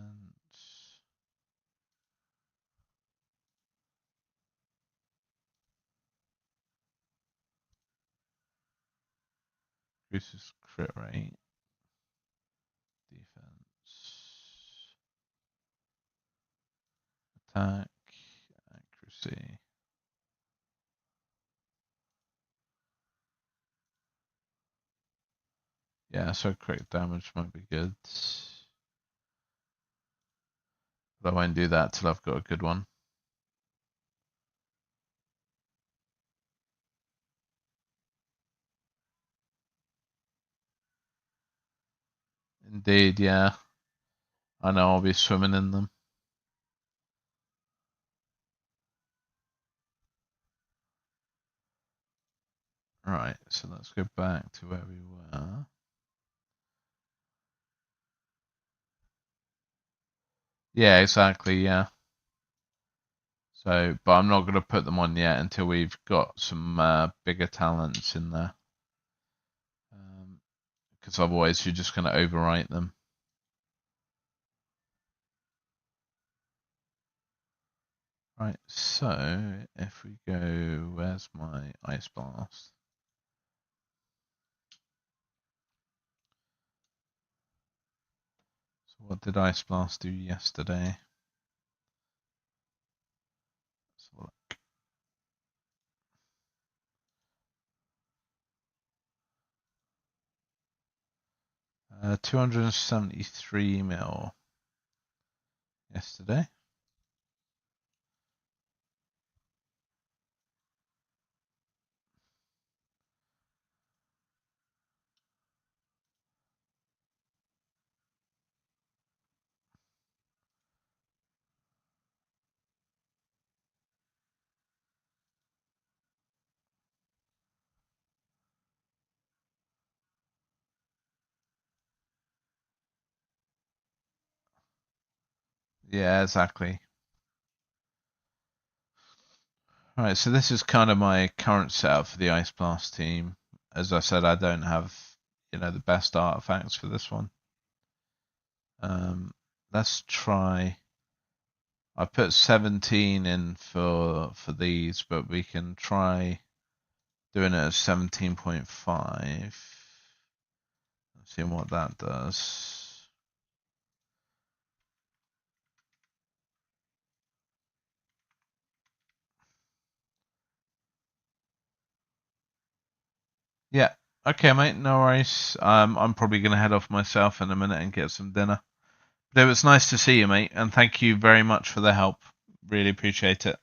[SPEAKER 1] Increases crit rate, defense, attack, accuracy. Yeah, so crit damage might be good. But I won't do that till I've got a good one. Indeed, yeah. I know I'll be swimming in them. Right, so let's go back to where we were. Yeah, exactly, yeah. So, but I'm not going to put them on yet until we've got some bigger talents in there. Because otherwise you're just going to overwrite them. Right, so if we go, where's my ice blast? So what did ice blast do yesterday? Let's have a look. 273 mil yesterday. Yeah, exactly. Right, so this is kind of my current setup for the Ice Blast team. As I said, I don't have, the best artifacts for this one. Let's try. I put 17 in for these, but we can try doing it at 17.5. See what that does. Yeah. Okay, mate. No worries. I'm probably going to head off myself in a minute and get some dinner. But it was nice to see you, mate, and thank you very much for the help. Really appreciate it.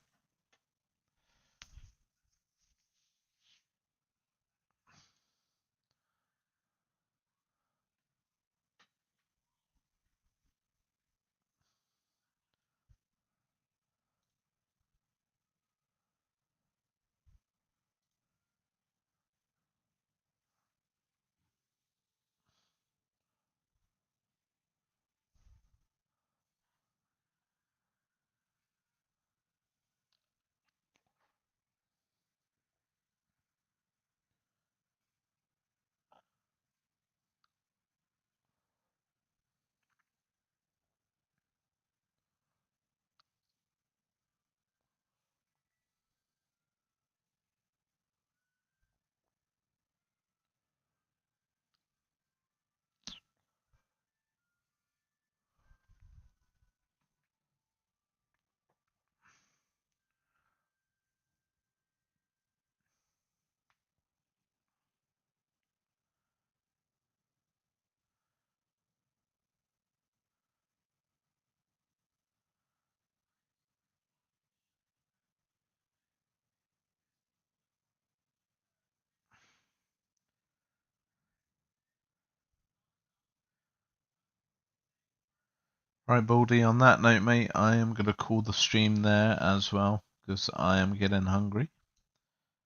[SPEAKER 1] Right, Baldy, on that note, mate, I am going to call the stream there as well because I am getting hungry.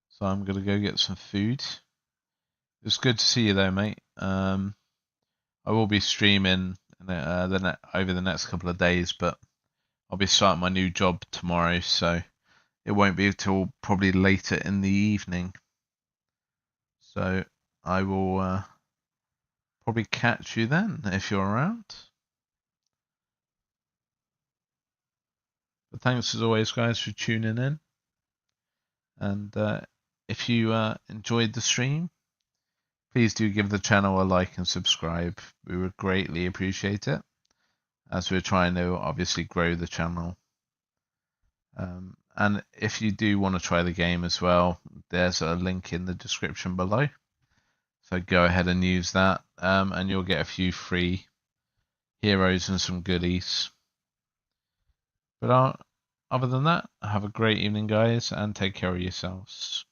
[SPEAKER 1] So I'm going to go get some food. It's good to see you, though, mate. I will be streaming over the next couple of days, but I'll be starting my new job tomorrow, so it won't be until probably later in the evening. So I will probably catch you then if you're around. But thanks as always, guys, for tuning in. And if you enjoyed the stream, please do give the channel a like and subscribe. We would greatly appreciate it, as we're trying to obviously grow the channel. And if you do want to try the game as well, there's a link in the description below. So go ahead and use that, and you'll get a few free heroes and some goodies. But other than that, have a great evening, guys, and take care of yourselves.